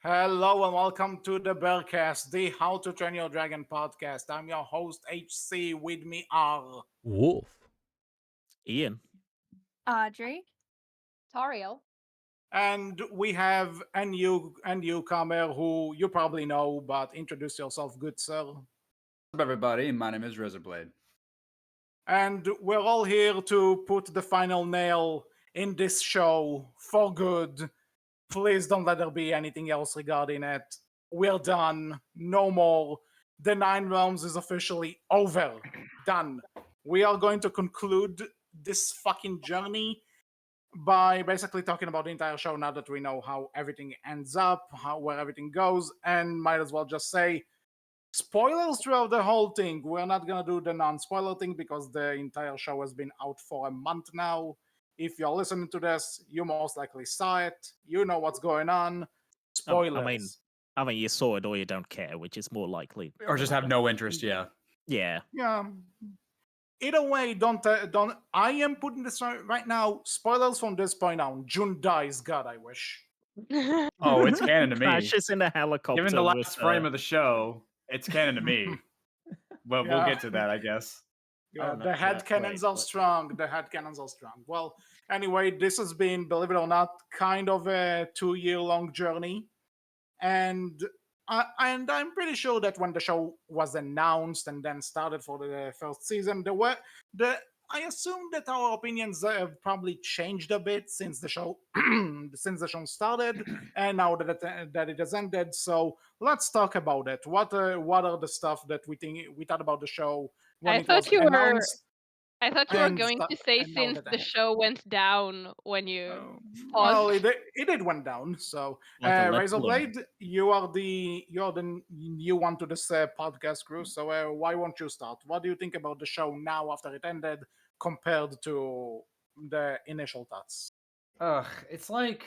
Hello and welcome to the Berkcast, the How to Train Your Dragon podcast. I'm your host HC. With me are Wolf. Ian. Audrie. Tauriel. and we have a newcomer who you probably know, but introduce yourself, good sir. What's up, everybody? My name is RaisorBlade. And we're all here to put the final nail in this show for good. Please don't let there be anything else regarding it. We're done. No more. The Nine Realms is officially over. Done. We are going to conclude this fucking journey by basically talking about the entire show now that we know how everything ends up, where everything goes, and might as well just say spoilers throughout the whole thing. We're not gonna do the non-spoiler thing because the entire show has been out for a month now. If you're listening to this, you most likely saw it. You know what's going on. Spoilers. I mean, you saw it or you don't care, which is more likely. Or just have no interest, yeah. Yeah. Yeah. Either way, don't. I am putting this right now. Spoilers from this point on. June dies. God, I wish. Oh, it's canon to me. Crashes in a helicopter. Given the last with, frame of the show, it's canon to me. Well, Yeah. we'll get to that, I guess. Yeah, no, the head that's cannons right, are but- strong. The head cannons are strong. Well, anyway, this has been, believe it or not, kind of a 2-year-long journey, and I'm pretty sure that when the show was announced and then started for the first season, I assume that our opinions have probably changed a bit since the show started, and now that it has ended. So let's talk about it. What are the stuff that we thought about the show when I it thought was you were. announced? I thought you were and going stu- to say and now since that the I- show went down when you Well, paused. it did went down. So, Like a lead RaisorBlade, you're the new one to this podcast crew. So, why won't you start? What do you think about the show now after it ended compared to the initial thoughts? Ugh, it's like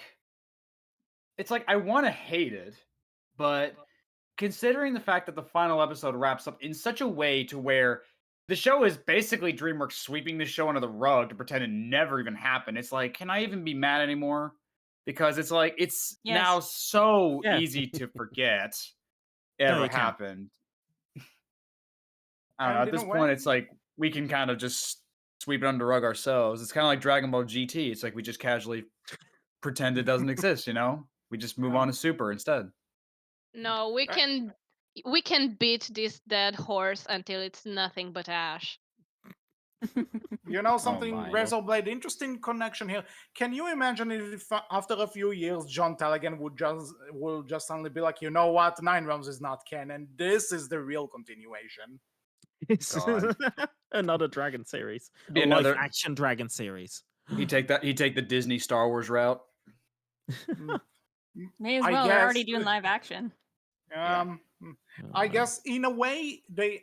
I want to hate it, but considering the fact that the final episode wraps up in such a way to where the show is basically DreamWorks sweeping the show under the rug to pretend it never even happened, it's like, can I even be mad anymore? Because it's like, it's Yes. now so Yeah. easy to forget No, ever you can't. happened. I don't know. And At in this a point, way- it's like we can kind of just sweep it under the rug ourselves. It's kind of like Dragon Ball GT. It's like we just casually pretend it doesn't exist, you know? We just move on to Super instead. No, we can beat this dead horse until it's nothing but ash. You know something, my. RazorBlade? Interesting connection here. Can you imagine if after a few years, John Tellegen will just suddenly be like, you know what, Nine Realms is not canon. This is the real continuation. God. Another Dragon series. Be A another- live-action Dragon series. He'd take the Disney Star Wars route. May as I well. They're already guess- doing live action. I guess in a way, the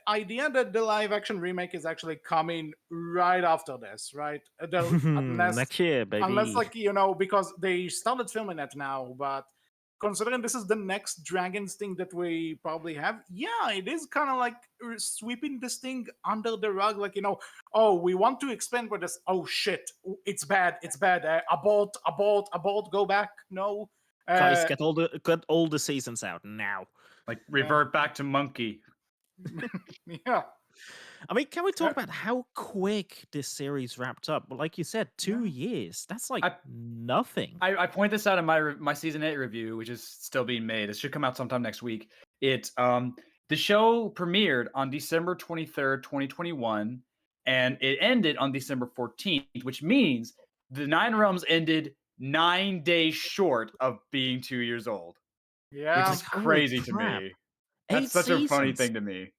idea that the live action remake is actually coming right after this, right? Next year, baby. Unless, like, because they started filming it now, but considering this is the next Dragons thing that we probably have, yeah, it is kind of like sweeping this thing under the rug, like, oh, we want to expand with this. Oh shit, it's bad. Abort, go back. No. Guys, get all the seasons out now. Like, revert back to Monkey. Yeah. I mean, can we talk about how quick this series wrapped up? Well, like you said, 2 years. That's like nothing. I point this out in my season 8 review, which is still being made. It should come out sometime next week. The show premiered on December 23rd, 2021, and it ended on December 14th, which means the Nine Realms ended 9 days short of being 2 years old. Yeah. Which is Holy crazy to crap. me. 8 That's such a funny seasons. thing to me.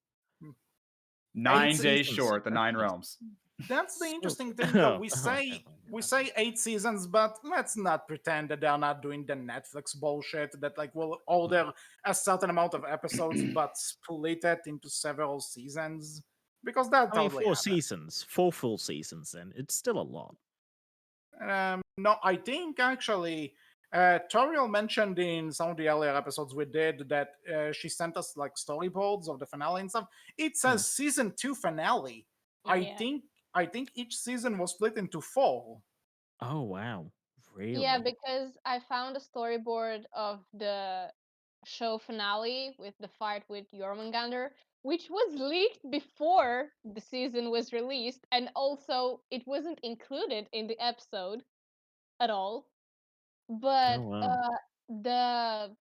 9 days seasons. short, the Nine Realms. That's the So- interesting thing, though. We Oh, say okay. we say 8 seasons, but let's not pretend that they're not doing the Netflix bullshit that like will order a certain amount of episodes but split it into several seasons. Because that I mean, totally 4 happens. seasons, 4 full seasons. Then it's still a lot. No, I think actually Tauriel mentioned in some of the earlier episodes we did that she sent us like storyboards of the finale and stuff. It says season 2 finale. Yeah. I think each season was split into 4. Oh wow, Really? Yeah, because I found a storyboard of the show finale with the fight with Jormungandr, which was leaked before the season was released, and also it wasn't included in the episode at all. But Oh wow. the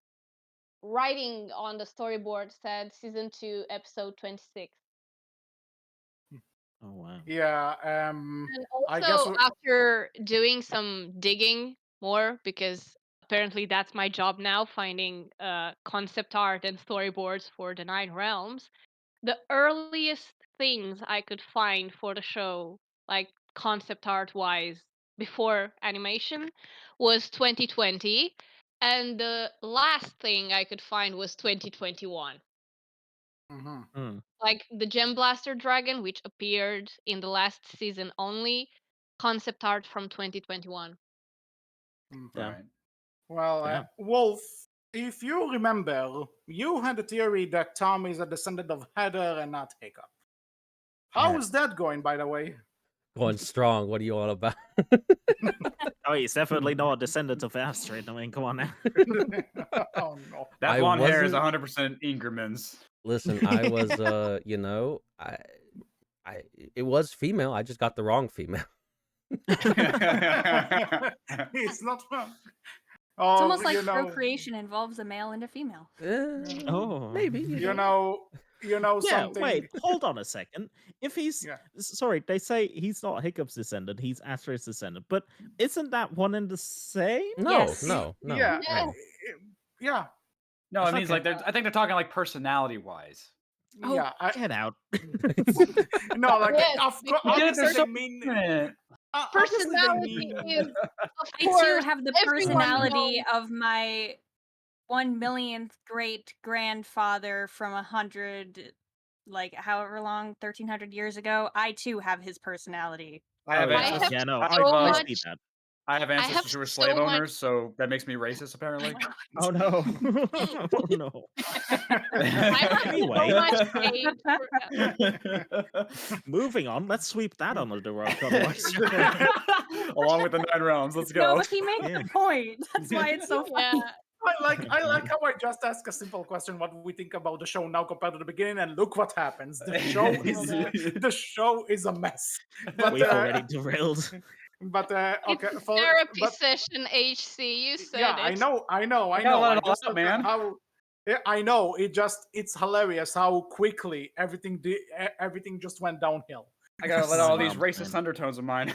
writing on the storyboard said season 2, episode 26. Oh wow. Yeah. And I guess. also, after doing some digging more, because apparently that's my job now, finding concept art and storyboards for the Nine Realms, the earliest things I could find for the show, like concept art wise, before animation, was 2020. And the last thing I could find was 2021. Mhm. Hmm. Like the Gem Blaster Dragon, which appeared in the last season only, concept art from 2021. Mm. Yeah. Right. Well, Yeah. Wolf, if you remember, you had a theory that Tom is a descendant of Heather and not Hiccup. How Yeah. is that going, by the way? Going strong. What are you all about? Oh, he's definitely not a descendant of Astrid. I mean, come on now. Oh no. That I blonde hair is wasn't- 100% Ingerman's. Listen, I was it was female. I just got the wrong female. It's not fun. It's Oh, almost like you know, procreation involves a male and a female. Oh. Maybe. you know Yeah, something. wait, hold on a second. If he's Yeah. sorry, they say he's not Hiccup's descendant, he's Astrid's descendant, but isn't that one and the same? No, Yes. no. Yeah, No. yeah, No, it It's means okay. like I think they're talking like personality wise. Oh, yeah. Get out. No, like Yes, obviously they mean obviously they Personality mean is, of I too course, have the everyone personality knows. of my 1 millionth great grandfather from 100, like however long, 1300 years ago. I too have his personality. I have Oh, I ancestors. have yeah, no, I I, have, so I much. see that. I have I ancestors have who were so slave much. owners, so that makes me racist apparently. Oh no. Oh no. I have Anyway. so much hate for, Moving on, let's sweep that under the rug. Otherwise, Along with the 9 realms, let's No, go. but he makes Yeah. the point. That's why it's so funny. yeah. I like how I just ask a simple question: what we think about the show now compared to the beginning, and look what happens. The show is a mess. But we've already derailed. but okay, It's a therapy but session, HC. You said yeah, it. I know. gotta let I it all just out, man. how. Yeah, I know. It's hilarious how quickly everything just went downhill. I gotta let all these Oh, racist man. undertones of mine.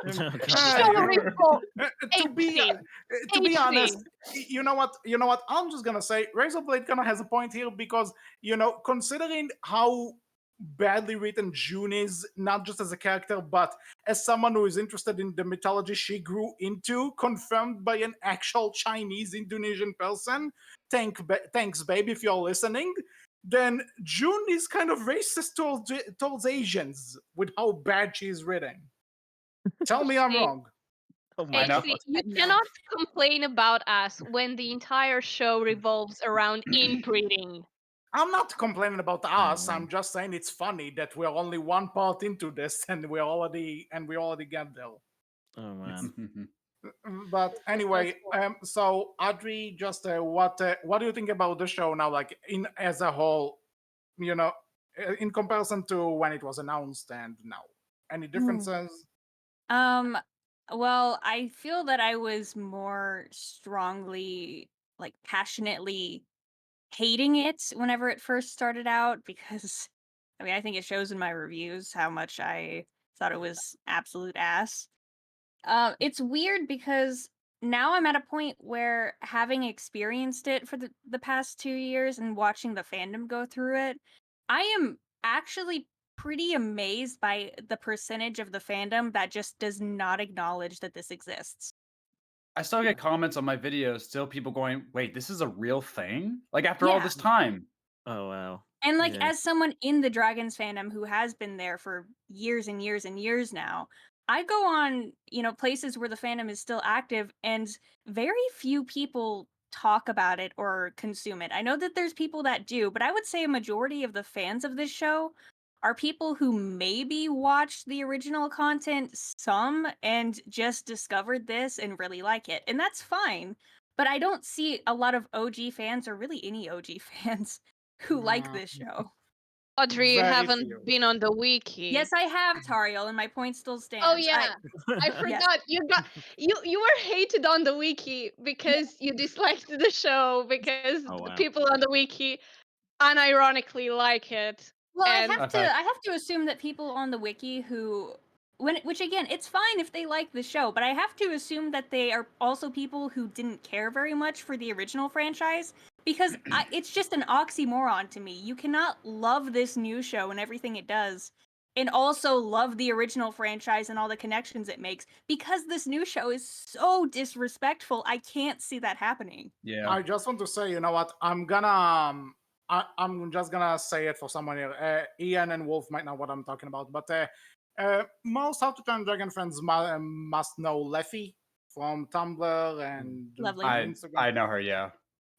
Oh, God. Sorry for To be HC. honest, you know what? I'm just gonna say RaisorBlade kind of has a point here because considering how badly written June is, not just as a character but as someone who is interested in the mythology she grew into, confirmed by an actual Chinese Indonesian person. Thanks, babe, if you're listening. Then June is kind of racist towards Asians with how bad she's written. Tell me I'm wrong. Oh my know. HC, God. you No. cannot complain about us when the entire show revolves around inbreeding. I'm not complaining about us. man. I'm just saying it's funny that we're only one part into this and we already get there. Oh man. But anyway, so Audrie, just what do you think about the show now, like in as a whole? In comparison to when it was announced and now, any differences? Well, I feel that I was more strongly, like passionately hating it whenever it first started out because I mean, I think it shows in my reviews how much I thought it was absolute ass. It's weird because now I'm at a point where having experienced it for the past 2 years and watching the fandom go through it, I am actually pretty amazed by the percentage of the fandom that just does not acknowledge that this exists. I still get comments on my videos, still people going, wait, this is a real thing? Like after all Yeah. this time. Oh wow. And like Yeah. as someone in the Dragons fandom who has been there for years and years and years now, I go on, places where the fandom is still active and very few people talk about it or consume it. I know that there's people that do, but I would say a majority of the fans of this show are people who maybe watched the original content some and just discovered this and really like it. And that's fine. But I don't see a lot of OG fans or really any OG fans who like this show. Audrey, you Very haven't few. been on the wiki. Yes, I have, Tauriel, and my point still stands. Oh yeah, I forgot. You were hated on the wiki because you disliked the show because Oh, the wow. people on the wiki unironically like it. Well, And I have to assume that people on the wiki who which again, it's fine if they like the show, but I have to assume that they are also people who didn't care very much for the original franchise because it's just an oxymoron to me. You cannot love this new show and everything it does and also love the original franchise and all the connections it makes because this new show is so disrespectful. I can't see that happening. Yeah. I just want to say, you know what? I'm just gonna say it for someone here. Ian and Wolf might know what I'm talking about, but most How to Train Your Dragon fans must know Leffy from Tumblr and Lovely. from I Instagram. know her, yeah.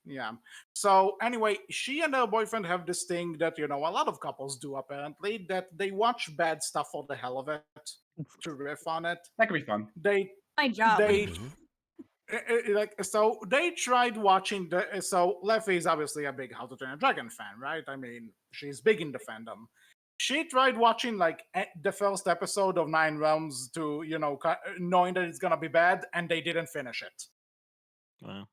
Yeah. So anyway, she and her boyfriend have this thing that a lot of couples do apparently, that they watch bad stuff for the hell of it to riff on it. That could be fun. My job. They so they tried watching so Leffy is obviously a big How to Train a Dragon fan, right? I mean, she's big in the fandom. She tried watching the first episode of Nine Realms to knowing that it's gonna be bad, and they didn't finish it. Wow.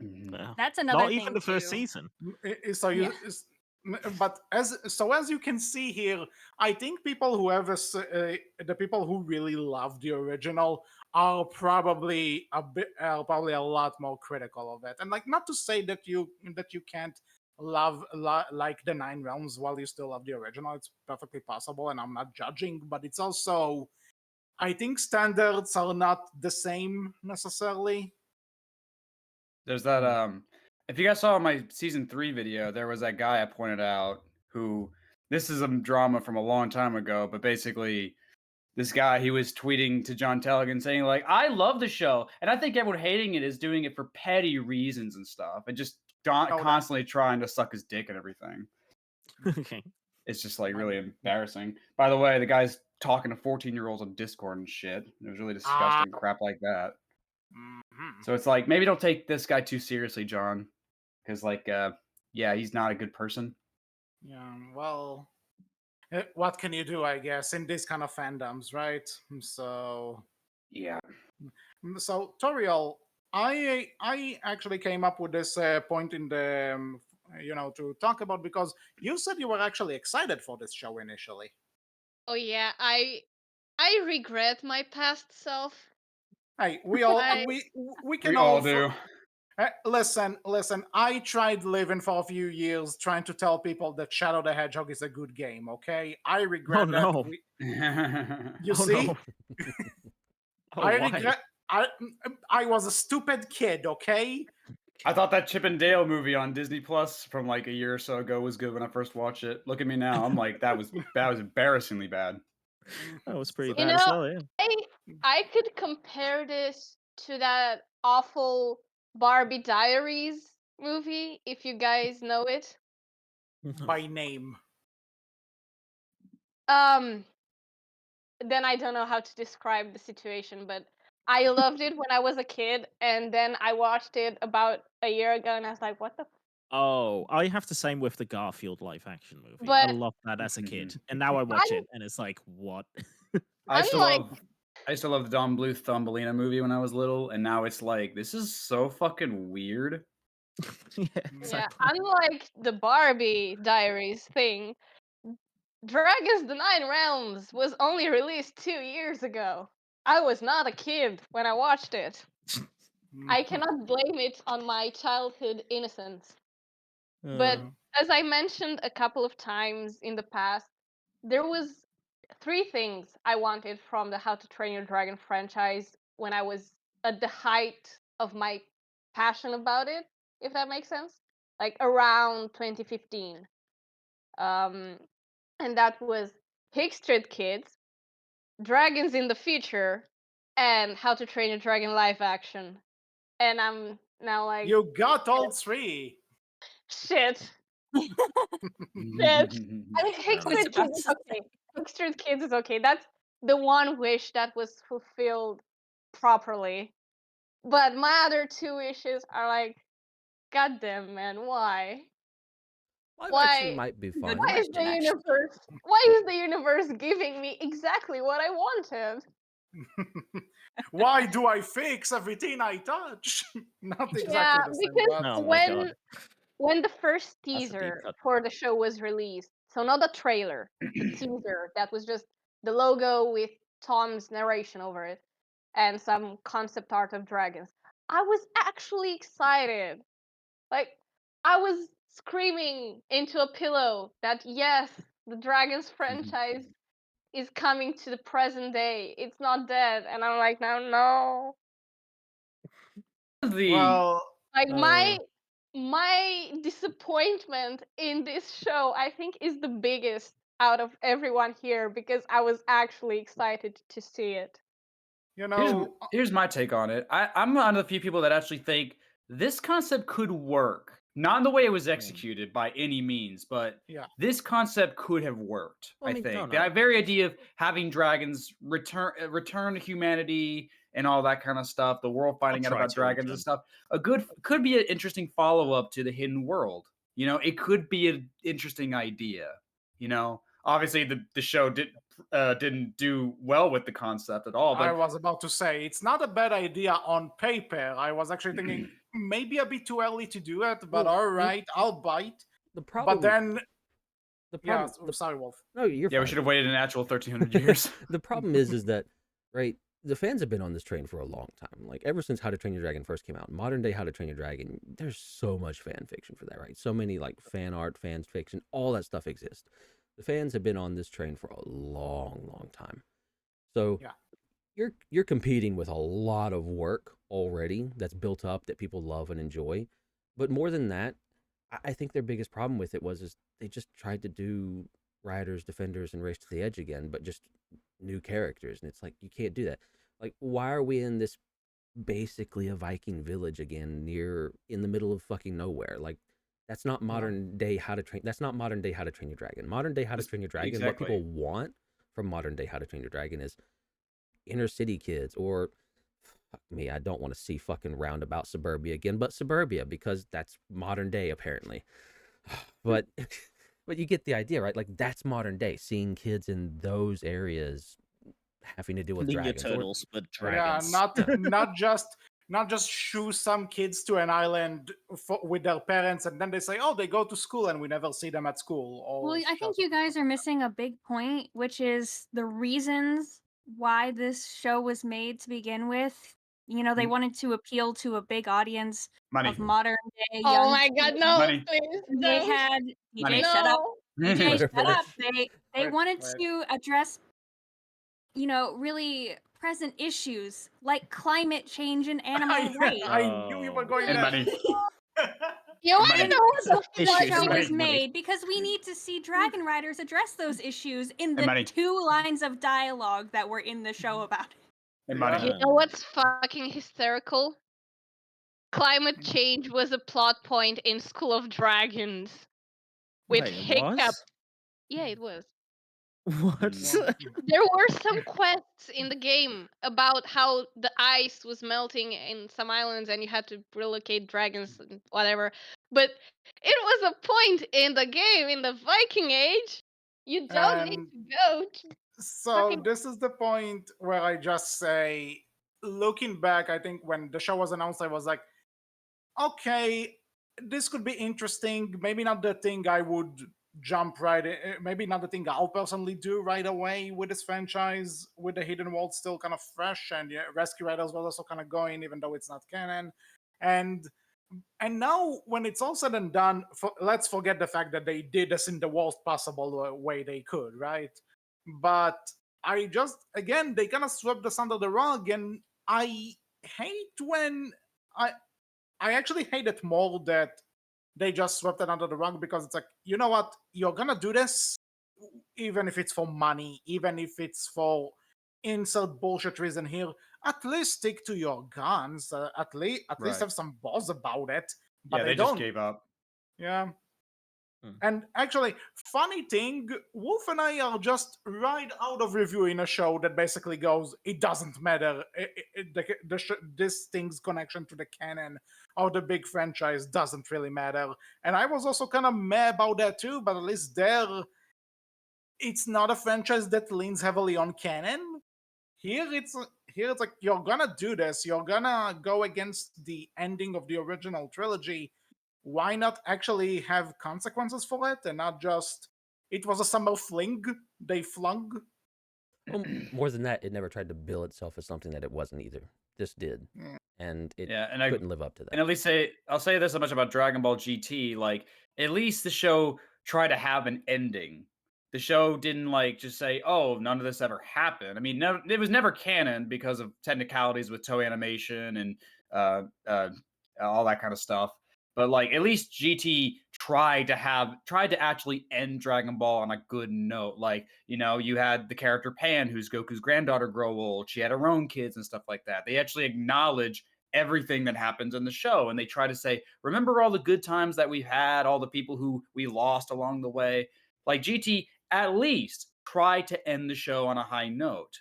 Mhm. Wow. That's another Not thing even the first too. season. So you, but as you can see here, I think people who have the people who really love the original are probably a lot more critical of it. And not to say that you can't like the Nine Realms while you still love the original. It's perfectly possible, and I'm not judging. But it's also, I think standards are not the same necessarily. There's that if you guys saw my season 3 video, there was that guy I pointed out who, this is a drama from a long time ago, but basically this guy, he was tweeting to John Tellegen saying I love the show and I think everyone hating it is doing it for petty reasons and stuff and just constantly trying to suck his dick and everything. Okay. It's just really embarrassing. By the way, the guy's talking to 14-year-olds on Discord and shit. It was really disgusting crap like that. Mm-hmm. So it's maybe don't take this guy too seriously, John, because he's not a good person. Yeah, well, what can you do, I guess, in these kind of fandoms, right? So Yeah. So Tauriel, I actually came up with this point in the to talk about because you said you were actually excited for this show initially. oh yeah, I regret my past self. Hey, we all I- we can We all all do. Listen. I tried living for a few years trying to tell people that Shadow the Hedgehog is a good game. Okay, I regret Oh, that. no. You Oh, see, no. Oh, I why? regret. I was a stupid kid. Okay. I thought that Chip and Dale movie on Disney Plus from a year or so ago was good when I first watched it. Look at me now. I'm that was embarrassingly bad. That was pretty You bad as know, well, yeah. I could compare this to that awful Barbie Diaries movie, if you guys know it. By name. Then I don't know how to describe the situation, but I loved it when I was a kid, and then I watched it about a year ago, and I was like, "What the?" Oh, I have the same with the Garfield live action movie. I But loved that as a kid. And now I watch I'm- it and it's like, what? I used to Unlike- love the Don Bluth Thumbelina movie when I was little, and now it's this is so fucking weird. Yeah, Yeah, exactly. unlike the Barbie Diaries thing, Dragons: The Nine Realms was only released 2 years ago. I was not a kid when I watched it. I cannot blame it on my childhood innocence. But as I mentioned a couple of times in the past, there was 3 things I wanted from the How to Train Your Dragon franchise when I was at the height of my passion about it, if that makes sense. Around 2015. And that was Hickstred Kids, Dragons in the Future, and How to Train Your Dragon live action. And I'm now You got all 3. shit. Yes. I mean, I was Hextred Kids about is to okay. Hextred Kids is okay. That's the one wish that was fulfilled properly. But my other two wishes are like, God damn, man, why? Live action Why? might be Good fun. Why is question, the actually. universe? Why is the universe giving me exactly what I wanted? Why do I fix everything I touch? Not exactly Yeah, the same, because but Oh my god. when the first That's a deep teaser cut. for the show was released, so not the trailer, the teaser that was just the logo with Tom's narration over it and some concept art of dragons, I was actually excited. Like, I was screaming into a pillow that yes, the Dragons franchise is coming to the present day. It's not dead. And I'm like, no. The well, Like Uh, my disappointment in this show, I think, is the biggest out of everyone here because I was actually excited to see it. you here's know, here's my take on it. I'm one of the few people that actually think this concept could work. Not in the way it was executed by any means, but yeah. this concept could have worked. Well, I I mean, think no. the very idea of having dragons return to humanity and all that kind of stuff, the world finding out try about to dragons and return. stuff, could be an interesting follow up to the Hidden World. You know, it could be an interesting idea. You know, obviously the show didn't do well with the concept at all, I but was about to say it's not a bad idea on paper. I was actually thinking maybe a bit too early to do it, but Well, all right, I'll bite. the But problem, then, the yeah, problem, sorry, Wolf. no, you're yeah, we fine. should have waited an actual 1,300 years. The problem is that, right, the fans have been on this train for a long time. Like, ever since How to Train Your Dragon first came out, modern day How to Train Your Dragon, there's so much fan fiction for that, right? So many, like, fan art, fans fiction, all that stuff exists. The fans have been on this train for a long time. So Yeah. you're competing with a lot of work already that's built up that people love and enjoy. But more than that, I think their biggest problem with it is they just tried to do Riders, Defenders, and Race to the Edge again, but just new characters, and it's like you can't do that. Like, why are we in this basically a Viking village again, in the middle of fucking nowhere? Like, that's not modern day How to Train. That's not modern day How to Train Your Dragon. Modern day How to Train Your Dragon. What Exactly. people want from modern day How to Train Your Dragon is inner city kids, or fuck me, I don't want to see fucking roundabout suburbia again, but suburbia, because that's modern day apparently. But but you get the idea, right? Like, that's modern day, seeing kids in those areas having to deal with Ninja dragons. Turtles, but Yeah, dragons. not just shoo some kids to an island with their parents, and then they say, "Oh, they go to school," and we never see them at school. Or Well, I think stuff. you guys are missing a big point, which is the reasons why this show was made to begin with. You know, they Mm. wanted to appeal to a big audience Money. of modern day Oh young my god, kids. no, Money. please They don't. had Money. DJ, shut up. No. DJ, Let her shut up. finish. They Wait, wanted wait. to address, you know, really present issues like climate change and animal rights. I knew you were going And there. money. You want to Money. know what the This fuck? Issues show like was money. made because we need to see Dragon Riders address those issues in And the money. 2 lines of dialogue that were in the show about it. And Yeah. money. You know what's fucking hysterical? Climate Mm. change was a plot point in School of Dragons with Wait, it Hiccup. was? Yeah, it was. What? Mm. There were some quests in the game about how the ice was melting in some islands and you had to relocate dragons and whatever. But it was a point in the game in the Viking Age. You don't need And to go to so fucking this is the point where I just say, looking back, I think when the show was announced, I was like, okay, this could be interesting. Maybe not the thing I would jump right in, maybe not the thing I'll personally do right away with this franchise, with the Hidden World still kind of fresh, and yeah, Rescue Riders was also kind of going, even though it's not canon. And now when it's all said and done, let's forget the fact that they did this in the worst possible way they could, right? But I just, again, they kind of swept this under the rug, and I hate when I I actually hate it more that they just swept it under the rug, because it's like, you know what, you're gonna do this, even if it's for money, even if it's for insert bullshit reason here. At least stick to your guns. At least Right. have some balls about it. But Yeah, they they just don't. gave up. Yeah. And actually, funny thing, Wolf and I are just right out of reviewing a show that basically goes, it doesn't matter. This thing's connection to the canon or the big franchise doesn't really matter. And I was also kind of meh about that too, but at least there, it's not a franchise that leans heavily on canon. Here it's like, you're gonna do this, you're gonna go against the ending of the original trilogy. Why not actually have consequences for it and not just, it was a summer fling they flung? Well, more than that, it never tried to bill itself as something that it wasn't either. This did, and it couldn't live up to that. And at least I'll say this much about Dragon Ball GT: like, at least the show tried to have an ending. The show didn't like just say, "Oh, none of this ever happened." I mean, it was never canon because of technicalities with Toei Animation and all that kind of stuff. But like, at least GT tried to actually end Dragon Ball on a good note. Like, you had the character Pan, who's Goku's granddaughter, grow old. She had her own kids and stuff like that. They actually acknowledge everything that happens in the show, and they try to say, remember all the good times that we've had, all the people who we lost along the way. Like, GT at least tried to end the show on a high note.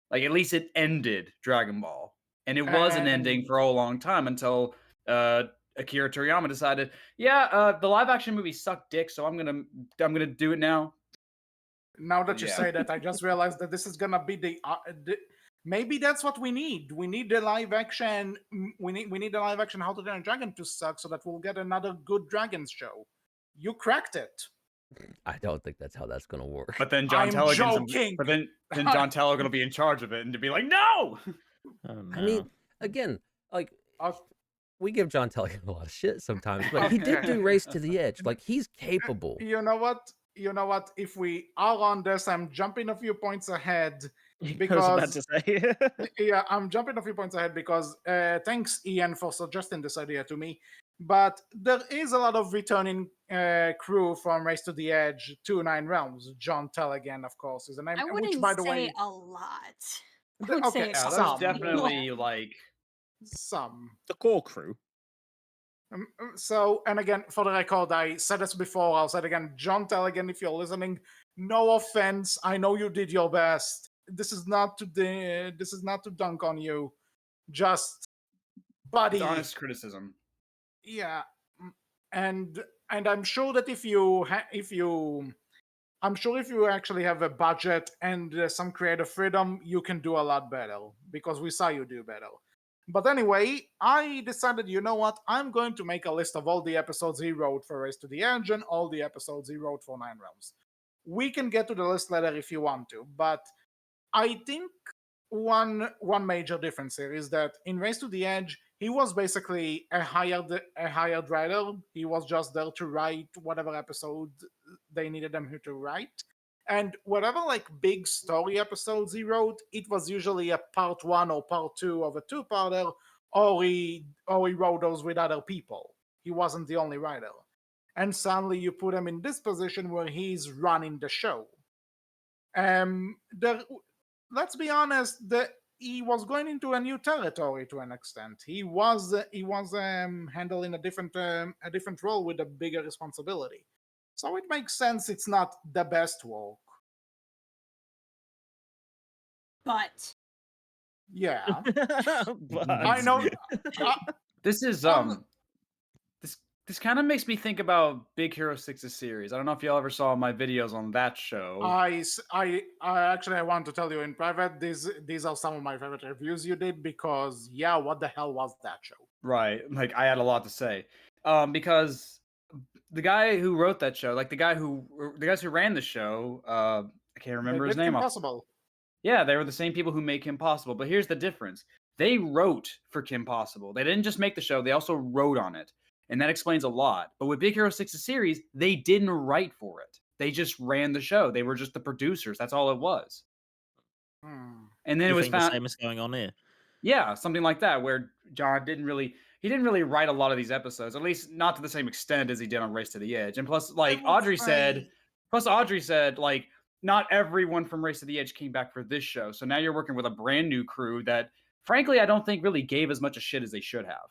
Like, at least it ended Dragon Ball, and it was an ending for a long time until Akira Toriyama decided, the live action movie sucked dick, so I'm gonna do it now. Now that you say that, I just realized that this is gonna be the maybe that's what we need. We need the live action. We need the live action How to Train a Dragon to suck, so that we'll get another good Dragons show. You cracked it. I don't think that's how that's gonna work. But then John joking. But then John Tello gonna be in charge of it and to be like, no. Oh, no. I mean, again, like we give John Tello a lot of shit sometimes, but he did do Race to the Edge. Like, he's capable. You know what? If we are on this, I'm jumping a few points ahead. Because I was about to say. Yeah, I'm jumping a few points ahead because thanks, Ian, for suggesting this idea to me. But there is a lot of returning crew from Race to the Edge to Nine Realms. John Tell again, of course, is a name. I wouldn't which, by the say way, a lot. I would say that's some. definitely like some. The core crew. So, and again, for the record, I said this before, I'll say it again. John Tell again, if you're listening, no offense. I know you did your best. This is not to dunk on you. Just, buddy. It's honest criticism. Yeah, and I'm sure that if you actually have a budget and some creative freedom, you can do a lot better, because we saw you do better. But anyway, I decided, you know what? I'm going to make a list of all the episodes he wrote for Race to the Edge and all the episodes he wrote for Nine Realms. We can get to the list later if you want to, but I think one major difference here is that in Race to the Edge, he was basically a hired writer. He was just there to write whatever episode they needed him to write. And whatever like big story episodes he wrote, it was usually a part 1 or part 2 of a two-parter, or he wrote those with other people. He wasn't the only writer. And suddenly you put him in this position where he's running the show. Let's be honest, he was going into a new territory to an extent. He was handling a different role with a bigger responsibility. So it makes sense it's not the best work. But yeah, But I know. This is this kind of makes me think about Big Hero 6's series. I don't know if y'all ever saw my videos on that show. I actually I want to tell you in private. These are some of my favorite reviews you did, because what the hell was that show? Right, like I had a lot to say, because the guy who wrote that show, like the guys who ran the show, I can't remember his name. Impossible. Yeah, they were the same people who make Kim Possible. But here's the difference: they wrote for Kim Possible. They didn't just make the show; they also wrote on it. And that explains a lot. But with Big Hero 6's series, they didn't write for it. They just ran the show. They were just the producers. That's all it was. And then it was the same is going on here. Yeah, something like that, where John didn't really write a lot of these episodes, at least not to the same extent as he did on Race to the Edge. And plus, like Audrie said, like, not everyone from Race to the Edge came back for this show. So now you're working with a brand new crew that, frankly, I don't think really gave as much a shit as they should have.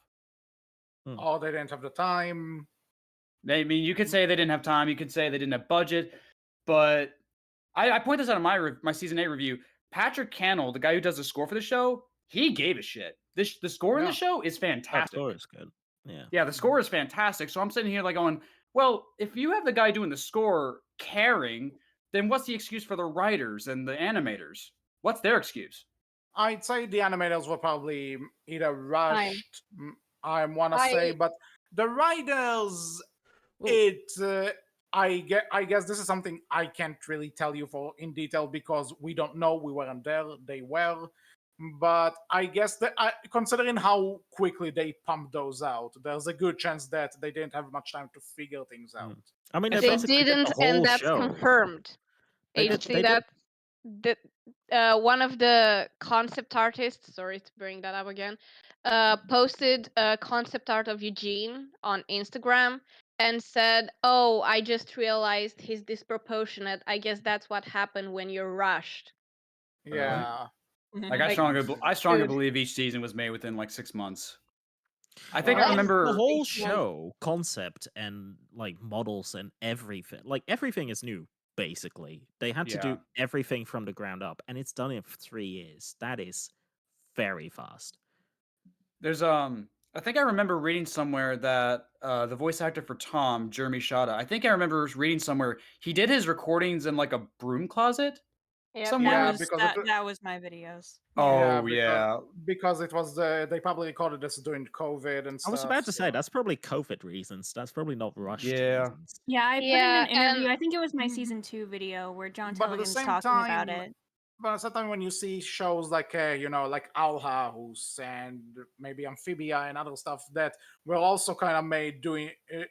Oh, they didn't have the time. I mean, you could say they didn't have time. You could say they didn't have budget, but I point this out in my season 8 review. Patrick Cannell, the guy who does the score for the show, he gave a shit. The score in the Yeah. show is That fantastic. score is good. Yeah. Yeah, the score is fantastic. So I'm sitting here like going, well, if you have the guy doing the score caring, then what's the excuse for the writers and the animators? What's their excuse? I'd say the animators were probably either rushed, I want to I- say, but the writers, Well- I guess this is something I can't really tell you in detail because we don't know. We weren't there. They were. But I guess that considering how quickly they pumped those out, there's a good chance that they didn't have much time to figure things out. I mean, They They basically did didn't, the and whole that's show. confirmed. They did- HC, they did- one of the concept artists, sorry to bring that up again, posted a concept art of Eugene on Instagram and said, "Oh, I just realized he's disproportionate. I guess that's what happened when you're rushed." Yeah. Like I Like, strongly dude. believe each season was made within like 6 months. I Well, think I that's remember the whole 6 months. show concept and like models and everything. Like everything is new. Basically, they had to Yeah. do everything from the ground up, and it's done in 3 years. That is very fast. there's I think I remember reading somewhere that the voice actor for Tom, Jeremy Shada, I think I remember reading somewhere he did his recordings in like a broom closet Yep. somewhere. Yeah, That was because that was my videos. Oh because, yeah. because it was they probably recorded this during COVID and stuff. I was about to say so- that's probably COVID reasons. That's probably not rushed Yeah. reasons. Yeah, I put Yeah, in an interview. and- I think it was my season 2 video where John But at the Telligan's same talking about time, it. But sometimes when you see shows like like Owl House and maybe Amphibia and other stuff that were also kind of made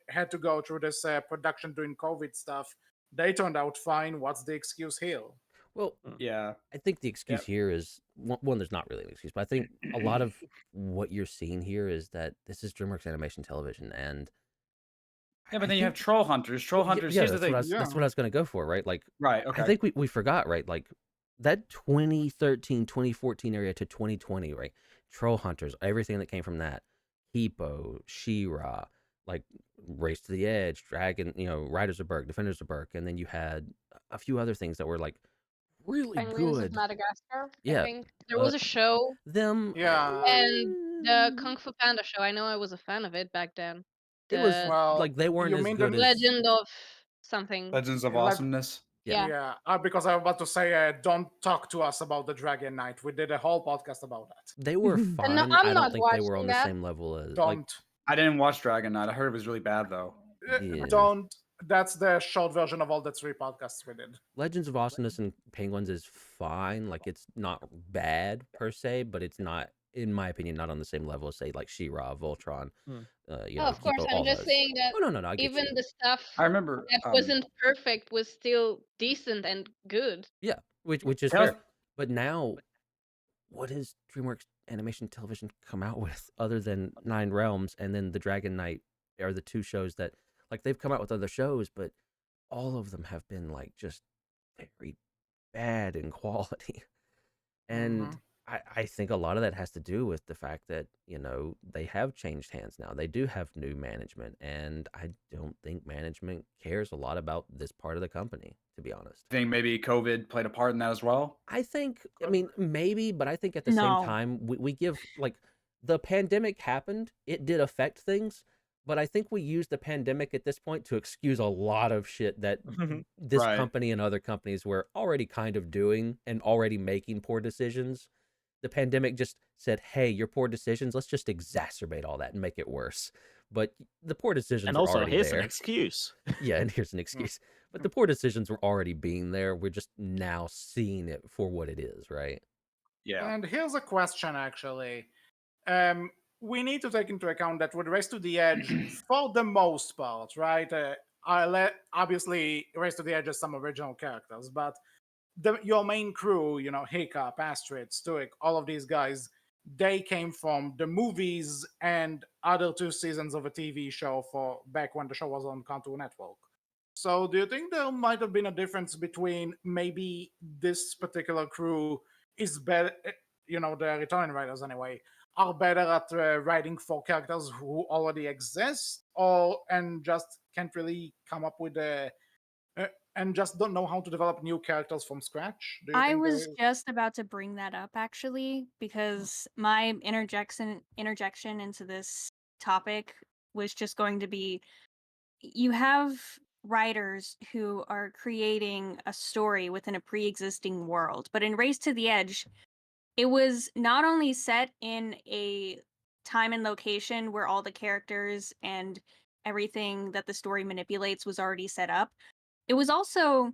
had to go through this production during COVID stuff, they turned out fine. What's the excuse here? Well, Yeah. I think the excuse here is one. There's not really an excuse, but I think a lot of what you're seeing here is that this is DreamWorks Animation Television, and Yeah, but I then you have think- Troll Hunters. Troll Hunters. Yeah, Here's the that's what, I thing. was, that's what I was going to go for, right? Like, Right. Okay. I think we forgot, right? Like that 2013, 2014 area to 2020, right? Troll Hunters, everything that came from that, Hippo, She-Ra, like Race to the Edge, Dragon, Riders of Berk, Defenders of Berk, and then you had a few other things that were like really Penguins of good. Madagascar. Yeah. I think there was a show, Them, Yeah. and the Kung Fu Panda show. I know I was a fan of it back then. it was The Well, like they weren't you as mean good the as Legend of something. Legends of Like- Awesomeness. Yeah. Yeah, because I was about to say, don't talk to us about the Dragon Knight. We did a whole podcast about that. They were fine. I'm I don't not think they were on watching the that. same level as like Don't. I didn't watch Dragon Knight. I heard it was really bad though. Yeah. Don't. That's the short version of all the 3 podcasts we did. Legends of Awesomeness and Penguins is fine. Like it's not bad per se, but it's not, in my opinion, not on the same level as say like She-Ra, Voltron. Hmm. You Oh, know, of course, all I'm just those. saying that Oh no, I get even you. the stuff I remember that wasn't perfect was still decent and good. Yeah, which is Tell- fair. But now, what has DreamWorks Animation Television come out with other than Nine Realms and then the Dragon Knight are the 2 shows that like they've come out with other shows, but all of them have been like just very bad in quality. And Mhm. I think a lot of that has to do with the fact that, they have changed hands now. They do have new management, and I don't think management cares a lot about this part of the company, to be honest. I think maybe COVID played a part in that as well. I think, I mean, maybe, but I think at the No. same time, we give, like, the pandemic happened, it did affect things, but I think we use the pandemic at this point to excuse a lot of shit that this Right. company and other companies were already kind of doing and already making poor decisions. The pandemic just said, hey, your poor decisions, let's just exacerbate all that and make it worse. But the poor decisions And are also, already here's there. an excuse. Yeah, and here's an excuse. But the poor decisions were already being there. We're just now seeing it for what it is, right? Yeah. And here's a question, actually. We need to take into account that with Race to the Edge, for the most part, right? Obviously, Race to the Edge has some original characters, but your main crew, Hiccup, Astrid, Stoic, all of these guys, they came from the movies and other 2 seasons of a TV show for back when the show was on Cartoon Network. So do you think there might have been a difference between maybe this particular crew is better, the returning writers anyway, are better at writing for characters who already exist, and just can't really come up with and just don't know how to develop new characters from scratch? Do you I think there was is? just about to bring that up actually, because my interjection into this topic was just going to be, you have writers who are creating a story within a pre-existing world, but in Race to the Edge, it was not only set in a time and location where all the characters and everything that the story manipulates was already set up, it was also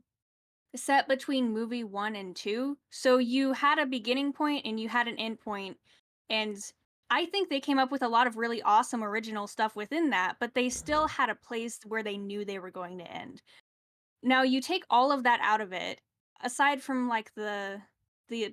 set between movie 1 and 2. So you had a beginning point and you had an end point, and I think they came up with a lot of really awesome original stuff within that, but they still had a place where they knew they were going to end. Now you take all of that out of it, aside from like the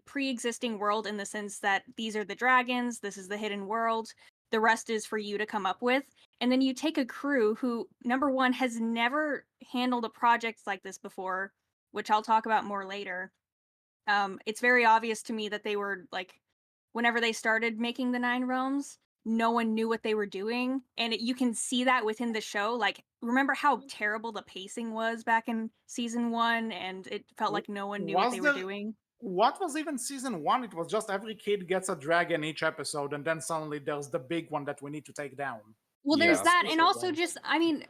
pre-existing world in the sense that these are the dragons, this is the hidden world, the rest is for you to come up with. And then you take a crew who, number one, has never handled a project like this before, which I'll talk about more later. It's very obvious to me that they were like, whenever they started making the Nine Realms, no one knew what they were doing, and you can see that within the show. Like, remember how terrible the pacing was back in season 1, and it felt like no one knew what Was they were there doing. what was even season 1? It was just every kid gets a dragon each episode, and then suddenly there's the big one that we need to take down. Well, Yeah. there's that, and Exclusive also one. just, I mean,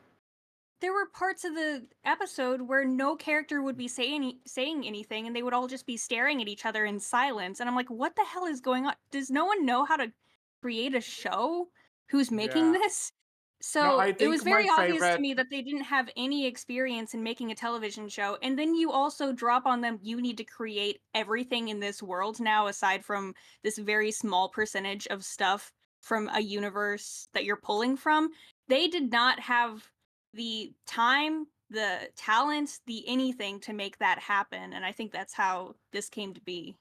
there were parts of the episode where no character would be saying anything, and they would all just be staring at each other in silence. And I'm like, what the hell is going on? Does no one know how to create a show? Who's making Yeah. this? No, So I it was think my very obvious to favorite. me that they didn't have any experience in making a television show. And then you also drop on them, you need to create everything in this world now, aside from this very small percentage of stuff from a universe that you're pulling from. They did not have the time, the talent, the anything to make that happen. And I think that's how this came to be.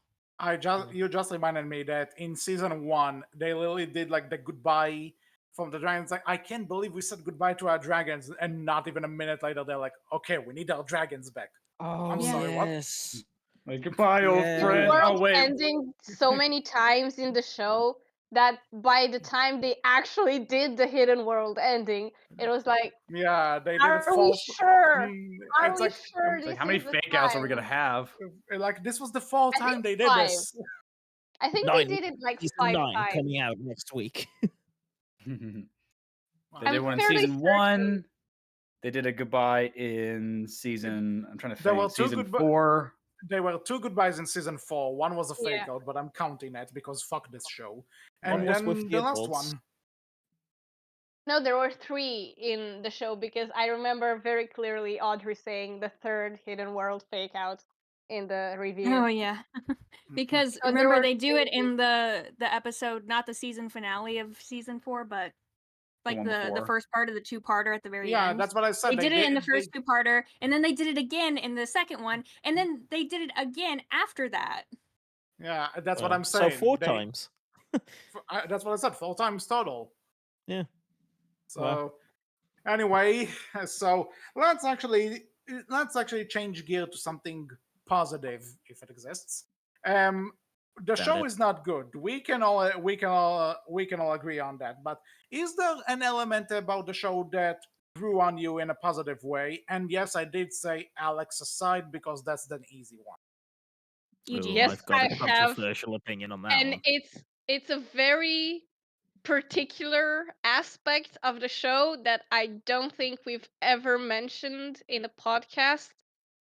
You just reminded me that in season 1 they literally did like the goodbye from the dragons. Like, I can't believe we said goodbye to our dragons, and not even a minute later they're like, okay, we need our dragons back. Oh, I'm sorry, what? yes. Like, goodbye, old Yeah. friend. World Oh wait, ending so many times in the show that by the time they actually did the hidden world ending, it was like, Yeah, they did are we false. sure? Are It's we like sure it's like, this how many is the fake outs are we time? gonna have? this was the fall I think time they did 5. this. I think 9, they did it like season 5 9 times. coming out next week. They I'm did one in fairly season certain. 1. They did a goodbye in season. I'm trying to There were think. two Season goodbye. 4. There were 2 goodbyes in season 4. One was a fake Yeah. out, but I'm counting it because fuck this show. One And was with then the the last adults. one. No, there were 3 in the show because I remember very clearly Audrie saying the 3rd hidden world fake out in the review. Oh yeah. Because So there remember were they do it 3. in the episode, not the season finale of season 4, but like one the before. first part of the 2-parter at the very Yeah, end. that's what I said. They did it in the they- first 2-parter, and then they did it again in the second one, and then they did it again after that. Yeah, that's what Well, I'm saying. So 4 times. That's what I said. 4 times total. Yeah. So Wow. anyway, so let's actually change gear to something positive, if it exists. The Doubt show it. is not good. We can all agree on that. But is there an element about the show that grew on you in a positive way? And yes, I did say Alex aside because that's the easy one. Eugene. Yes, I've got I a have. controversial opinion on that And one. it's a very particular aspect of the show that I don't think we've ever mentioned in a podcast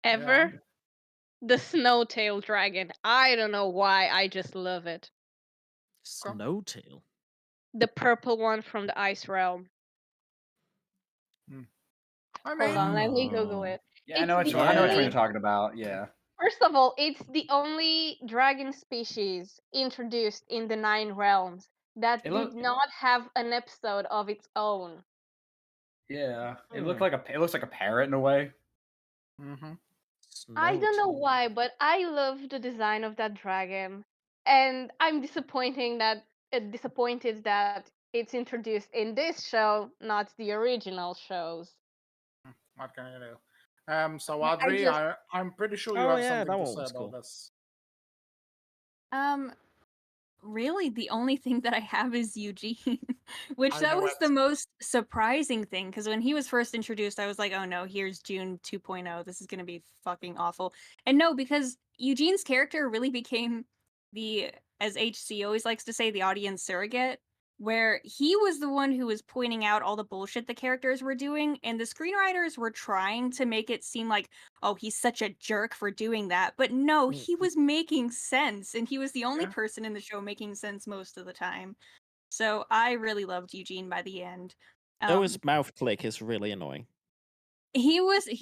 ever. Yeah. The Snowtail Dragon. I don't know why, I just love it. Snowtail. The purple one from the Ice Realm. I Hold on, let me mean, Google it. Yeah, I It's know what the you. I know which one only, you're talking about. Yeah. first of all, it's the only dragon species introduced in the Nine Realms that It did look. not have an episode of its own. Yeah. It Hmm. looked like a. It looks like a parrot in a way. mhm. I don't know Snowtail. why, but I love the design of that dragon, and I'm disappointed that it's introduced in this show, not the original shows. What can you do? So I Audrey, just I'm pretty sure you Oh have yeah, something that to one say was about cool. this. Really, the only thing that I have is Eugene, which I that knew was it. the most surprising thing because when he was first introduced, I was like, oh no, here's June 2.0. This is going to be fucking awful. And no, because Eugene's character really became the, as HC always likes to say, the audience surrogate, where he was the one who was pointing out all the bullshit the characters were doing, and the screenwriters were trying to make it seem like, oh, he's such a jerk for doing that. But no, he was making sense, and he was the only Yeah. person in the show making sense most of the time. So I really loved Eugene by the end. Though his mouth click is really annoying. He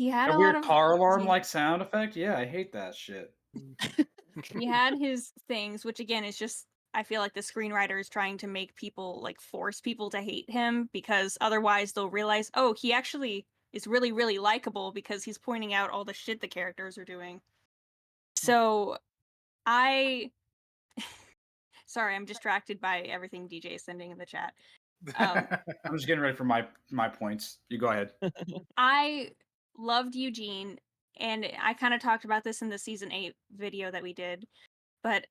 had A a lot weird of car alarm like sound effect? Yeah, I hate that shit. he had his things, which again is just I feel like the screenwriter is trying to make people like force people to hate him because otherwise they'll realize, oh, he actually is really, really likable because he's pointing out all the shit the characters are doing. So I sorry, I'm distracted by everything DJ is sending in the chat. I'm just getting ready for my points. You go ahead. I loved Eugene, and I kind of talked about this in the season 8 video that we did, but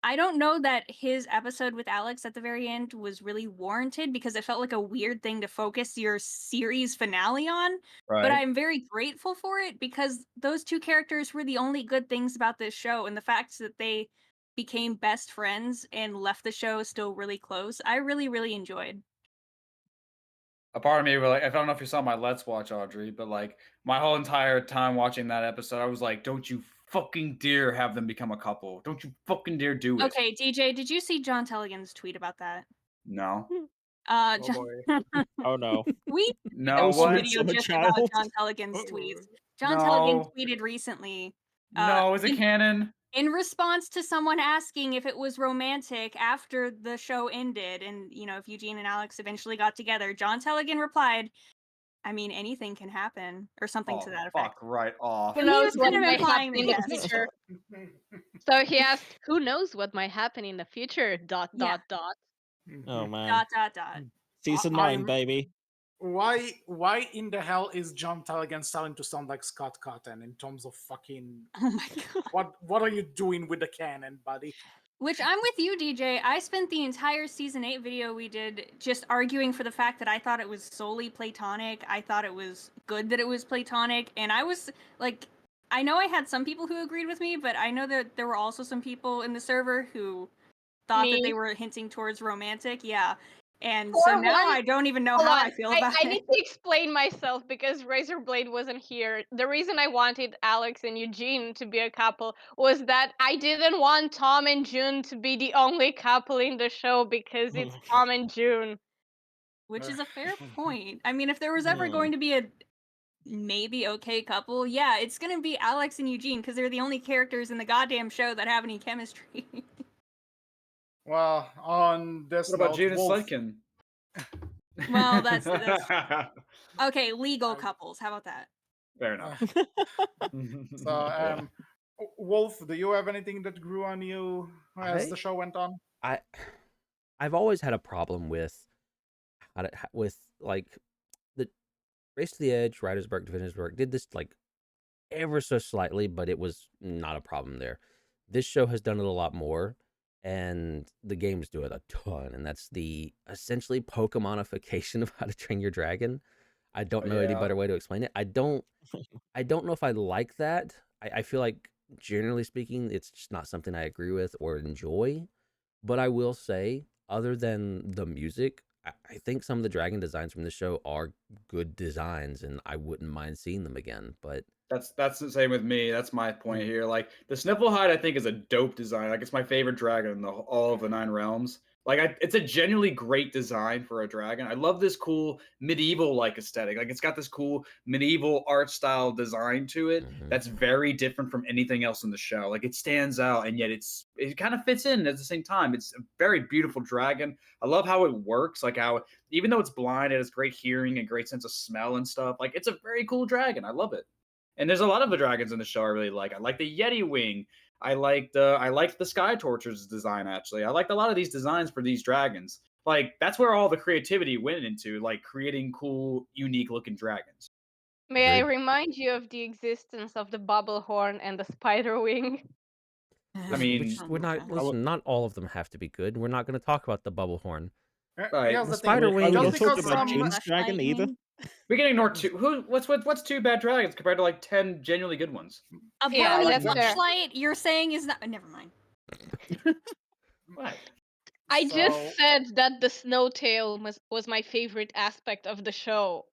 I don't know that his episode with Alex at the very end was really warranted because it felt like a weird thing to focus your series finale on. But Right. I'm very grateful for it because those two characters were the only good things about this show, and the fact that they became best friends and left the show still really close, I really, really enjoyed. A part of me, like, I don't know if you saw my Let's Watch, Audrey, but like my whole entire time watching that episode, I was like, "Don't you fucking dare have them become a couple! Don't you fucking dare do it!" Okay, DJ, did you see John Telligan's tweet about that? No, Oh John, boy. Oh no. we no, a whole what? video Sweet summer just about child. John Telligan's tweets. John Telligan No, tweeted recently, no, is it in, canon? in response to someone asking if it was romantic after the show ended, and you know if Eugene and Alex eventually got together. John Telligan replied, "I mean, anything can happen," or something to Oh, that fuck effect. right off. Who So he knows was what kind of might implying happen that in the yes, future? So he asked, "Who knows what might happen in the future?" Dot yeah. dot. Oh man. Dot dot dot. Season I- 9, baby. Why in the hell is John Telligan starting to sound like Scott Cotton in terms of fucking Oh my god. what are you doing with the canon, buddy? Which I'm with you, DJ. I spent the entire season 8 video we did just arguing for the fact that I thought it was solely platonic. I thought it was good that it was platonic. And I was like, I know I had some people who agreed with me, but I know that there were also some people in the server who thought that Me. they were hinting towards romantic. Yeah. And For so now one, I don't even know hold how on. I feel I about need it. to explain myself because RaisorBlade wasn't here. The reason I wanted Alex and Eugene to be a couple was that I didn't want Tom and June to be the only couple in the show because it's Tom and June. Which is a fair point. I mean, if there was ever going to be a maybe okay couple, yeah, it's gonna be Alex and Eugene because they're the only characters in the goddamn show that have any chemistry. Well, on this What about note, June and Wolf, Sledkin? Well, that's okay. Legal couples, how about that? Fair enough. so Wolf, do you have anything that grew on you as the show went on? I've always had a problem with like the Race to the Edge, Writersburg, Divisionisburg did this like ever so slightly, but it was not a problem there. This show has done it a lot more, and the games do it a ton, and that's the essentially Pokemonification of How to Train Your Dragon. I don't know any better way to explain it. I don't know if I like that. I feel like generally speaking, it's just not something I agree with or enjoy. But I will say, other than the music, I think some of the dragon designs from the show are good designs, and I wouldn't mind seeing them again. But That's the same with me. That's my point here. Like the Snifflehide, I think is a dope design. Like it's my favorite dragon in all of the 9 realms. Like it's a genuinely great design for a dragon. I love this cool medieval like aesthetic. Like it's got this cool medieval art style design to it that's very different from anything else in the show. Like it stands out, and yet it kind of fits in at the same time. It's a very beautiful dragon. I love how it works. Like how even though it's blind, it has great hearing and great sense of smell and stuff. Like it's a very cool dragon. I love it. And there's a lot of the dragons in the show I really like. I like the Yeti wing. I liked the Sky Torture's design actually. I liked a lot of these designs for these dragons. Like that's where all the creativity went into, like creating cool, unique looking dragons. May I remind you of the existence of the bubble horn and the spider wing? I mean, we're not. Listen, not all of them have to be good. We're not going to talk about the bubble horn. Right. Here's The the spider thing. wing Are we Just not is talking because about some June's dragon either? we can ignore two. What's two bad dragons compared to like 10 genuinely good ones? A Yeah, burning that's fair. flashlight, you're saying is not. Never mind. What? I So- just said that the snowtail was my favorite aspect of the show.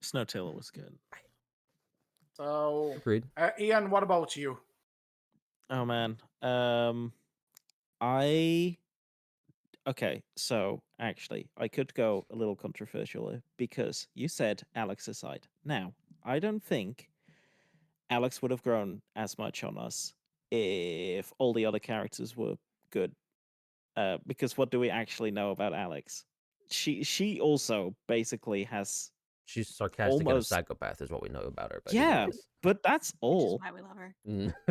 Snowtail was good. So, Agreed. Ian, what about you? Oh man. Okay, so actually, I could go a little controversial because you said Alex's side. Now, I don't think Alex would have grown as much on us if all the other characters were good. Because what do we actually know about Alex? She also basically has She's sarcastic almost- and a psychopath, is what we know about her. But yeah, anyways. but that's Which is all. why we love her.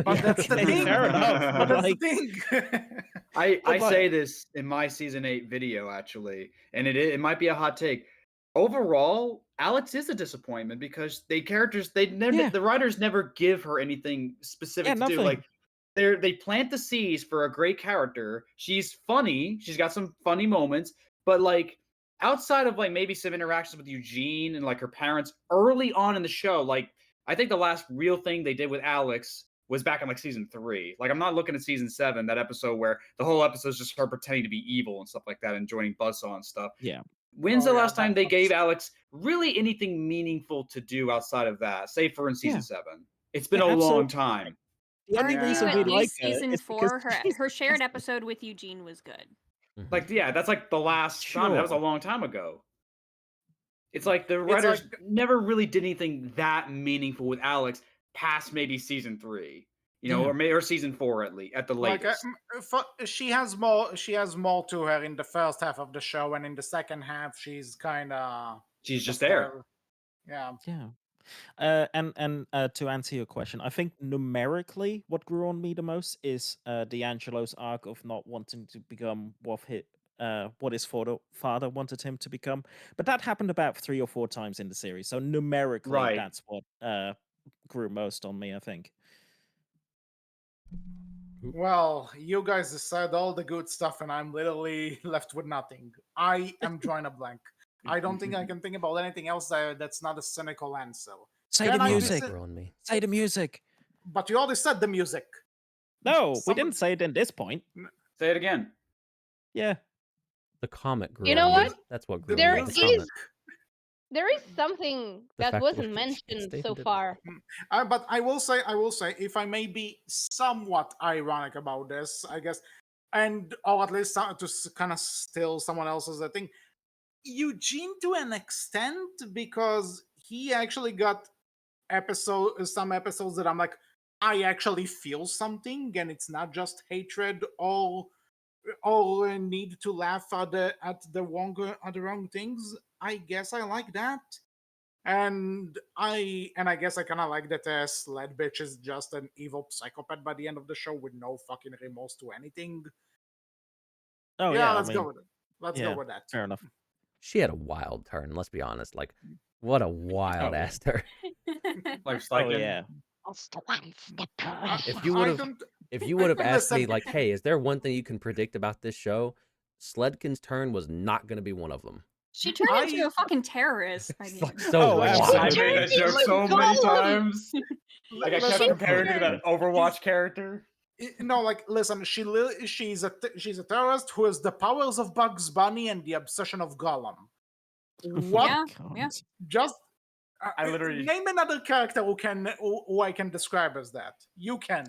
But Yeah, that's the okay, thing. fair enough, But that's like- the thing. I But say this in my season 8 video actually, and it might be a hot take. Overall, Alex is a disappointment because the writers never give her anything specific to do. nothing. Like they plant the seeds for a great character. She's funny. She's got some funny moments, but like outside of like maybe some interactions with Eugene and like her parents early on in the show, like I think the last real thing they did with Alex was back in like season 3. Like I'm not looking at season 7, that episode where the whole episode is just her pretending to be evil and stuff like that and joining Buzzsaw and stuff. Yeah. When's Oh, the yeah, last time that they was- gave Alex really anything meaningful to do outside of that? Save for in season Yeah. 7. It's been Yeah, a long absolutely. time. The only Yeah. reason Argue we at like least her season is because 4, she's her shared fantastic. episode with Eugene was good. Mhm. Like, yeah, that's like the last time. That was a Sure. long time ago. It's like the It's writers like- never really did anything that meaningful with Alex past maybe season 3, you know, Yeah. or season 4 at the Like latest. she has more to her in the first half of the show, and in the second half she's kind of She's just there. Yeah. Yeah. And to answer your question, I think numerically, what grew on me the most is D'Angelo's arc of not wanting to become what his father wanted him to become. But that happened about 3 or 4 times in the series. So numerically, Right. that's what grew most on me, I think. Well, you guys have said all the good stuff, and I'm literally left with nothing. I am drawing a blank. I don't think I can think about anything else that's not a cynical answer. Say Can the I music. visit- Grow on me. Say the music. But you already said the music. No, we Some- didn't say it in this point. Say it again. Yeah. The comet grew You know on me. what? That's what grew There on me. is The comet. There is something The that fact wasn't that mentioned Staten so did it. far. But I will say, if I may be somewhat ironic about this, I guess, or at least to kind of steal someone else's thing, Eugene to an extent, because he actually got some episodes that I'm like, I actually feel something, and it's not just hatred or a need to laugh at the wrong things. I guess I like that. And I guess I kind of like that Sled Bitch is just an evil psychopath by the end of the show with no fucking remorse to anything. Oh, yeah, yeah. let's go with it. Let's yeah, go with that. fair enough. She had a wild turn. Let's be honest. Like, what a wild ass turn. Like, Oh, yeah. If you I would have, don't- if you would have asked me, Listen. like, hey, is there one thing you can predict about this show? Sledkin's turn was not going to be one of them. She turned into I- a fucking terrorist by It's the like end. so Oh, wild. absolutely. I made that joke so many times. Like I kept Listen, comparing her to that Overwatch character. No, like, listen, she's a terrorist who has the powers of Bugs Bunny and the obsession of Gollum. What? Yeah, God. yeah. Just I literally- name another character who I can describe as that. You can.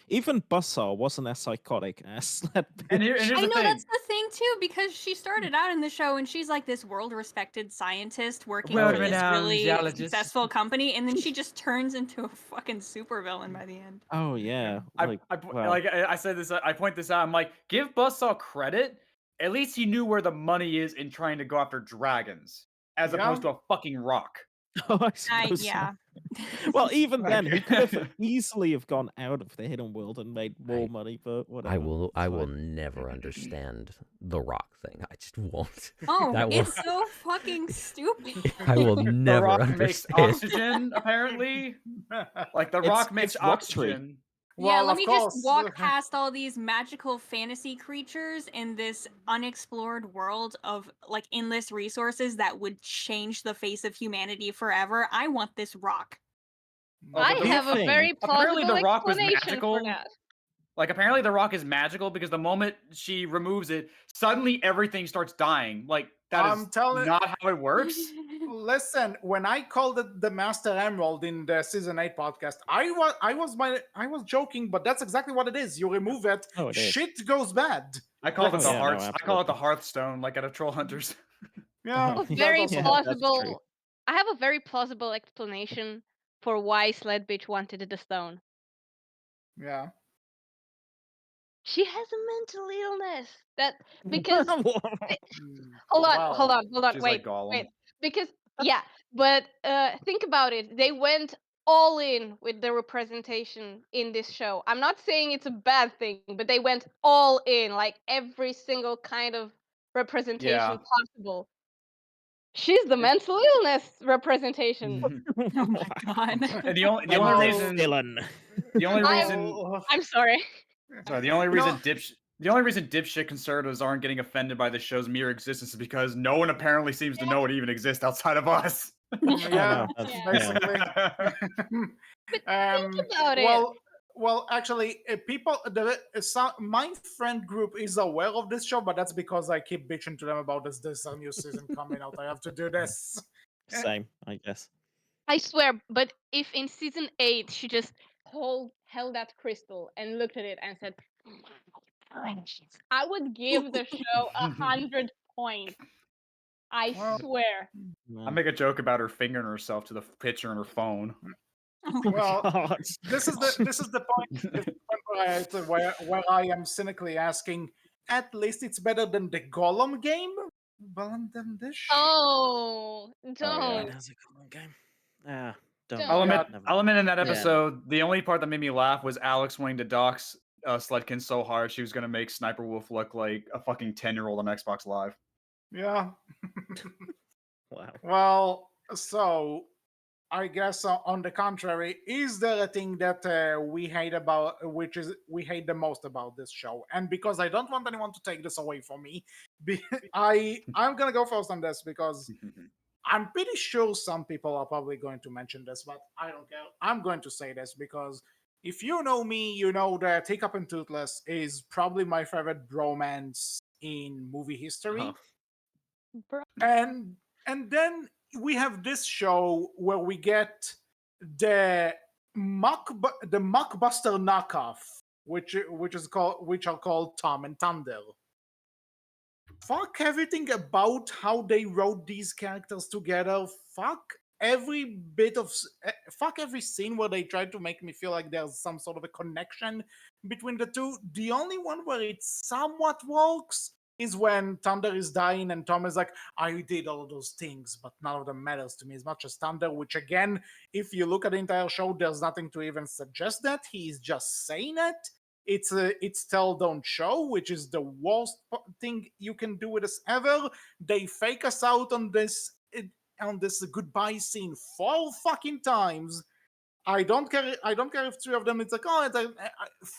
Even Buzzsaw wasn't as psychotic as Sled And Bitch. here's I the know thing. that's the thing too, because she started out in the show and she's like this world-respected scientist working for this World-renowned really geologist. successful company, and then she just turns into a fucking supervillain by the end. Oh, yeah. I said this. I point this out. I'm like, give Buzzsaw credit. At least he knew where the money is in trying to go after dragons, as Yeah. opposed to a fucking rock. Oh, I suppose so. Yeah. Well, even then, he could have easily have gone out of the hidden world and made more money, but whatever. I will Fine. never understand the rock thing. I just won't. Oh, That it's will- so fucking stupid. I will The never rock makes understand. oxygen, apparently. Like the It's- rock makes it's rock tree. oxygen. Yeah, Well, let of me just course. walk past all these magical fantasy creatures in this unexplored world of like endless resources that would change the face of humanity forever. I want this rock. Oh, I but the have a thing- very apparently plausible the rock was explanation for magical. that. Like, apparently the rock is magical because the moment she removes it, suddenly everything starts dying. Like, that I'm is telling- not how it works. Listen, when I called it the Master Emerald in the season 8 podcast, I was joking, but that's exactly what it is. You remove it, Oh, it is. shit goes bad. I call it the Yeah, no, hearts. I call it the absolutely. Hearthstone, like at a Troll Hunters. Yeah, A that's very also- Yeah, that's true. plausible. I have a very plausible explanation for why Sled Bitch wanted the stone. Yeah. She has a mental illness. That because Mm, hold on, well, hold on, hold on. she's Wait, like Gollum. wait. Because yeah, but think about it. They went all in with the representation in this show. I'm not saying it's a bad thing, but they went all in, like every single kind of representation Yeah. possible. She's the mental illness representation. Oh my god. And the only Well, reason villain. the only I'm- reason I'm sorry. sorry, the only reason dipshit conservatives aren't getting offended by the show's mere existence is because no one apparently seems to know it even exists outside of us. yeah, no, that's- basically. About it. Well, actually, people, my friend group is aware of this show, but that's because I keep bitching to them about this. There's a new season coming out. I have to do this. Same, I guess. I swear, but if in season 8 she just held that crystal and looked at it and said, "Precious," I would give the show 100 points. I Well, swear. I make a joke about her fingering herself to the picture on her phone. Well, God. this is the point where I am cynically asking. At least it's better than the Golem game, but than this. Oh, yeah. don't. That's a common game. Ah, don't. Don't. Element, Never. element in that Yeah. episode, the only part that made me laugh was Alex wanting to dox Sledkin so hard she was going to make Sniper Wolf look like a fucking 10-year-old on Xbox Live. Yeah. Wow. Well, so I guess on the contrary, is there a thing that we hate about, which is we hate the most about this show? And because I don't want anyone to take this away from me, I'm gonna go first on this because I'm pretty sure some people are probably going to mention this, but I don't care. I'm going to say this because if you know me, you know that Hiccup and Toothless is probably my favorite bromance in movie history. Oh. Bro. And then we have this show where we get the mockbuster knockoff, which are called Tom and Thunder. Fuck everything about how they wrote these characters together. Fuck every fuck every scene where they try to make me feel like there's some sort of a connection between the two. The only one where it somewhat works is when Thunder is dying and Tom is like, I did all those things, but none of them matters to me as much as Thunder, which again, if you look at the entire show, there's nothing to even suggest that. He's just saying it. It's tell don't show, which is the worst thing you can do with us ever. They fake us out on this goodbye scene 4 fucking times. I don't care if 3 of them. It's like,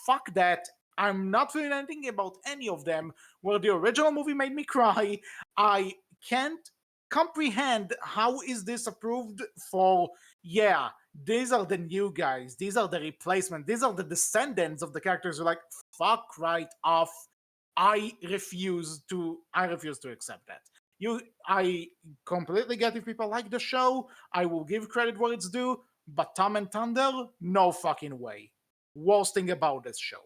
fuck that. I'm not feeling anything about any of them. Where the original movie made me cry, I can't comprehend how is this approved for. Yeah, these are the new guys. These are the replacement. These are the descendants of the characters. Who are like, fuck right off. I refuse to accept that. I completely get if people like the show. I will give credit where it's due. But Tom and Thunder, no fucking way. Worst thing about this show.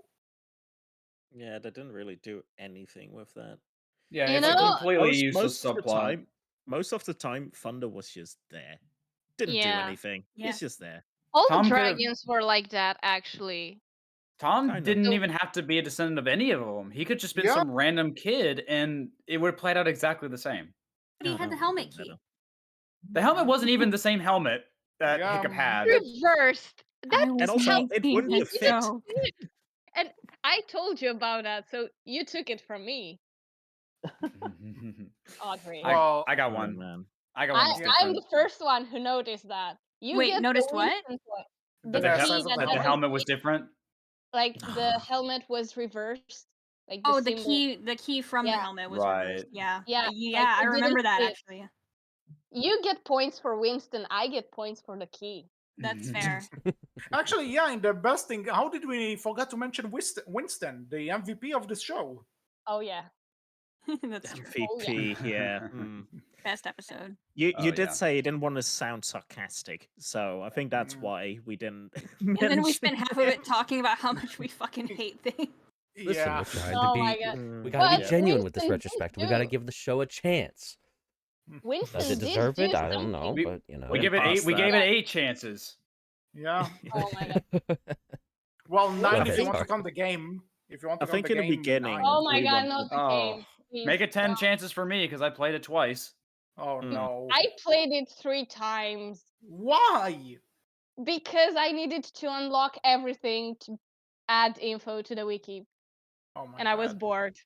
Yeah, they didn't really do anything with that. Yeah, You it's a know- completely useless Most of the subplot. time, most of the time, Thunder was just there. Didn't do Yeah. anything. Yeah. He's just there. All Tom the could've- dragons were like that, actually. Tom Kind of. didn't So- even have to be a descendant of any of them. He could just been Yeah. some random kid, and it would have played out exactly the same. But he No, had the no, helmet no, key. no. The helmet wasn't even the same helmet that Yeah, Hiccup had. Reversed. That I was And also, it making wouldn't a have fit. joke. And I told you about that, so you took it from me, Audrey. Well, I got Oh, one. man. I got one that's I'm different. the first one who noticed that. You Wait, get the noticed what? reason for it. That Yeah, the, size of that the that the helmet. helmet was different. Like the helmet was reversed, like the Oh, symbol. the key from the Yeah. helmet was Right. reversed. Yeah. Yeah, like Yeah, I it didn't remember that fit. actually. You get points for Winston. I get points for the key. That's fair. Actually, yeah, and the best thing, how did we forget to mention Winston, the MVP of this show? Oh yeah. That's true. MVP, yeah. mm. Best episode. You Oh, did yeah. say you didn't want to sound sarcastic, so I think that's why we didn't And then we mention spent half of it talking about how much we fucking hate things. Listen, Yeah. we're trying Oh to my be. god. We gotta be But genuine with this Winston did retrospective. We gotta do- give the show a chance. Does Winston it did deserve do it? I don't know, something. but you know. We give it past 8. We that. gave it 8 chances. Yeah. Oh my god. Well, 9 Go if you ahead, want to Spark. count the game. If you want I to count think the in the game, beginning- 9. Oh my we god, wanted- not the Oh, game. Please. make it 10 chances for me because I played it twice. Oh no. I played it 3 times Why? because I needed to unlock everything to add info to the wiki, Oh my and I was God. bored.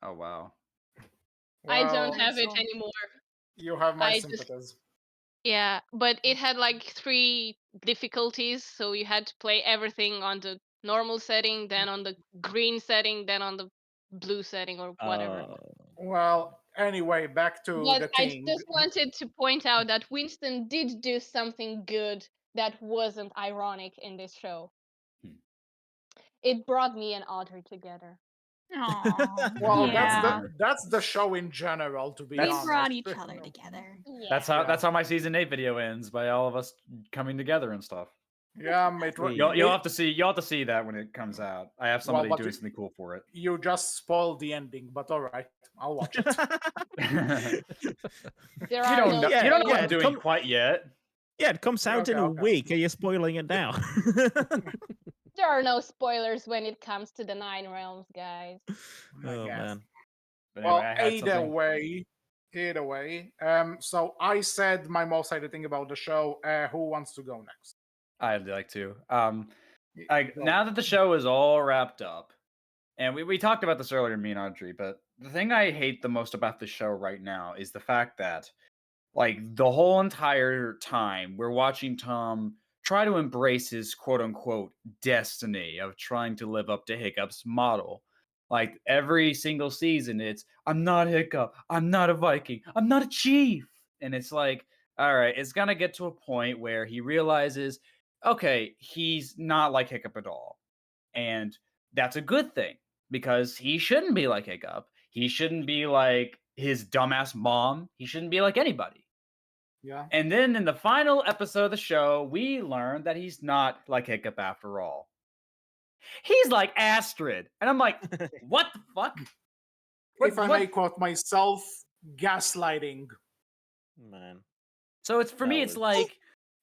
Oh, wow. I don't Well, have it so- anymore. You have my I just- sympathies. Yeah, but it had like 3 difficulties, so you had to play everything on the normal setting, then on the green setting, then on the blue setting or whatever. Well, anyway, back to But the I thing. just wanted to point out that Winston did do something good that wasn't ironic in this show. Hmm. It brought me and Audrey together. Aw, Well, yeah. that's the show in general, to be That's- We honest. brought each other together. Yeah. That's how my season 8 video ends, by all of us coming together and stuff. Yeah, You'll have to see that when it comes out. I have somebody but doing something cool for it. you just spoiled the ending, but all right, I'll watch it. There You are don't no know, Yeah, you don't know what yeah, I'm doing come- quite yet. Yeah, it comes out in a Okay. week. Are you spoiling it now? there are no spoilers when it comes to the 9 realms, guys. I Oh guess. man. But Well, anyway, I had either something. way. So I said my most excited thing about the show. Who wants to go next? I'd like to. Go. Now that the show is all wrapped up, and we talked about this earlier, me and Audrey, but the thing I hate the most about the show right now is the fact that, like, the whole entire time we're watching Tom try to embrace his quote unquote destiny of trying to live up to Hiccup's model. Like, every single season, it's, I'm not Hiccup, I'm not a Viking, I'm not a chief. And it's like, all right, it's gonna get to a point where he realizes, okay, he's not like Hiccup at all. And that's a good thing because he shouldn't be like Hiccup. He shouldn't be like his dumbass mom. He shouldn't be like anybody. Yeah. And then in the final episode of the show, we learn that he's not like Hiccup after all. He's like Astrid. And I'm like, what the fuck? If I may quote myself, gaslighting. Man. So it's for That me, it's was- like,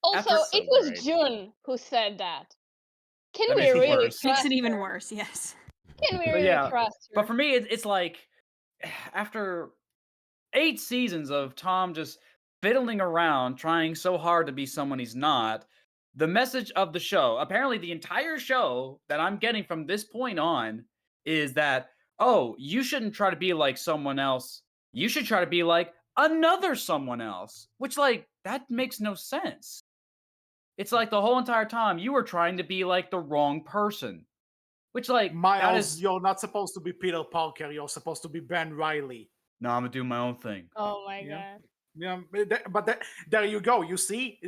Also, After- it So was great. June who said that. Can That we makes it really worse. trust Makes it even her? worse. Yes. Can we But really yeah, trust her? but for me, it's like, after 8 seasons of Tom just fiddling around, trying so hard to be someone he's not, the message of the show, apparently the entire show that I'm getting from this point on, is that, oh, you shouldn't try to be like someone else. You should try to be like another someone else, which, like, that makes no sense. It's like the whole entire time you were trying to be like the wrong person, which, like, that Miles, is, you're not supposed to be Peter Parker. You're supposed to be Ben Riley. no, I'm gonna do my own thing. Oh my Yeah. god. Yeah, there you go. You see,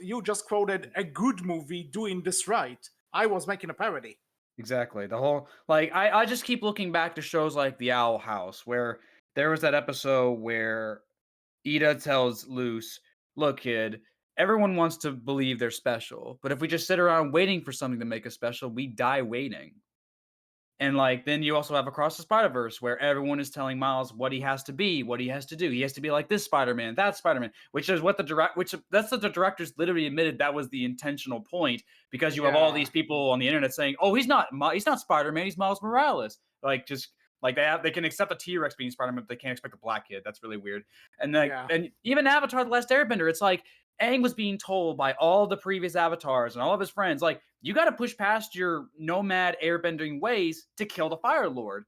you just quoted a good movie doing this right. I was making a parody. Exactly. The whole, like, I just keep looking back to shows like The Owl House, where there was that episode where Ida tells Luce, look, kid, everyone wants to believe they're special, but if we just sit around waiting for something to make us special, we die waiting. And, like, then you also have Across the Spider-Verse, where everyone is telling Miles what he has to be, what he has to do. He has to be like this Spider-Man, that Spider-Man, which is what that's what the directors literally admitted that was the intentional point, because you have all Yeah. these people on the internet saying, "Oh, he's not Spider-Man, he's Miles Morales." Like, just like they can accept a T-Rex being Spider-Man, but they can't expect a black kid. That's really weird. And like, Yeah. and even Avatar: The Last Airbender, it's like Aang was being told by all the previous avatars and all of his friends, like, you got to push past your nomad airbending ways to kill the Fire Lord.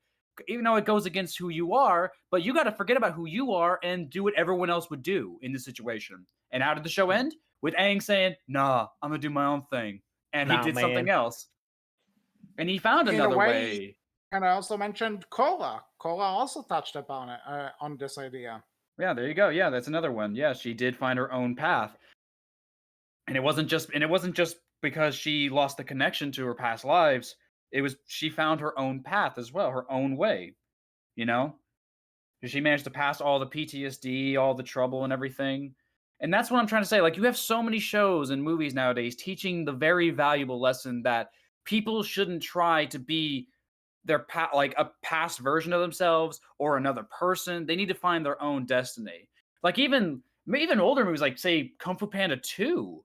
Even though it goes against who you are, but you got to forget about who you are and do what everyone else would do in this situation. And how did the show end? With Aang saying, nah, I'm going to do my own thing. And he Nah, did something man. else. And he found In a another way, way. And I also mentioned Korra. Korra also touched upon it on this idea. Yeah, there you go. Yeah, that's another one. Yeah, she did find her own path. And it wasn't just because she lost the connection to her past lives. It was she found her own path as well, her own way. You know? She managed to pass all the PTSD, all the trouble and everything. And that's what I'm trying to say. Like, you have so many shows and movies nowadays teaching the very valuable lesson that people shouldn't try to be like a past version of themselves or another person. They need to find their own destiny. Like even older movies, like say Kung Fu Panda 2,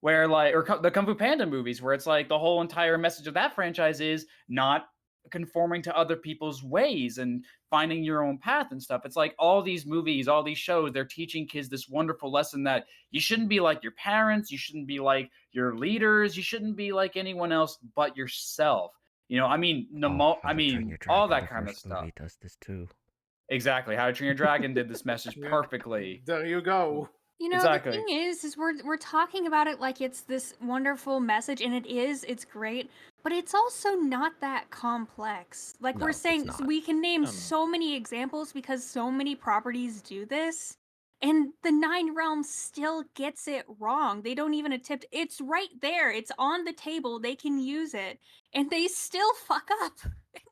where like the Kung Fu Panda movies, where it's like the whole entire message of that franchise is not conforming to other people's ways and finding your own path and stuff. It's like all these movies, all these shows, they're teaching kids this wonderful lesson that you shouldn't be like your parents, you shouldn't be like your leaders, you shouldn't be like anyone else but yourself. You know, I mean, all that kind of stuff. Does this too. Exactly. How to Train Your Dragon did this message perfectly. There you go. You know, Exactly. the thing is we're talking about it like it's this wonderful message, and it's great, but it's also not that complex. Like No, we're it's saying, not. we can name No, no. so many examples because so many properties do this, and the Nine Realms still gets it wrong. They don't even attempt. It's right there. It's on the table. They can use it, and they still fuck up.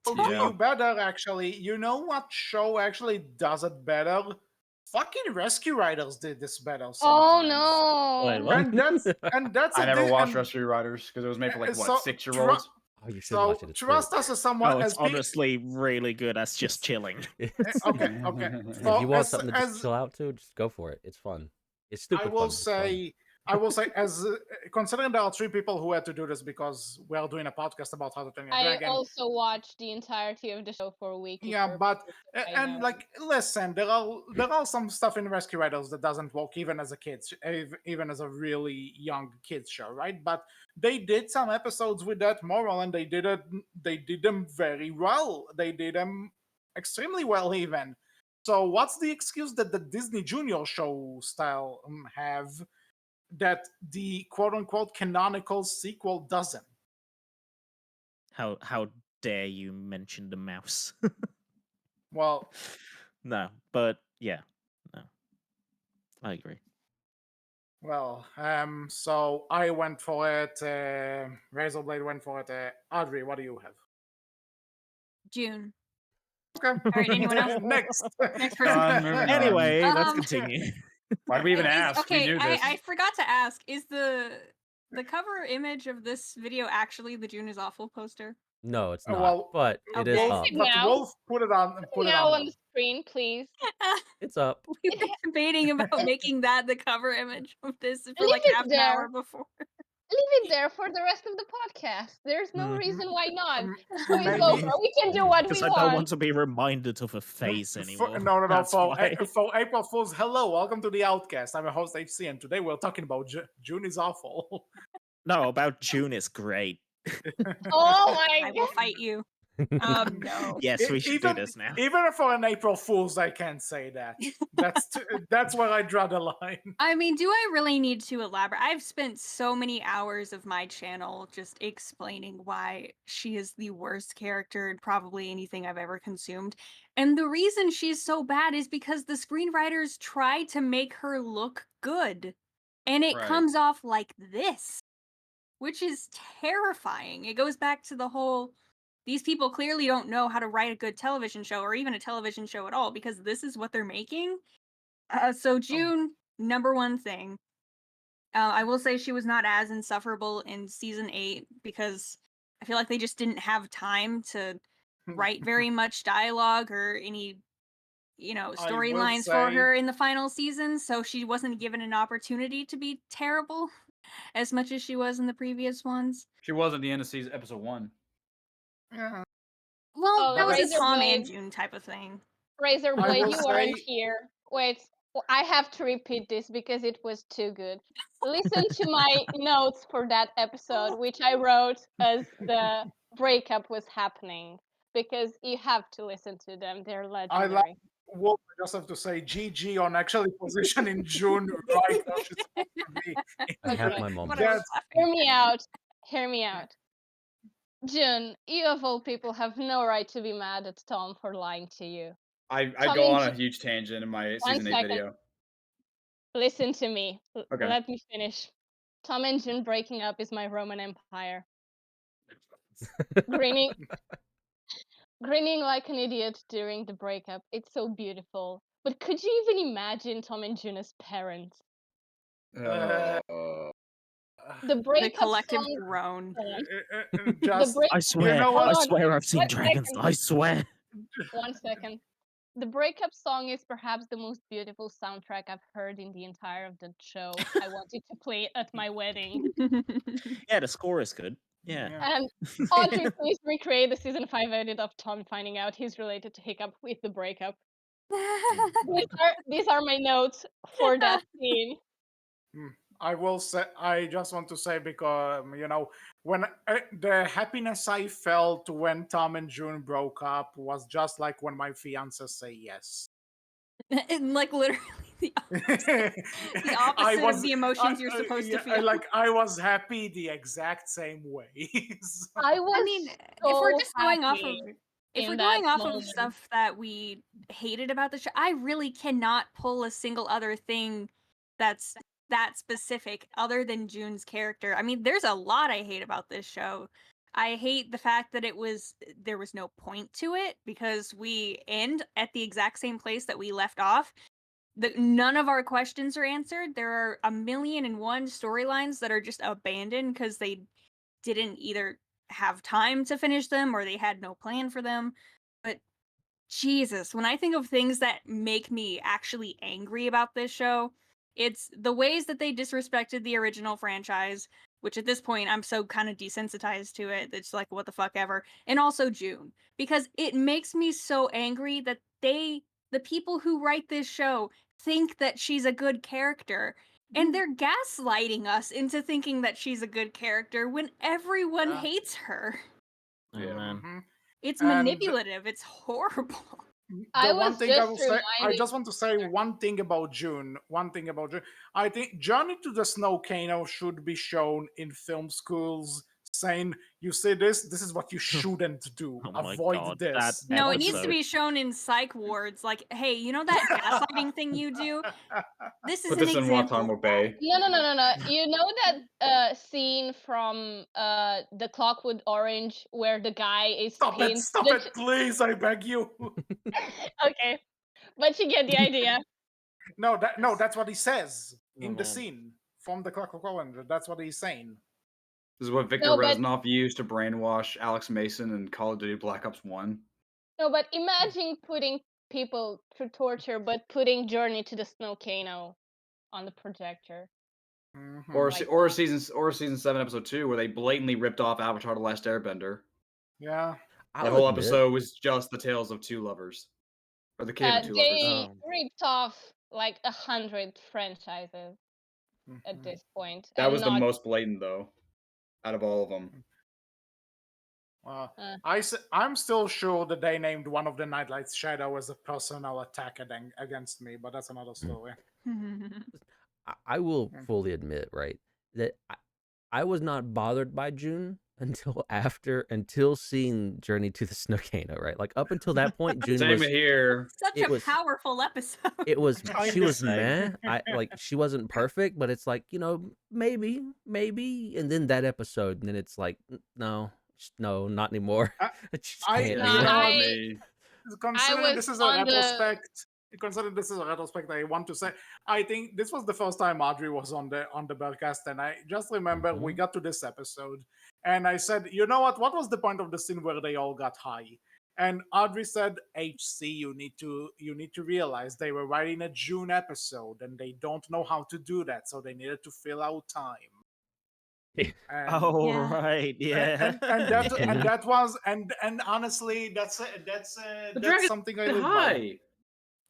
I'll do you better, actually. You know what show actually does it better? Fucking Rescue Riders did this better Oh sometimes. Wait, no. what? And that's I a never di- watched and- Rescue Riders because it was made for like so what 6-year-olds. Oh, you should So watch it. It's trust great. us as someone Oh, it's as pe- honestly really good as just chilling. okay. If So you want as- something to just as- chill out to, just go for it. It's fun. It's I stupid will fun. But it's fun. say, as considering there are 3 people who had to do this because we are doing a podcast about How to Train Your I Dragon. also watched the entirety of the show for a week. Yeah, but and like, listen, there are some stuff in Rescue Riders that doesn't work even as a kids, even as a really young kids show, right? But they did some episodes with that moral, and they did them very well. They did them extremely well, even. So, what's the excuse that the Disney Junior show style have that the quote unquote canonical sequel doesn't? How dare you mention the mouse? Well, No, but yeah, no, I agree. well, so I went for it. RaisorBlade went for it. Audrie, what do you have? June. Okay. All right, anyone else? Next. Next person. Moving on. Anyway, let's Um, continue. Why did we even ask? Okay, We knew this. I forgot to ask. Is the cover image of this video actually the June is Awful poster? No, it's not. Well, but it is okay. up. But Now. Wolf put it on. now on the screen, please. It's up. We've been debating about making that the cover image of this for Leave like it half an there. hour before. Leave it there for the rest of the podcast. There's no Mhm. reason why not. Mm, Show is maybe- over. We can do what we Because I don't want to be reminded of a face anymore. No. That's why. For April Fools, hello, welcome to the Outcast. I'm your host HC, and today we're talking about June is Awful. No, about June is great. Oh my I will god. fight you. No. Yes, we should do Even- this now. Even for an April Fool's, I can't say that. That's where I draw the line. I mean, do I really need to elaborate? I've spent so many hours of my channel just explaining why she is the worst character in probably anything I've ever consumed. And the reason she's so bad is because the screenwriters try to make her look good. And it Right. comes off like this, which is terrifying. It goes back to the whole, these people clearly don't know how to write a good television show or even a television show at all because this is what they're making. So June, number one thing. I will say she was not as insufferable in season 8 because I feel like they just didn't have time to write very much dialogue or any, storylines for say- her in the final season. So she wasn't given an opportunity to be terrible as much as she was in the previous ones. She was at the end of episode 1. Yeah. Well, Oh, that was a Razor Tom Blade. and June type of thing. RaisorBlade, will you weren't say- here. Wait, I have to repeat this because it was too good. Listen to my notes for that episode, which I wrote as the breakup was happening. Because you have to listen to them. They're legendary. Wolf, I just have to say GG on actually positioning June right where she's supposed to be. I have Okay. my moments. What I was That's- laughing Hear at. me out. Hear me out. Jun, you of all people have no right to be mad at Tom for lying to you. I Tom go and on a Jun, huge tangent in my one season 8 second. video. Listen to me. Okay. Let me finish. Tom and Jun breaking up is my Roman Empire. Grinning, grinning like an idiot during the breakup. It's so beautiful. But could you even imagine Tom and Jun as parents? Uh, The The breakup collective song. groan. Hold on. just I you swear, know Hold what? I on. swear I've seen 1 dragons. second. I swear. 1 second. The breakup song is perhaps the most beautiful soundtrack I've heard in the entire of the show. I wanted to play it at my wedding. Yeah, the score is good. Yeah. And Audrie, please recreate the season 5 edit of Tom finding out he's related to Hiccup with the breakup. These are my notes for that scene. I will say. I just want to say because when the happiness I felt when Tom and June broke up was just like when my fiance say yes. And like literally the opposite, the I opposite was of the emotions you're supposed to feel. I was happy the exact same way. So- I was I mean, so if we're just going off of happy if we're in going that off of moment. stuff that we hated about the show, I really cannot pull a single other thing that's that specific other than June's character. I mean, there's a lot I hate about this show. I hate the fact that there was no point to it because we end at the exact same place that we left off. None of our questions are answered. There are a million and one storylines that are just abandoned because they didn't either have time to finish them or they had no plan for them. But Jesus, when I think of things that make me actually angry about this show, it's the ways that they disrespected the original franchise, which at this point I'm so kind of desensitized to it. It's like, what the fuck ever. And also June, because it makes me so angry that the people who write this show, think that she's a good character. And they're gaslighting us into thinking that she's a good character when everyone Yeah. hates her. Oh, Yeah. man. Mhm. It's And- manipulative. It's horrible. I The one was thing I just will say, I reminded- just want to say one thing about June. I think Journey to the Snowcano should be shown in film schools, saying, "You see this? This is what you shouldn't do. Oh my Avoid God, this." that No, it needs to episode. be shown in psych wards. Like, hey, you know that gaslighting thing you do? This is Put an this in example. Guantanamo Bay. No. You know that scene from the Clockwood Orange where the guy is Stop it! pinned. Stop it, please! I beg you. Okay, but you get the idea. No, that's what he says Oh, in the man. scene from the Clockwork Orange. That's what he's saying. This is what Victor No, but- Reznov used to brainwash Alex Mason in Call of Duty Black Ops 1. No, but imagine putting people through torture, but putting Journey to the Snowcano on the projector. Mhm. Or season 7 episode 2 where they blatantly ripped off Avatar: The Last Airbender. Yeah. I'll That whole admit, episode was just the tales of two lovers. Or the cave of two lovers. They Oh. ripped off like 100 franchises at Mhm. this point. That and was the not- most blatant though, out of all of them. I'm still sure that they named one of the Nightlight's shadow as a personal attack against me, but that's another story. I will Mm. fully admit, right, that I was not bothered by June until seeing Journey to the Snowcano, right? Like up until that point, June Same was here. Such It a was- powerful episode. she Kinda was same. meh. She wasn't perfect, but it's like, maybe, and then that episode, and then it's like, no, not anymore. I- She I- can't No, do it. I- Considering was this is a on the- retrospect, I want to say I think this was the first time Audrie was on the Berkcast, and I just remember we Mhm. got to this episode, and I said, you know what? What was the point of the scene where they all got high? And Audrie said, "HC, you need to realize they were writing a June episode, and they don't know how to do that, so they needed to fill out time." And, Oh, Yeah. right. Yeah. and that was and honestly, that's dragons something I Get live by. high.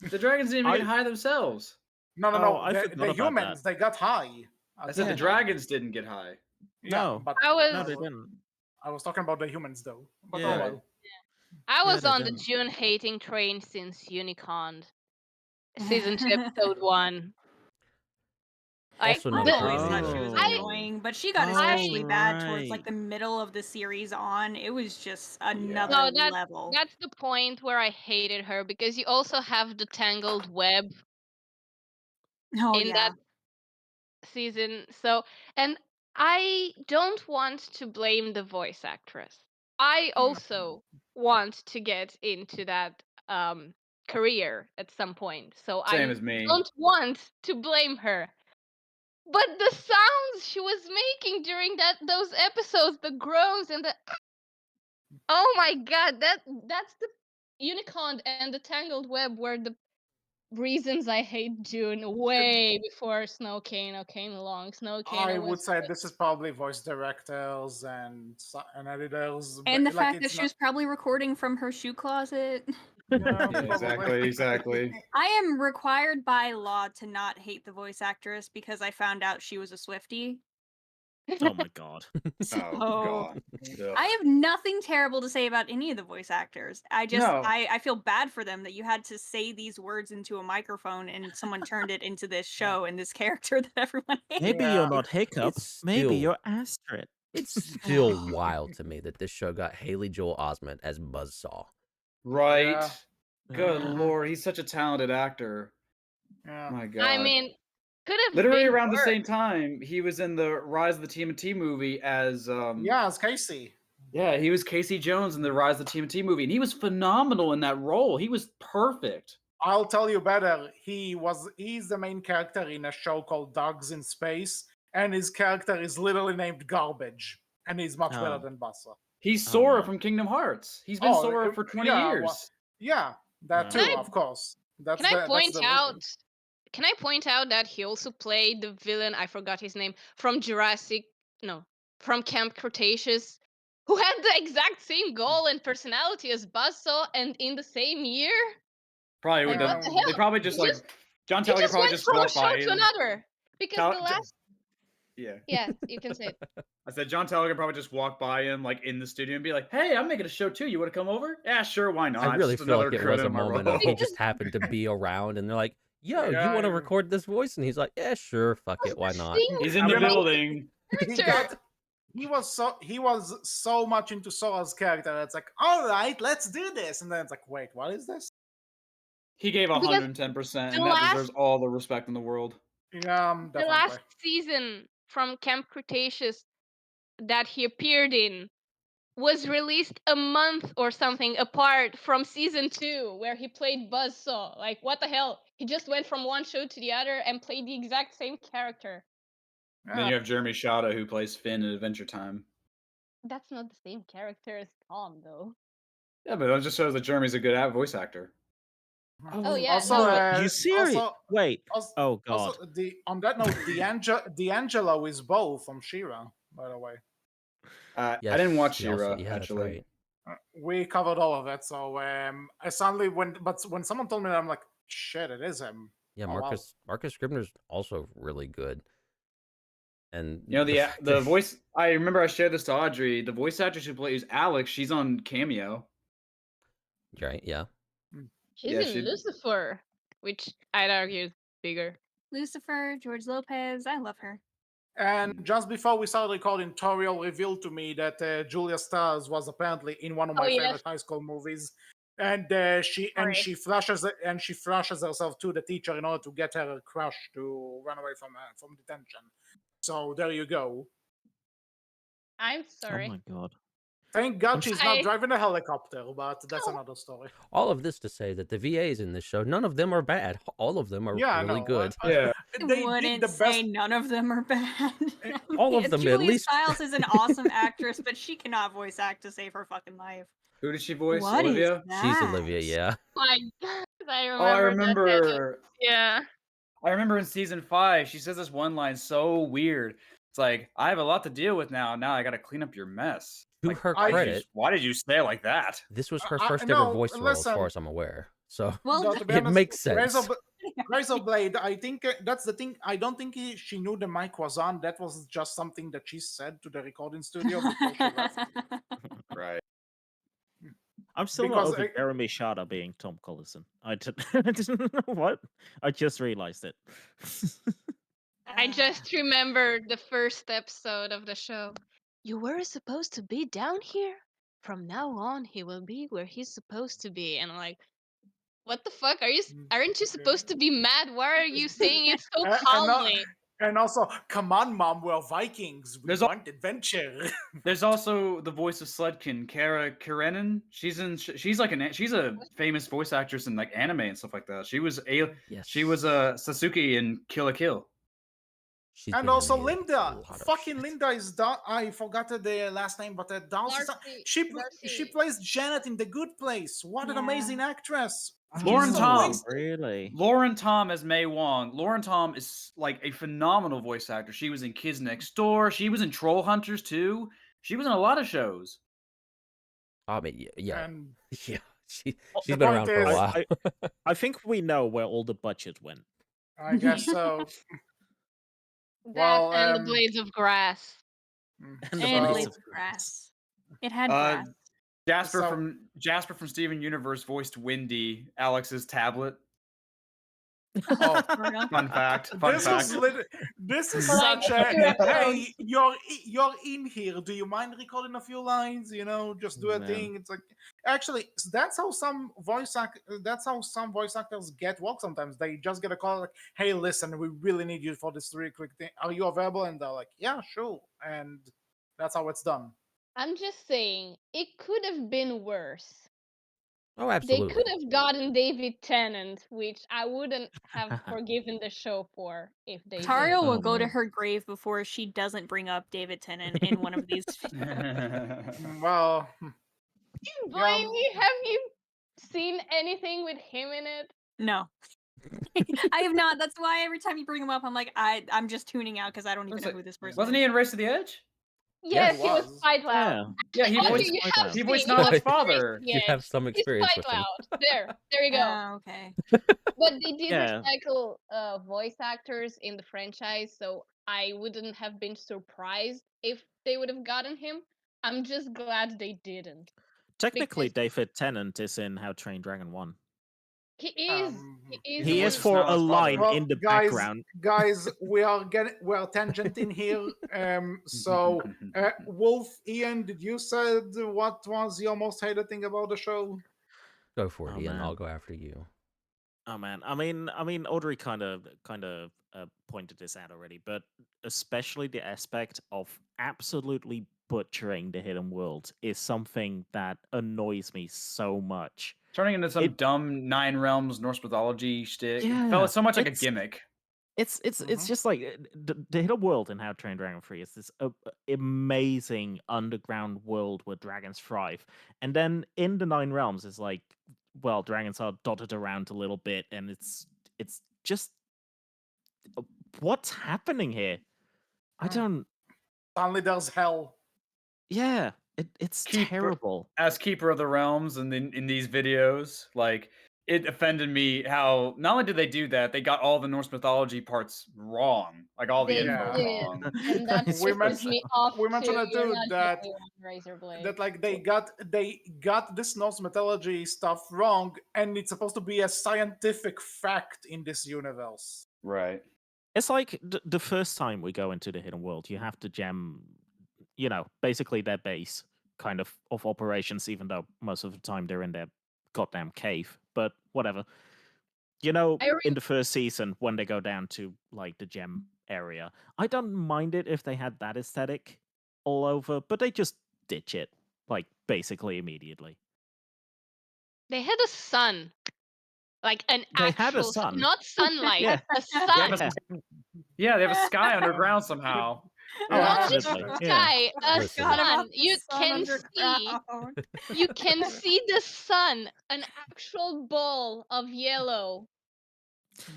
The dragons didn't even I- get high themselves. No, Oh, I the forgot about humans they got high. I said the dragons didn't get high. Yeah, No. but I was- No, they didn't. I was talking about the humans though. But Yeah. oh well. I was they on the didn't. June hating train since Unicon. Season 2, episode 1. Like, Also I not a great always thought she leader. was I- annoying, but she got Oh, especially bad towards like right. the middle of the series on. It was just another No, level. that's the point where I hated her because you also have the tangled web Oh in yeah. that season. So, and I don't want to blame the voice actress. I also want to get into that career at some point. So Same I as me. don't want to blame her. But the sounds she was making during those episodes, the groans and the oh my god, that's the unicorn and the tangled web were the reasons I hate June way before Snow Kano came along. Snow I Kano would was say this is probably voice directors and editors, And the but like fact that it's she not. was probably recording from her shoe closet. Yeah, Yeah, probably. exactly. I am required by law to not hate the voice actress because I found out she was a Swiftie. Oh my god. So Oh god. I have nothing terrible to say about any of the voice actors. I just No. I feel bad for them that you had to say these words into a microphone and someone turned it into this show and this character that everyone hates. Maybe Yeah. you're not Hiccup. It's Maybe still you're Astrid. it's still wild to me that this show got Haley Joel Osment as Buzzsaw. Right. Yeah. Good Mhm. lord, he's such a talented actor. Yeah. My god. I mean, could have literally been around the worse. same time, he was in the Rise of the TMNT movie as Yeah, it's Casey. yeah, he was Casey Jones in the Rise of the TMNT movie, and he was phenomenal in that role. He was perfect. I'll tell you better. He's the main character in a show called Dogs in Space, and his character is literally named Garbage, and he's much better Oh. than Buster. He's Oh, Sora no. from Kingdom Hearts. He's been Sora for 20 yeah, years. yeah, that Wow. too, Can I- of course. That's Can I that's point the out? reason. Can I point out that he also played the villain? I forgot his name from from Camp Cretaceous, who had the exact same goal and personality as Buzzsaw, and in the same year. Probably Like would Yeah. what have. the They hell? probably just He like just John he Teller just probably went just from a walked show by to him. another because the last. Yeah. Yeah, you can say it. I said John Teller could probably just walk by him like in the studio and be like, "Hey, I'm making a show too. You want to come over? Yeah, sure. Why not? I really It's just feel like another it was credit a in my moment role." of he just happened to be around, and they're like, "Yo, you Yeah, want to yeah. record this voice?" And he's like, "Yeah, sure, fuck it, why not?" Same He's in the You know, building. he character. was so much into Sora's character. It's like, all right, let's do this, and then it's like, wait, what is this? He gave Because 110%, the and that last deserves all the respect in the world. Yeah, the definitely. last season from Camp Cretaceous that he appeared in was released a month or something apart from season 2, where he played Buzzsaw. Like, what the hell? He just went from one show to the other and played the exact same character. Then you have Jeremy Shada who plays Finn in Adventure Time. That's not the same character as Tom, though. Yeah, but that just shows that Jeremy's a good voice actor. Oh, yeah, Also, no, What? You serious? also, Wait. also, Oh god. also on that note, D'Angelo is both from She-Ra, by the way. I didn't watch he also- She-Ra, yeah, that's actually. right. We covered all of it, so I suddenly when someone told me that, I'm like, shit, it is him. Yeah, Oh, wow. Marcus Scribner's also really good. And You know, fact the that- voice, I remember I shared this to Audrey, the voice actress who plays Alex, she's on Cameo. right, yeah. she's Yeah, in she- Lucifer, which I'd argue is bigger. Lucifer, George Lopez, I love her. And just before we started recording, Tauriel revealed to me that Julia Stiles was apparently in one of my Oh, yes. favorite high school movies, and she Sorry. flashes herself to the teacher in order to get her crush to run away from detention. So there you go. I'm Oh sorry. my god. Thank God I'm she's not I- driving a helicopter, but that's another story. All of this to say that the VAs in this show, none of them are bad. All of them are Yeah, I really know. good. Yeah. I They wouldn't did the say best. none of them are bad. All of them, at Julia least. Stiles is an awesome actress, but she cannot voice act to save her fucking life. Who did she voice? What is Olivia? She's that? Olivia, yeah. My God, I remember. Oh, I that remember. Yeah. I remember in season 5, she says this one line so weird. It's like, I have a lot to deal with now. Now I got to clean up your mess. To Like, her I- credit, why did you say it like that? this was her I- first ever no, voice role, as listen. far as I'm aware. So Well, No, to be it honest, makes sense. RaisorBlade, I think that's the thing. I don't think she knew the mic was on. That was just something that she said to the recording studio before she left. Right. I'm still Because not over Jeremy Shada being Tom Collison. I didn't know what. I just realized it. I just remembered the first episode of the show. You were supposed to be down here? From now on, he will be where he's supposed to be. And I'm like, what the fuck? Aren't you supposed to be mad? Why are you saying it so And, calmly? and also, come on, Mom, we're Vikings. We There's want adventure. There's also the voice of Sledkin, Kara Karenin. She's she's a famous voice actress in like anime and stuff like that. She was Yes. Sasuke in Kill la Kill. She's And been also animated a Linda. lot of Fucking shit. Linda is I forgot the last name, but Darcy. She Darcy. plays Janet in The Good Place. What an Yeah. amazing actress. Lauren She's so Tom. wasted. Really? Lauren Tom as Mei Wong. Lauren Tom is like a phenomenal voice actor. She was in Kids Next Door. She was in Troll Hunters too. She was in a lot of shows. I mean, yeah, And yeah. She's the been point around for a is- while. I think we know where all the budget went. I guess so. That Well, and the Blades of Grass. And the And Blades Blades of of Grass. It had Uh, grass. Jasper So- from Steven Universe voiced Windy, Alex's tablet. Oh, For real? Fun fact. Fun this fact. this is Like, such a you're hey, you're in here. Do you mind recording a few lines? You know, just do a Man. thing. It's like actually that's how some voice actors get work. Sometimes they just get a call like, "Hey, listen, we really need you for this really quick thing. Are you available?" And they're like, "Yeah, sure." And that's how it's done. I'm just saying, it could have been worse. Oh, They absolutely. could have gotten David Tennant, which I wouldn't have forgiven the show for if they Tauriel did. will Oh, go to man. her grave before she doesn't bring up David Tennant in one of these. Well, Blaney, have you seen anything with him in it? No. I have not. That's why every time you bring him up, I'm like, I'm just tuning out because I don't even know who this person Wasn't is. he in Race to the Edge? Yes, he he was was. quite loud. Yeah, he Audrey, voiced you Quite have loud. he seen, voiced you Nala's have father. seen You it. have some He's experience quite with him. loud. There we go. Oh, okay. But they did Yeah. recycle voice actors in the franchise, so I wouldn't have been surprised if they would have gotten him. I'm just glad they didn't. Technically, Because- David Tennant is in How to Train Dragon 1. He is. He's He the is voice of for a Nala's line father. in the guys, background. guys, we're tangenting here. So Wolf, Ian, did you said what was your most hated thing about the show? Go for it, Oh, Ian. man. I'll go after you. Oh man, I mean, Audrey kind of pointed this out already, but especially the aspect of absolutely butchering the hidden world is something that annoys me so much. Turning into some It- dumb Nine Realms Norse mythology shtick. It Yeah, felt so much like a it's- gimmick. It's Mhm. just like the hidden world in How to Train Dragon 3 is this amazing underground world where dragons thrive, and then in the Nine Realms is like, well, dragons are dotted around a little bit, and it's just what's happening here? I Mm. don't. Suddenly there's hell. Yeah, it's Keeper- terrible. As Keeper of the Realms and in these videos, like it offended me how not only did they do that, they got all the Norse mythology parts wrong, like all the They info did. wrong. And that It's We pisses mentioned- me off we mentioned too. it You're too, not that- the only one, RaisorBlade. That like they got this Norse mythology stuff wrong, and it's supposed to be a scientific fact in this universe. Right. It's like the first time we go into the hidden world, you have to gem, basically their base kind of operations, even though most of the time they're in their goddamn cave. But whatever. In the first season, when they go down to like the gem area, I don't mind it if they had that aesthetic all over, but they just ditch it, like basically immediately. They had a sun. Like an They had a actual sun. Not sunlight. Yeah. A Yeah, sun. yeah, they have a sky underground somehow. Oh, Not just absolutely. a Yeah. sky, a Listen. sun. You can see. underground. You can see the sun, an actual ball of yellow.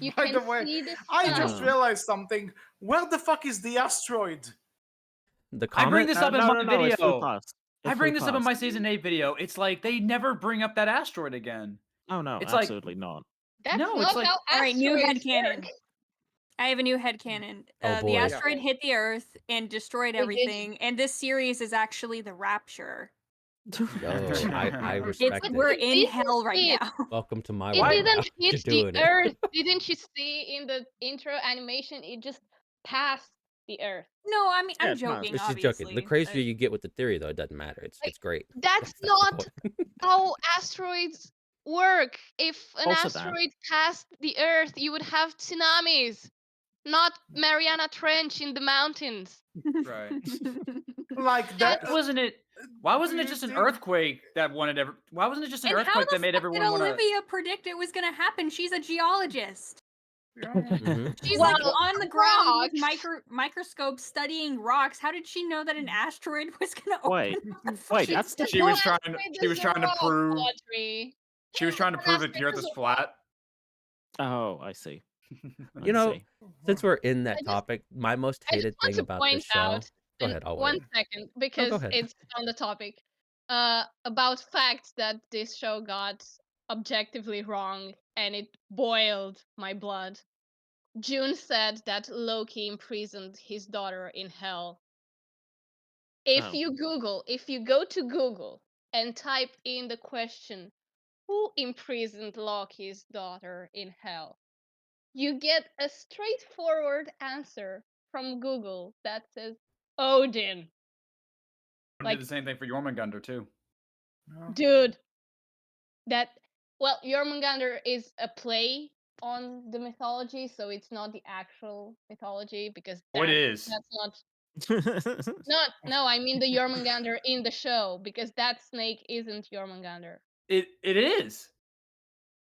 You By can the way, see the sun. I just sun. realized something. Where the fuck is the asteroid? The I bring comment. this up in no, my no, it flew video. past. It I bring flew this up in past. my season 8 video. It's like they never bring up that asteroid again. Oh no, it's like- absolutely not. That's No, it's not like- how All right, new asteroids headcanon. work. I have a new headcanon. Oh, The boy. asteroid hit the Earth and destroyed did. everything, and this series is actually the Rapture. Yo, I respect We're it. in This hell is right it. now. Welcome to my It world. didn't now. hit You're the doing it. Earth. Didn't you see in the intro animation? It just past the Earth. No, I mean Yeah, I'm it's not. joking. She's joking. The Obviously, crazier you get with the theory, though, it doesn't matter. It's great. That's That's the not point. how asteroids work. If an Also that. asteroid passed the Earth, you would have tsunamis, not Mariana Trench in the mountains. Right. Like that. That's Why wasn't it you just an think- earthquake that wanted ever? Why wasn't it just an and how earthquake the that made fuck everyone did want to? Olivia predict it was gonna happen? She's a geologist. Mhm. She's like Well, on the ground with rocks. microscopes studying rocks. How did she know that an asteroid was gonna open Wait, up? wait, She- that's the She was an trying. asteroid She was is a trying to rock, prove. Audrey. She was trying to An prove that asteroid the Earth is is a flat. Oh, I see. I You know, see. since we're in that I just- topic, my most I just hated want thing to about point this show. out, Go and ahead. I'll one wait. second, go because ahead. it's on the topic, about facts that this show got objectively wrong, and it boiled my blood. June said that Loki imprisoned his daughter in hell. If Oh. if you go to Google and type in the question, who imprisoned Loki's daughter in hell? You get a straightforward answer from Google that says Odin. I Like, did the same thing for Jormungandr too. dude, that well, Jormungandr is a play on the mythology, so it's not the actual mythology because Oh, it is. that's not no, I mean the Jormungandr in the show because that snake isn't Jormungandr. It is.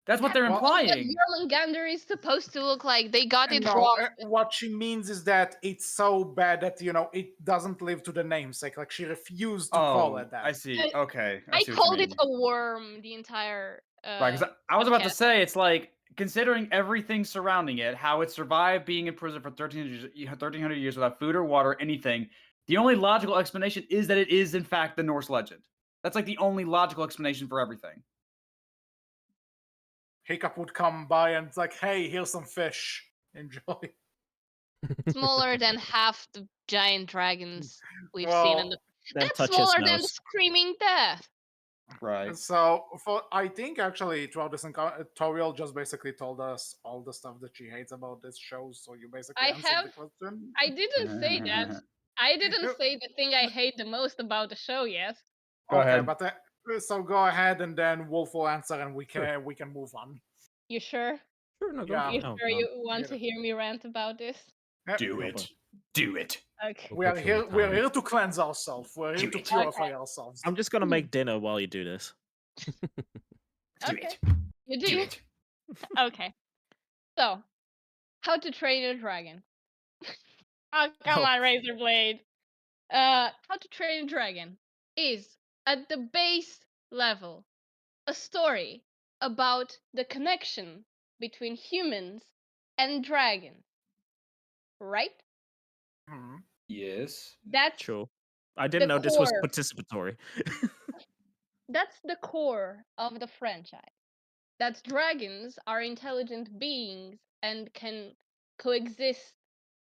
That's what they're Well, What implying. Jormungandr is supposed to look like. They got it No, wrong. what she means is that it's so bad that it doesn't live to the namesake. Like she refused to call Oh, it that. I see. I- Okay, I I see what you called it mean. a worm the entire Right, because I was about to podcast. say, it's like, considering everything surrounding it, how it survived being in prison for 1,300 years without food or water, anything, the only logical explanation is that it is, in fact, the Norse legend. That's like the only logical explanation for everything. Hiccup would come by and it's like, hey, here's some fish. Enjoy. Smaller than half the giant dragons we've seen in the. Well, Then That's touch his smaller than the nose. Screaming Death. Right. so I think actually throughout this Tauriel just basically told us all the stuff that she hates about this show. So you basically I answered have. the question. I didn't say that. I didn't say the thing I hate the most about the show yet. Go Okay, ahead. but so go ahead and then Wolf will answer and we can Sure. we can move on. You sure? Sure, no, go Yeah. for You it. Oh, sure God. you want Yeah. to hear me rant about this? Do Go it. for it. Do it. Okay. We'll We are put you on here. We are time. here to cleanse ourselves. We're here Do to it. purify ourselves. I'm just gonna make dinner while you do this. Do Okay. it. You Do do? it. Okay. So, how to train a dragon? Oh, come Oh. on, RaisorBlade. How to Train a Dragon is at the base level a story about the connection between humans and dragons, right? Mhm. Yes. That's Sure. I didn't the know this was core. participatory. That's the core of the franchise. That dragons are intelligent beings and can coexist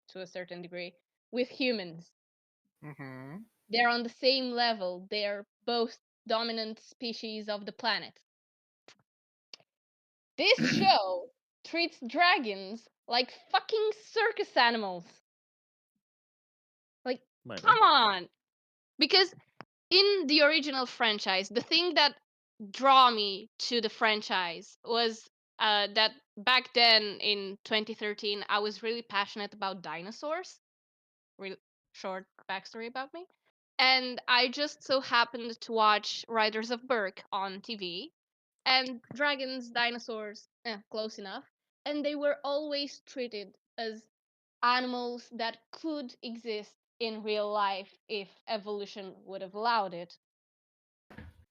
to a certain degree with humans. Mm-hmm. They're on the same level. They're both dominant species of the planet. This show treats dragons like fucking circus animals. Like, My bad. come on. Because in the original franchise, the thing that draw me to the franchise was that back then in 2013, I was really passionate about dinosaurs. Real short backstory about me. And I just so happened to watch Riders of Berk on TV. And dragons, dinosaurs, close enough. And they were always treated as animals that could exist in real life if evolution would have allowed it.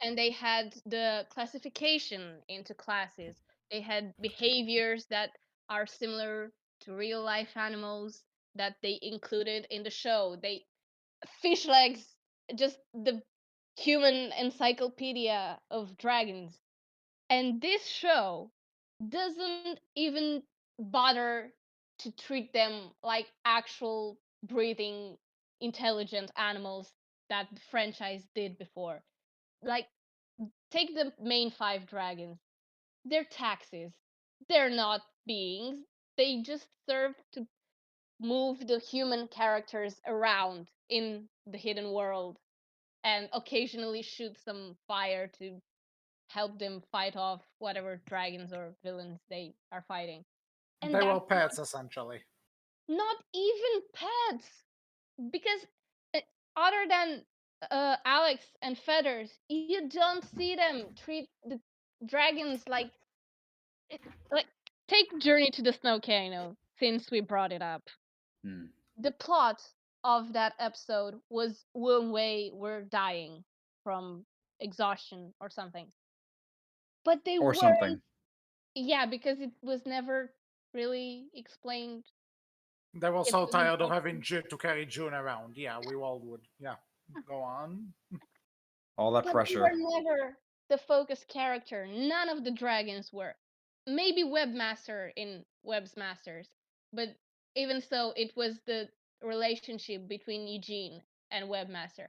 And they had the classification into classes. They had behaviors that are similar to real life animals that they included in the show. They fish legs, just the human encyclopedia of dragons. And this show doesn't even bother to treat them like actual breathing intelligent animals that the franchise did before. Like, take the main five dragons. They're taxes. They're not beings. They just serve to move the human characters around in the hidden world and occasionally shoot some fire to help them fight off whatever dragons or villains they are fighting. And They were that's pets, essentially. not even pets, because uh, other than Alex and Feathers, you don't see them treat the dragons like take Journey to the Snow Canyon since we brought it up. Hmm. The plot of that episode was one way we're dying from exhaustion or something. But they Or weren't, something. yeah, because it was never really explained. They were It so wasn't tired of focused. having to carry June around. Yeah, we all would. Yeah, go on. All that But they pressure. were never the focus character. None of the dragons were. Maybe Webmaster in Web's Masters, but even so, it was the relationship between Eugene and Webmaster.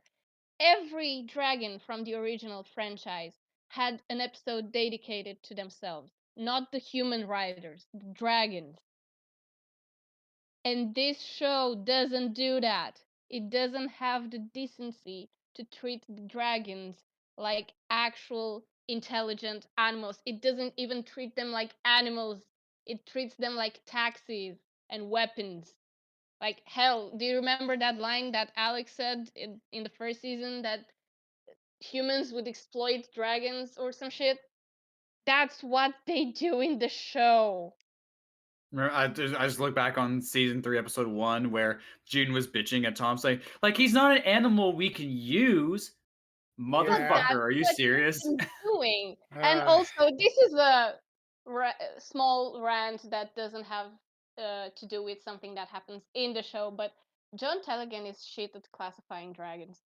Every dragon from the original franchise had an episode dedicated to themselves, not the human riders, the dragons. And this show doesn't do that. It doesn't have the decency to treat the dragons like actual intelligent animals. It doesn't even treat them like animals. It treats them like taxis and weapons. Like, hell, do you remember that line that Alex said in the first season that humans would exploit dragons or some shit? That's what they do in the show. I just look back on season 3, episode 1, where June was bitching at Tom, saying, like, he's not an animal we can use. But Yeah. Motherfucker, that's are you what serious? he's been doing. And Uh, also, this is a small rant that doesn't have to do with something that happens in the show, but John Telegan is shit at classifying dragons.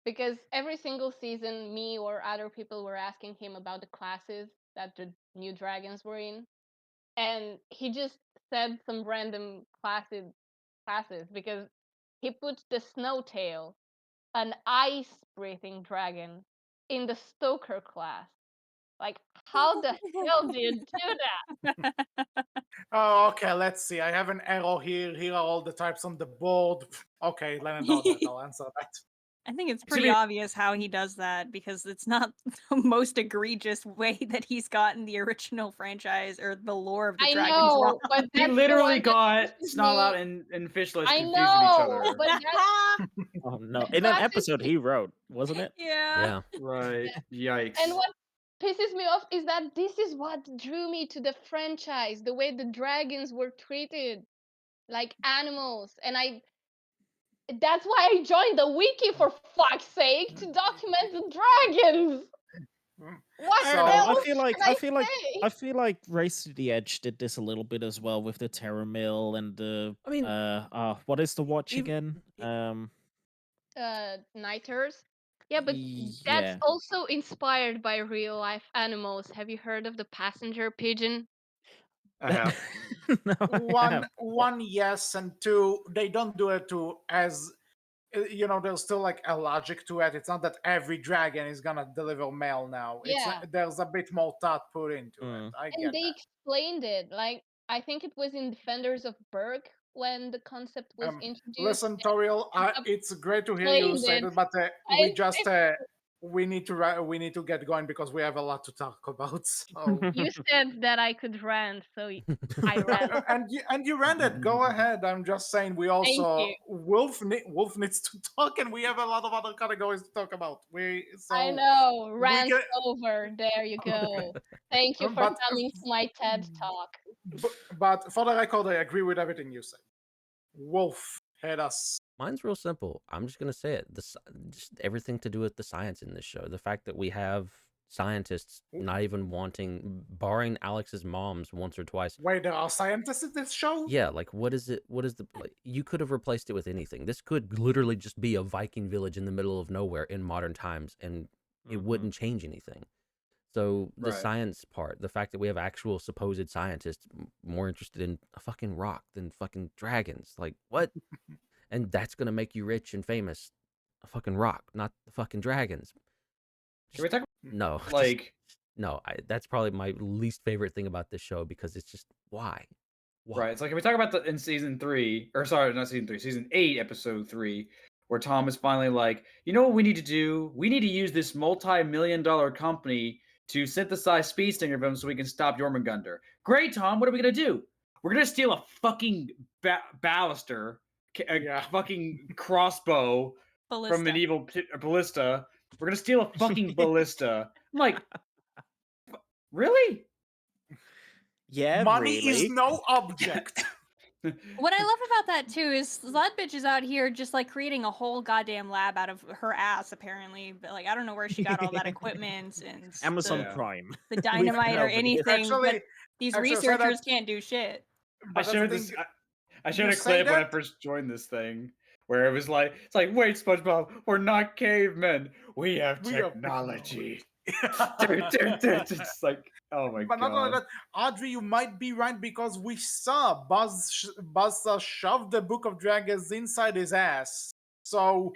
Because every single season, me or other people were asking him about the classes that the new dragons were in, and he just said some random classes because he put the Snowtail, an ice-breathing dragon, in the Stoker class. Like, how the hell do you do that? oh, okay, let's see. I have an arrow here. Here are all the types on the board. Okay, let me know that. I'll answer that. I think it's To pretty be- obvious how he does that because it's not the most egregious way that he's gotten the original franchise or the lore of the I dragons wrong. know, but He that's the literally one that got pisses Snarl out me. and Fishless I confused with each know, other. but that Oh no! In an pisses episode me. he wrote, wasn't it? Yeah. Yeah. Right. Yikes. And what pisses me off is that this is what drew me to the franchise, the way the dragons were treated like animals. And that's why I joined the wiki, for fuck's sake, to document the dragons. What I So- know. else I can feel like Race to the Edge did this a little bit as well with the Terra Mill and the I mean, what is the watch even- again? Nighters. Yeah, but that's Yeah. also inspired by real life animals. Have you heard of the passenger pigeon? I have. No, I One, have. one, yes, and two, they don't do it to as there's still like a logic to it. It's not that every dragon is gonna deliver mail now. Yeah. There's a bit more thought put into it. Mm. I And get they that. explained it. Like, I think it was in Defenders of Berk when the concept was introduced. Listen, Tauriel, Yep. it's great to hear you say Explained that, but we I- just we need to get going because we have a lot to talk about. So You said that I could rant, so I ran. and you ran it. Go ahead. I'm just saying we also you. Wolf needs to talk, and we have a lot of other categories to talk about. I know. we Rant can- over. There you go. Thank you for But- coming to my TED talk. but for the record, I agree with everything you said. Wolf had us. Mine's real simple. I'm just gonna say it. Just everything to do with the science in this show. The fact that we have scientists not even wanting, barring Alex's moms once or twice. Wait, there are scientists in this show? Yeah, like what is it? What is you could have replaced it with anything. This could literally just be a Viking village in the middle of nowhere in modern times, and it wouldn't change anything. So the Right. science part, the fact that we have actual supposed scientists more interested in a fucking rock than fucking dragons, like what? And that's gonna make you rich and famous. A fucking rock, not the fucking dragons. Can we talk No, just- like no. That's probably my least favorite thing about this show because it's just why Right. It's like if we talk about in season 3, or sorry, not season 3, season 8, episode 3, where Tom is finally like, you know what we need to do? We need to use this multi-million-dollar company to synthesize speed stinger boom so we can stop Jormungandr. Great, Tom. What are we gonna do? We're gonna steal a fucking baluster, a fucking crossbow from medieval ballista. We're gonna steal a fucking ballista. I'm like, really? Yeah, Money really. is no object. What I love about that too is Bitch is out here just like creating a whole goddamn lab out of her ass, apparently. But like I don't know where she got all that equipment and Amazon Prime. the dynamite or anything. but these researchers can't do shit. I showed a clip when I first joined this thing where it was like, it's like, wait, SpongeBob, we're not cavemen. We have technology. It's like, oh my god. But not only that, Audrie, you might be right because we saw Buzz shove the Book of Dragons inside his ass. So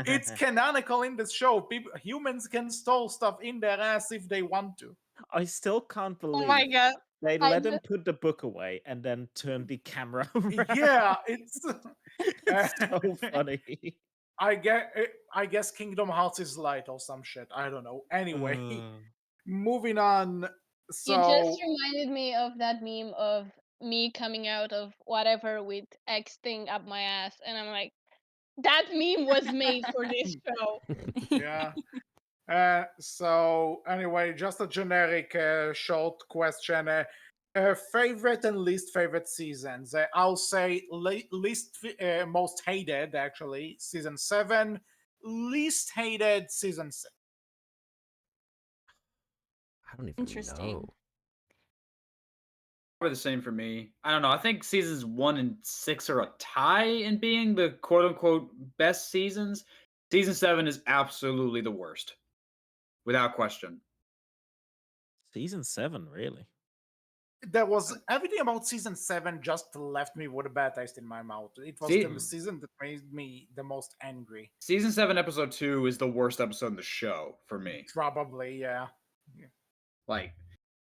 it's canonical in the show. Humans can store stuff in their ass if they want to. I still can't believe Oh my god. they let him put the book away and then turn the camera around. Yeah, it's so funny. I guess Kingdom Hearts is light or some shit. I don't know. Anyway, moving on. So You just reminded me of that meme of me coming out of whatever with X thing up my ass, and I'm like, that meme was made for this show. Yeah. So anyway, just a generic short question. Favorite and least favorite seasons. I'll say least most hated actually season 7, least hated season 6. I don't even know. Probably the same for me. I don't know. I think seasons 1 and 6 are a tie in being the quote unquote best seasons. Season 7 is absolutely the worst, without question. Season 7, really? There was everything about season 7 just left me with a bad taste in my mouth. It was the season that made me the most angry. Season 7, episode 2 is the worst episode in the show for me. Probably, yeah. Like,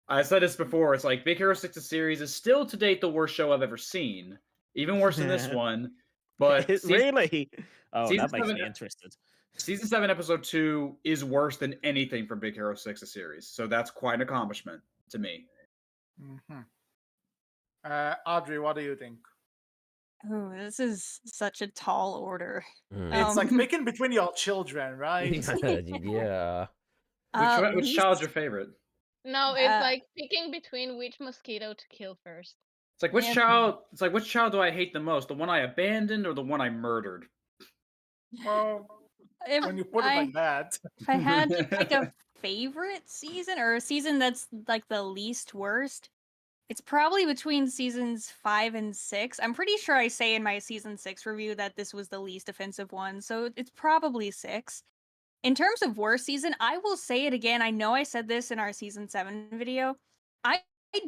I said this before, it's like Big Hero 6 series is still to date the worst show I've ever seen. Even worse than this one. But really? Oh, that makes me interested. Season 7, episode 2 is worse than anything from Big Hero 6 series. So that's quite an accomplishment to me. Mm-hmm. Audrie, what do you think? Oh, this is such a tall order. It's like picking between your children, right? Yeah. Which child's your favorite? No, it's like picking between which mosquito to kill first. It's like which child? It's like which child do I hate the most? The one I abandoned or the one I murdered? Well, when you put it like that. If I had to pick a favorite season or a season that's like the least worst, it's probably between seasons 5 and 6. I'm pretty sure I say in my season 6 review that this was the least offensive one, so it's probably 6. In terms of worst season, I will say it again. I know I said this in our season 7 video. I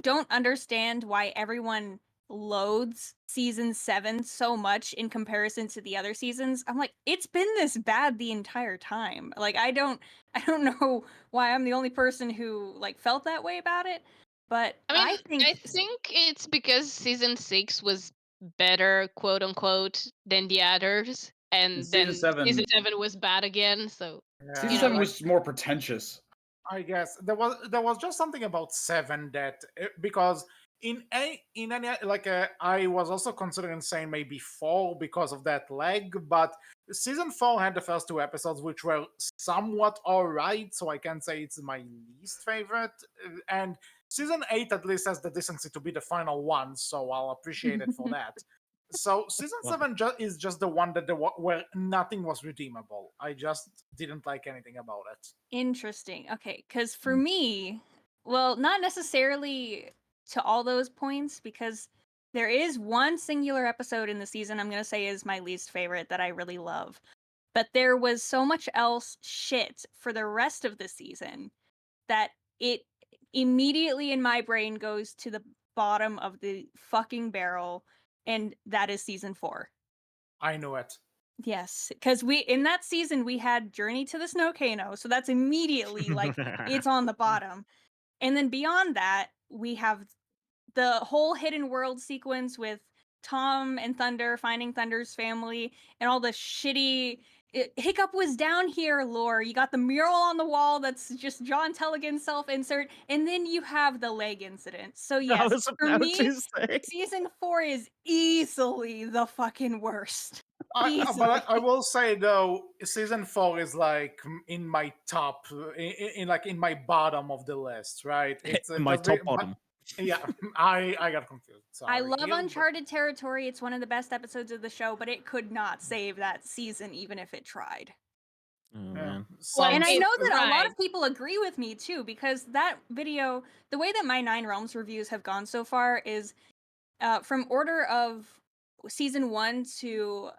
don't understand why everyone loathes season 7 so much in comparison to the other seasons. I'm like, it's been this bad the entire time. Like I don't know why I'm the only person who like felt that way about it. But I think it's because season 6 was better, quote unquote, than the others, and then season 7 was bad again. So season 7 was more pretentious. I guess there was just something about 7 that because in any like I was also considering saying maybe 4 because of that lag, but season 4 had the first 2 episodes which were somewhat alright, so I can say it's my least favorite, and season 8 at least has the decency to be the final one, so I'll appreciate it for that. So season 7 is just the one that where nothing was redeemable. I just didn't like anything about it. Interesting. Okay, because for me, well, not necessarily to all those points, because there is one singular episode in the season I'm going to say is my least favorite that I really love. But there was so much else shit for the rest of the season that it immediately in my brain goes to the bottom of the fucking barrel, and that is season 4. I know it. Yes, because in that season we had Journey to the Snowcano, so that's immediately like it's on the bottom. And then beyond that, we have the whole hidden world sequence with Tom and Thunder finding Thunder's family and all the shitty Hiccup was down here lore. You got the mural on the wall that's just John Telligan's self-insert, and then you have the leg incident. So I yes, was for about me, to say. season 4 is easily the fucking worst. But I will say though, season 4 is like in my top, in my bottom of the list, right? It's My just top bottom. yeah, I got confused. I Sorry. love Here, but- Uncharted Territory. It's one of the best episodes of the show, but it could not save that season even if it tried. Oh yeah, man. Well, And I It know that a lot tried. of people agree with me too, because that video, the way that my Nine Realms reviews have gone so far is from order of season 1 to,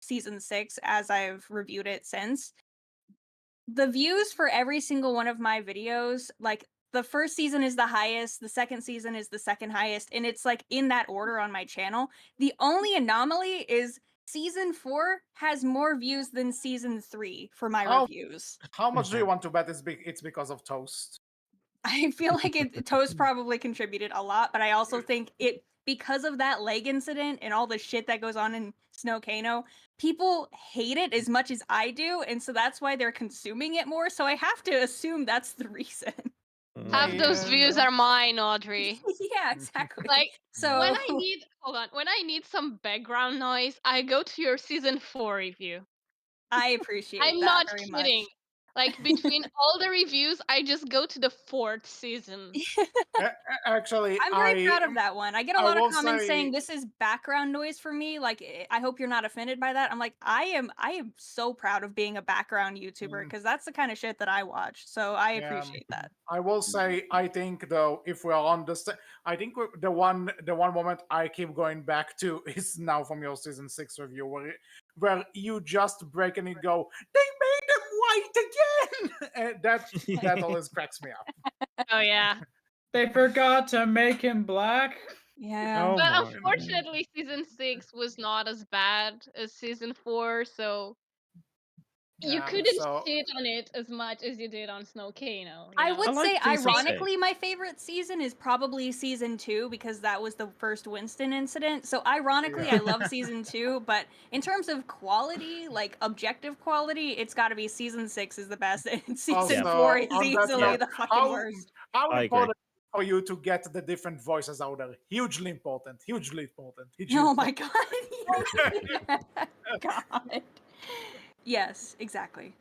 season 6, as I've reviewed it since. The views for every single one of my videos, like the first season is the highest, the second season is the second highest, and it's like in that order on my channel. The only anomaly is season 4 has more views than season 3 for my How- reviews. How much do you want to bet it's because of Toast? I feel like Toast probably contributed a lot, but I also think it because of that leg incident and all the shit that goes on in Snowcano, people hate it as much as I do, and so that's why they're consuming it more. So I have to assume that's the reason. Half those views Yeah. are mine, Audrey. Yeah, exactly. Like So when I need some background noise, I go to your season 4 review. I appreciate I'm that not very kidding. much. Like between all the reviews, I just go to the 4th season. Actually, I'm very proud of that one. I get a I lot of will comments saying say- this is background noise for me. Like, I hope you're not offended by that. I'm like, I am so proud of being a background YouTuber because that's the kind of shit that I watch. So I Yeah. appreciate that. I will say, I think though, if we're on I think the one moment I keep going back to is now from your season 6 review, where you just break and you go, "They made them white again," and that always cracks me up. Oh yeah. They forgot to make him black. Yeah. Oh But my. unfortunately, season 6 was not as bad as season 4, so you Yeah, couldn't so shit on it as much as you did on Snowcano. I would I like say, season ironically, my favorite season is probably season 2 because that was the first Winston incident. So, ironically, Yeah. I love season 2, but in terms of quality, like objective quality, it's got to be season 6 is the best, and season also 4 is on that easily note, the fucking worst. how I agree. important for you to get the different voices out there? Hugely important. Hugely important. Hugely Oh my important. god. God. Yes, exactly.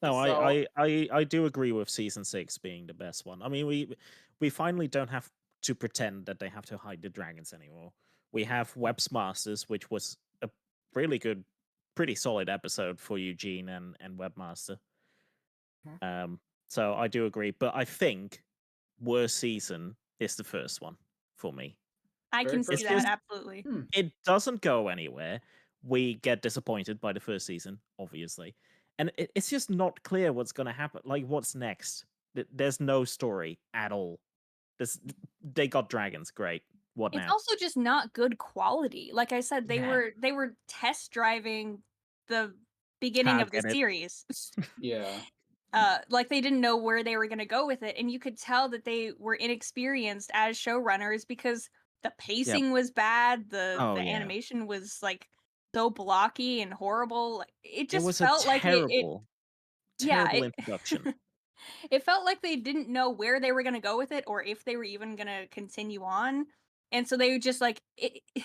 No, So- I do agree with season 6 being the best one. I mean, we finally don't have to pretend that they have to hide the dragons anymore. We have Web's Masters, which was a really good, pretty solid episode for Eugene and Webmaster. So I do agree, but I think worst season is the first one for me. I Very can see first that, season? absolutely. It doesn't go anywhere. We get disappointed by the first season, obviously. And it's just not clear what's going to happen. Like, what's next? There's no story at all. They got dragons, great. What It's now? also just not good quality. Like I said, they Yeah. were test driving the beginning of the Get it. series. Yeah. Like they didn't know where they were going to go with it, and you could tell that they were inexperienced as showrunners because the pacing was bad, Oh, the yeah. animation was like so blocky and horrible. Like, it It just was felt a like terrible, yeah, terrible introduction. it felt like they didn't know where they were going to go with it or if they were even going to continue on. And so they just like it felt It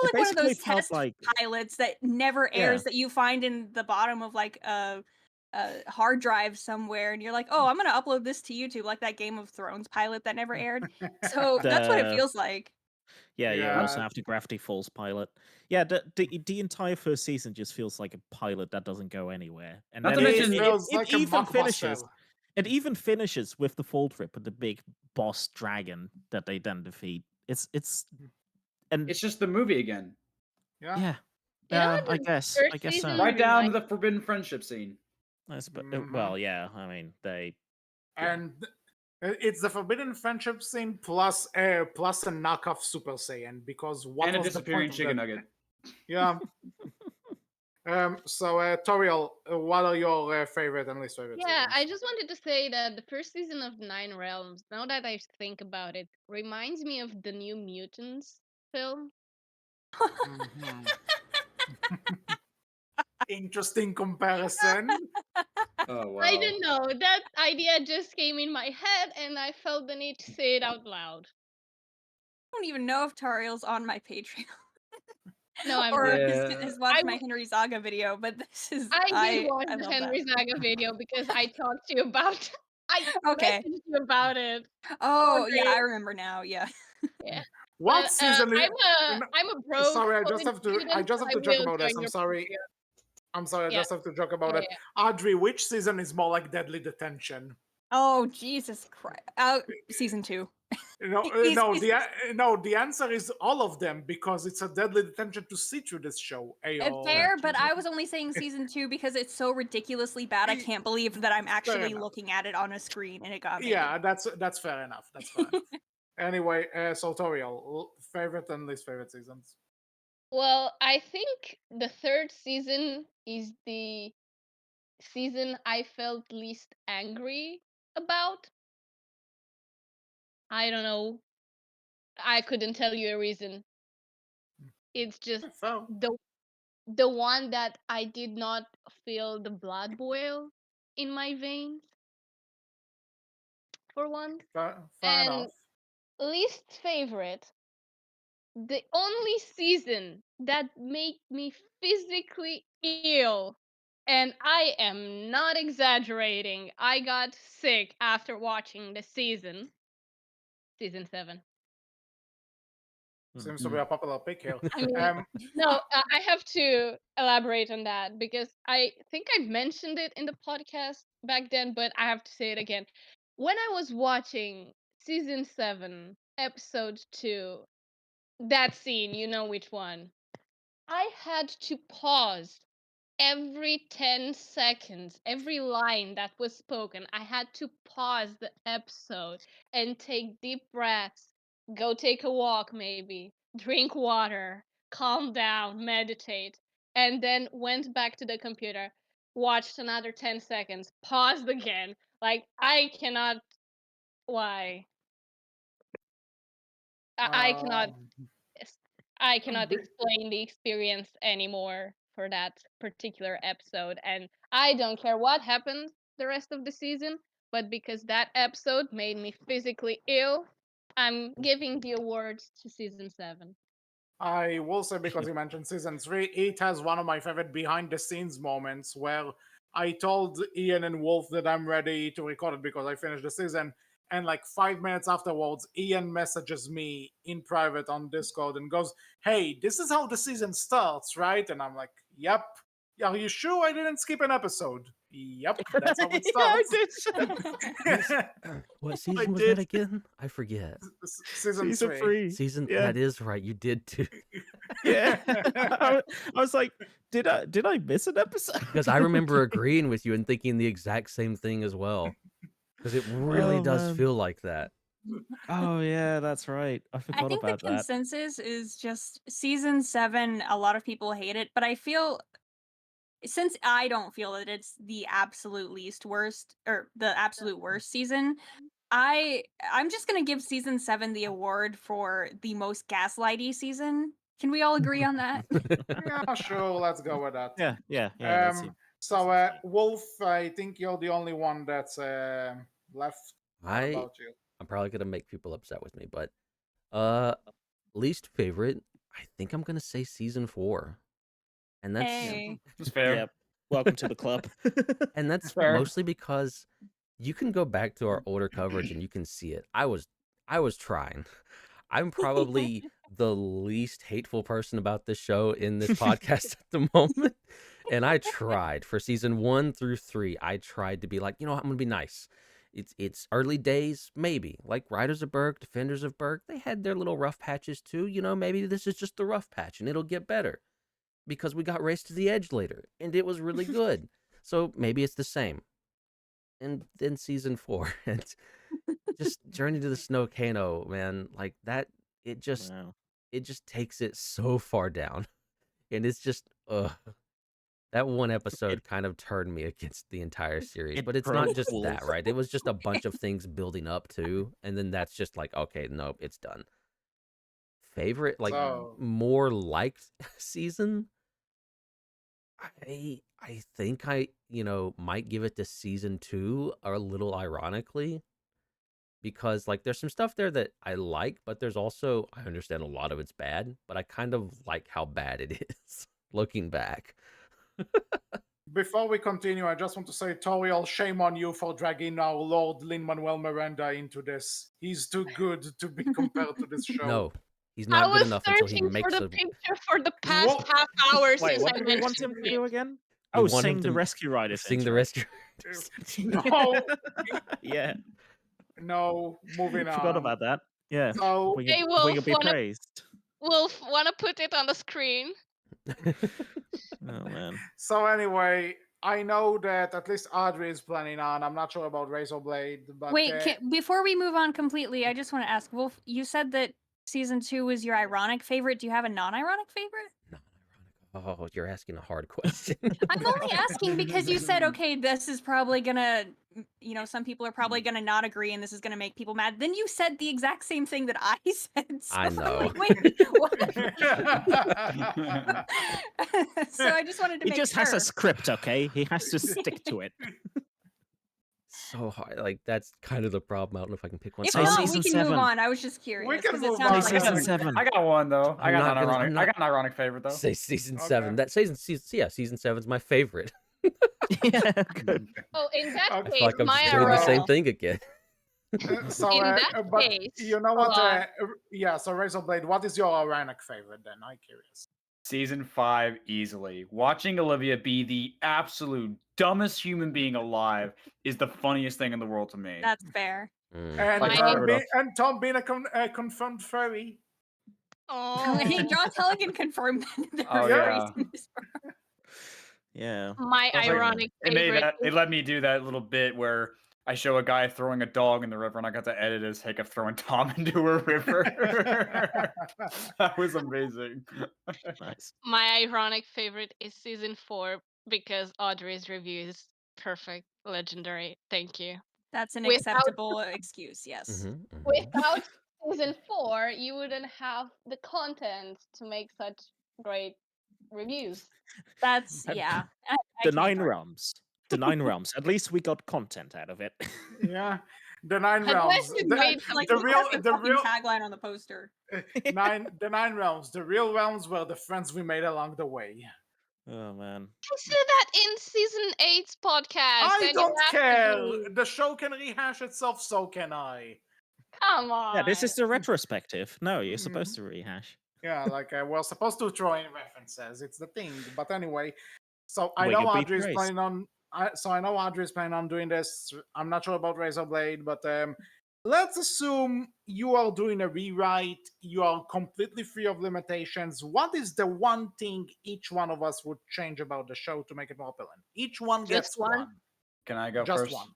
like one of basically those felt test like pilots that never Yeah. airs that you find in the bottom of like a hard drive somewhere and you're like, "Oh, I'm going to upload this to YouTube," like that Game of Thrones pilot that never aired. So that's what it The- feels like. Yeah, you Yeah. also have to Gravity Falls pilot. Yeah, the entire first season just feels like a pilot that doesn't go anywhere. And Not then to it, mention- it, feels it like a even mockbuster. finishes. It even finishes with the fall trip with the big boss dragon that they then defeat. It's and It's just the movie again. Yeah. yeah. You know, I the guess first I guess season so. Right down to reminds- the forbidden friendship scene. Mhm. Well, yeah. I mean, they. Yeah. And it's the forbidden friendship scene plus a knockoff Super Saiyan, because what And a was the disappearing point of chicken that? nugget. Yeah. Tauriel, what are your favorite and least favorite Yeah, I seasons? just wanted to say that the first season of Nine Realms, now that I think about it, reminds me of the New Mutants film. Mhm. Interesting comparison. Oh wow. I don't know. That idea just came in my head and I felt the need to say it out loud. I don't even know if Tauriel's on my Patreon No, I'm or not. Yeah. has watched my w- Henry Zaga video, but this is I did watch I the love that. Henry Zaga video because I talked to you about I Okay. messaged you about it. Oh yeah, I Audrey. remember now. Yeah. Yeah. What But season is? I'm a broke Sorry, college I student, just so have I to joke will about this. join I'm your sorry. Patreon. I'm sorry. I Yeah. just have to joke about Yeah, it. yeah. Audrey, which season is more like Deadly Detention? Oh Jesus Christ! Season 2. No, He's- no. he's- The answer is all of them because it's a Deadly Detention to see through this show. Ayo. Fair, but I Jesus. was only saying season 2 because it's so ridiculously bad. I can't believe that I'm actually enough. looking at it on a screen and it got made. Yeah, that's fair enough. That's fair enough. Anyway, so Toriel, favorite and least favorite seasons. Well, I think the third season is the season I felt least angry about. I don't know. I couldn't tell you a reason. It's just So the one that I did not feel the blood boil in my veins for once. fair And enough. least favorite, the only season that made me physically ill, and I am not exaggerating, I got sick after watching the season 7. Seems to be a popular pick here. I mean, no, I have to elaborate on that because I think I mentioned it in the podcast back then, but I have to say it again. When I was watching season 7, episode 2, that scene, you know which one, I had to pause every 10 seconds, every line that was spoken. I had to pause the episode and take deep breaths, go take a walk, maybe, drink water, calm down, meditate, and then went back to the computer, watched another 10 seconds, paused again. Like, I cannot. Why? I cannot Um, s- I cannot be- explain the experience anymore for that particular episode. And I don't care what happens the rest of the season, but because that episode made me physically ill, I'm giving the awards to season 7. I will say because you mentioned season 3, it has one of my favorite behind the scenes moments where I told Ian and Wolf that I'm ready to record it because I finished the season. And like 5 minutes afterwards, Ian messages me in private on Discord and goes, "Hey, this is how the season starts, right?" And I'm like, "Yep." Are you sure I didn't skip an episode? Yep, that's how it Yeah, I starts. did. What season was did. that again? I forget. Season Season 3. 3. Season Yeah. that is right. You did too. Yeah. I was like, did I miss an episode? Because I remember agreeing with you and thinking the exact same thing as well. Because it really Oh, does man. feel like that. Oh yeah, that's right. I I forgot think the about that. consensus is just season 7. A lot of people hate it, but I feel, since I don't feel that it's the absolute least worst or the absolute worst season, I'm just gonna give season 7 the award for the most gaslighty season. Can we all agree on that? Yeah, sure, let's go with that. Yeah. That's it. So, Wolf, I think you're the only one that's left. What about you? I'm probably gonna make people upset with me, but least favorite, I think I'm gonna say season 4. And that's Hey. It's fair. Yep. Welcome to the club. and that's Fair. mostly because you can go back to our older coverage and you can see it. I was trying. I'm probably the least hateful person about this show in this podcast at the moment. And I tried for season 1 through 3. I tried to be like, I'm gonna be nice. It's early days, maybe. Like Riders of Berk, Defenders of Berk, they had their little rough patches too. Maybe this is just the rough patch and it'll get better. Because we got Race to the Edge later, and it was really good. So maybe it's the same. And then season 4, and just Journey to the Snow Kano, man, like that. Wow. It just takes it so far down, and it's just That one episode kind of turned me against the entire series, it but it's not broke just walls. that, right? It was just a bunch of things building up to, and then that's just like, okay, nope, it's done. Favorite, like So more liked season? I think I might give it to season 2, a little ironically, because like there's some stuff there that I like, but there's also I understand a lot of it's bad, but I kind of like how bad it is looking back. before we continue, I just want to say, Tauriel, shame on you for dragging our Lord Lin-Manuel Miranda into this. He's too good to be compared to this show. No, he's I not good was enough until he searching for makes the a. picture for the past Whoa. half hour Wait, since what I do we want him mentioned to it. do again? We Oh, want him sing the to Rescue Riders sing the intro. rescue. No, Yeah, no, moving forgot on. about that. Yeah, So, Hey, we Wolf, could be praised. wanna put it on the screen? Oh man. so anyway, I know that at least Audrie is planning on. I'm not sure about RaisorBlade, but Wait, before we move on completely, I just want to ask, Wolf, you said that season 2 was your ironic favorite. Do you have a non-ironic favorite? Oh, you're asking a hard question. I'm only asking because you said, okay, this is probably gonna, some people are probably gonna not agree and this is gonna make people mad. Then you said the exact same thing that I said. So I I'm know. like, wait, what? So I just wanted to He make just sure. has a script, okay? He has to stick to it. So hard. Like that's kind of the problem. I don't know if I can pick one. If Say not, we season can move 7. on. I was just curious. can 'cause move it sounds on. Say like season a- 7. I got one though. I'm not gonna- I'm I got an ironic favorite though. Say season Okay. 7. That season 7's my favorite. Yeah, good. Oh, in that Okay. I case, feel like I'm my doing the same ironic. thing again. So, In that but case, you know hold what? on. Yeah, so RaisorBlade, what is your ironic favorite then? I'm curious. Season 5 easily. Watching Olivia be the absolute dumbest human being alive is the funniest thing in the world to me. That's fair. Mm. And Like, Tom, fair enough. Tom being a confirmed furry. Oh, Hey, John Telligan confirmed that there Oh, was yeah. furries in this Yeah. my I was like, ironic it made favorite. that. It let me do that little bit where I show a guy throwing a dog in the river, and I got to edit his take of throwing Tom into a river. That was amazing. Nice. My ironic favorite is season 4 because Audrey's review is perfect, legendary. Thank you. That's an Without- acceptable excuse, yes. Mhm, mhm. Without season 4, you wouldn't have the content to make such great reviews. That's, And yeah. I The can't 9 argue. realms. The 9 realms. At least we got content out of it. Yeah, the Nine Unless Realms. you The, made Like, the look real, at the the fucking real tagline on the poster. the Nine Realms. The real realms were the friends we made along the way. Oh man. I said that in season 8's podcast. I and you don't laughed at care. me. The show can rehash itself, so can I. Come on. Yeah, this is the retrospective. No, you're Mhm. supposed to rehash. Yeah, like we're supposed to throw in references. It's the thing. But anyway, so I We know could be Audrey's praised. planning on. I know Audrey's planning on doing this. I'm not sure about RaisorBlade, but let's assume you are doing a rewrite. You are completely free of limitations. What is the one thing each one of us would change about the show to make it more appealing? Each one Just gets one? one. Can I go Just first? one.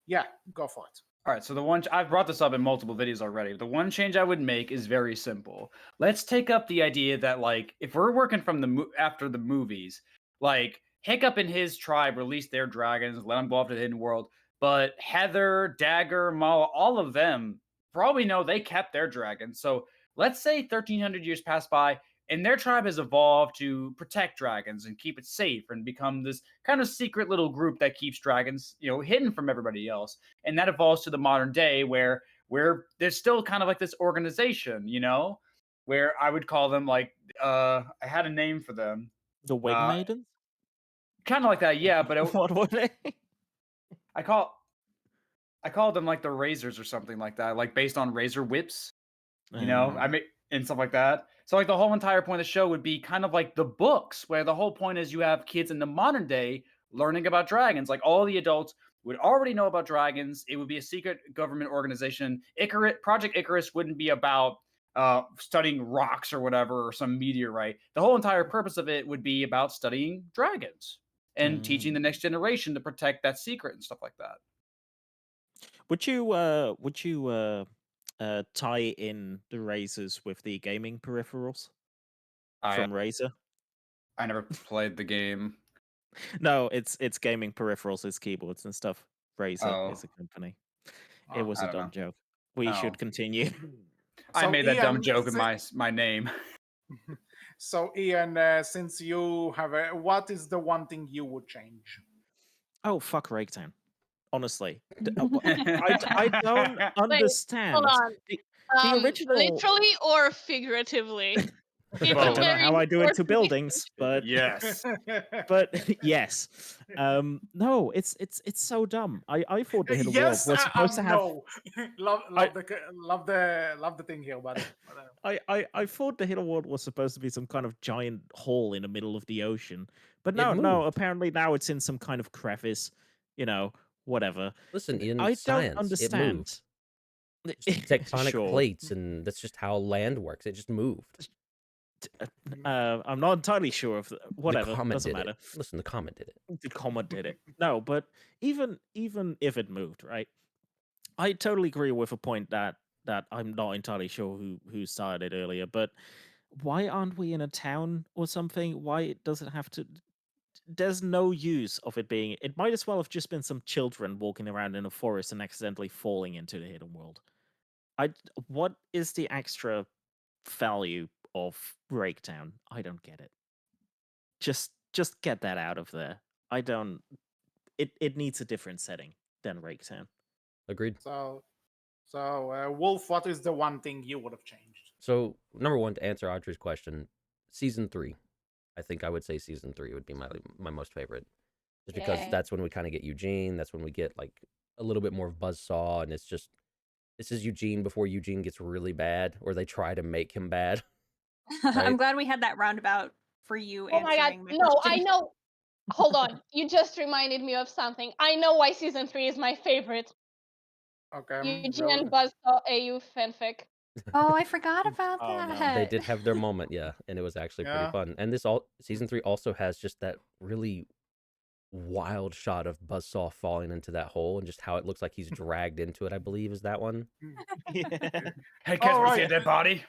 Yeah, go for it. All right, so the one I've brought this up in multiple videos already. The one change I would make is very simple. Let's take up the idea that like if we're working from the after the movies, like Hiccup and his tribe released their dragons, let them go off to the hidden world. But Heather, Dagger, Mala, all of them, for all we know, they kept their dragons. So let's say 1,300 years pass by, and their tribe has evolved to protect dragons and keep it safe and become this kind of secret little group that keeps dragons, hidden from everybody else. And that evolves to the modern day where there's still kind of like this organization, where I would call them like I had a name for them. The Wing Uh, Maidens? Kind of like that, yeah, but What were they? I called them like the Razors or something like that, like based on razor whips, I mean, and stuff like that. So like the whole entire point of the show would be kind of like the books, where the whole point is you have kids in the modern day learning about dragons. Like all the adults would already know about dragons. It would be a secret government organization. Project Icarus wouldn't be about studying rocks or whatever or some meteorite. The whole entire purpose of it would be about studying dragons and teaching the next generation to protect that secret and stuff like that. Would you tie in the Razors with the gaming peripherals I from Razer? never played the game. No, it's gaming peripherals, it's keyboards and stuff. Razer is Oh. a company. It Oh. was I a don't dumb know. joke. We should Oh. continue. I So, made that dumb Ian, joke with my name. So, Ian, since you have what is the one thing you would change? Oh, fuck Ragetown. Honestly. I don't Wait, hold understand. on. The original... Literally or figuratively? It's I a Both. don't know very how I do it to important buildings, but Yes. yes. No, it's so dumb. I thought the Hidden World Yes, was supposed to have... no. love, I, love the thing here, buddy. I thought the Hidden World was supposed to be some kind of giant hole in the middle of the ocean. But It no, moved. apparently now it's in some kind of crevice, whatever. Listen, in I don't science, it understand. moved. Just tectonic Sure. plates, and that's just how land works. It just moved. I'm not entirely sure of whatever. The comet Doesn't did matter. it. Listen, the comet did it. The comet did it. No, but even if it moved, right? I totally agree with a point that I'm not entirely sure who started it earlier, but why aren't we in a town or something? Why does it have to? There's no use of it being. It might as well have just been some children walking around in a forest and accidentally falling into the hidden world. What is the extra value of Breakdown? I don't get it. Just get that out of there. I don't. It needs a different setting than Breakdown. Agreed. So, Wolf, what is the one thing you would have changed? So, number one, to answer Audrey's question, season 3. I think I would say season 3 would be my most favorite, just because Yay. that's when we kind of get Eugene. That's when we get like a little bit more of Buzzsaw, and it's just this is Eugene before Eugene gets really bad, or they try to make him bad. I'm Right? glad we had that roundabout for you Oh my god, answering my no, I question. know. Hold on. You just reminded me of something. I know why season 3 is my favorite. Okay, Eugene and Buzzsaw AU fanfic. Oh, I forgot about Oh, no. that. They did have their moment, yeah, and it was actually pretty Yeah. fun. And season 3 also has just that really wild shot of Buzzsaw falling into that hole, and just how it looks like he's dragged into it. I believe is that one. Yeah. Hey, Casper, right. see a dead body?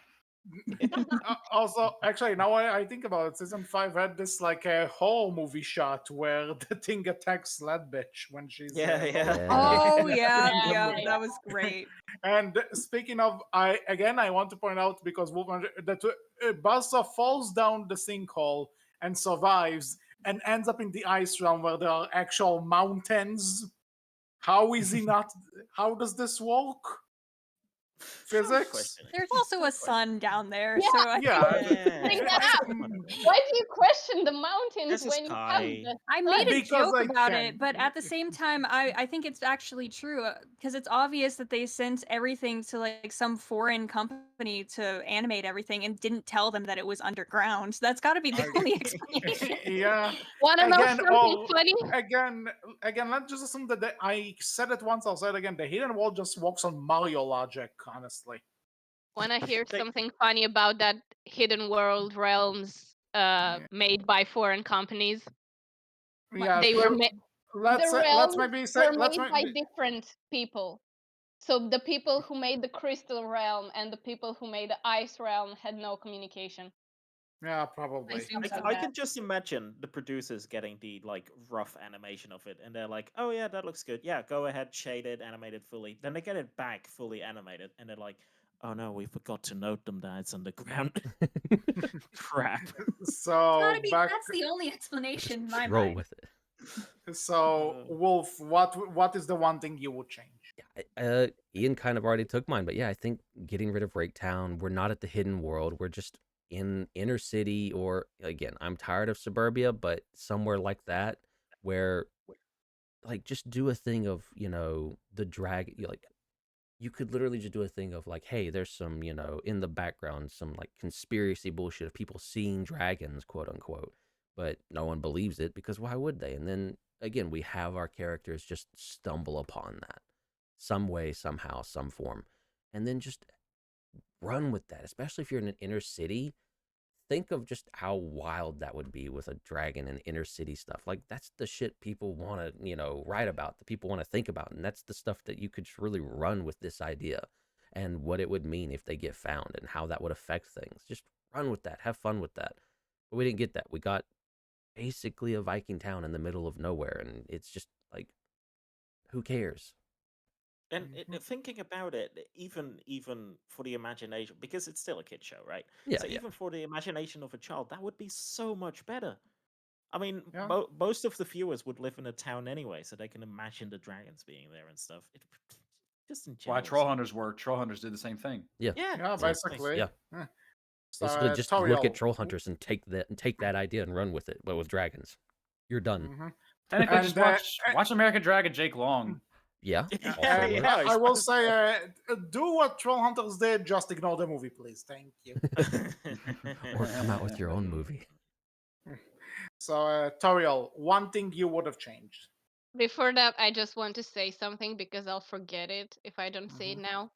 Also, actually, now I think about it, season 5 had this like a horror movie shot where the thing attacks Sled Bitch when she's Yeah. Oh yeah, Yeah. that was great. And speaking of, I want to point out because that Buzzsaw falls down the sinkhole and survives and ends up in the ice realm where there are actual mountains. How is he not? How does this work? Physics? There's also a sun down there, Yeah, so I Yeah. Bring that up. Mm, Why do you question the mountains There's a when you have sky. the I made a Because joke I about can. it, but at the same time, I think it's actually true because it's obvious that they sent everything to like some foreign company to animate everything and didn't tell them that it was underground. So that's got to be the only explanation. Yeah. Wanna know Again, something funny? again, let's just assume that I said it once, I'll say it again. The hidden world just works on Mario logic, honestly. Wanna hear They- something funny about that hidden world realms made by foreign companies? Yeah, They were let's the let's realms maybe say were let's made by different people. So the people who made the crystal realm and the people who made the ice realm had no communication. yeah, probably. assume so. I can just imagine the producers getting the like rough animation of it, and they're like, "Oh yeah, that looks good. Yeah, go ahead, shade it, animate it fully." Then they get it back fully animated, and they're like, "Oh no, we forgot to note them that it's underground." Crap. So back. That's the only explanation in my Roll mind. with it. So Wolf, what is the one thing you would change? Ian kind of already took mine, but yeah, I think getting rid of Raketown. We're not at the hidden world. We're just in inner city, or again, I'm tired of suburbia, but somewhere like that where like just do a thing of, the drag, like you could literally just do a thing of like, hey, there's some, in the background, some like conspiracy bullshit of people seeing dragons, quote unquote, but no one believes it because why would they? And then again, we have our characters just stumble upon that some way, somehow, some form, and then just run with that, especially if you're in an inner city. Think of just how wild that would be with a dragon and inner city stuff. Like that's the shit people want to, write about, that people want to think about. And that's the stuff that you could really run with this idea and what it would mean if they get found and how that would affect things. Just run with that. Have fun with that. But we didn't get that. We got basically a Viking town in the middle of nowhere, and it's just like, who cares? And thinking about it, even for the imagination, because it's still a kid show, right? Yeah, So yeah. even for the imagination of a child, that would be so much better. I mean, Yeah. most of the viewers would live in a town anyway, so they can imagine the dragons being there and stuff. Just in Why general. Troll Hunters work? Troll Hunters did the same thing. Yeah, Yeah, Yeah, exactly. basically. yeah. Yeah. So, Basically, just look at Tauriel, Troll Hunters and take that idea and run with it, but with dragons. You're done. mhm. Technically, And, just watch American Dragon Jake Long. Yeah, Yeah, also And works. I he's will fine. say, do what Troll Hunters did, just ignore the movie, please. Thank you. Or come out with your own movie. So, Tauriel, one thing you would have changed. Before that, I just want to say something because I'll forget it if I don't say it Mhm. now.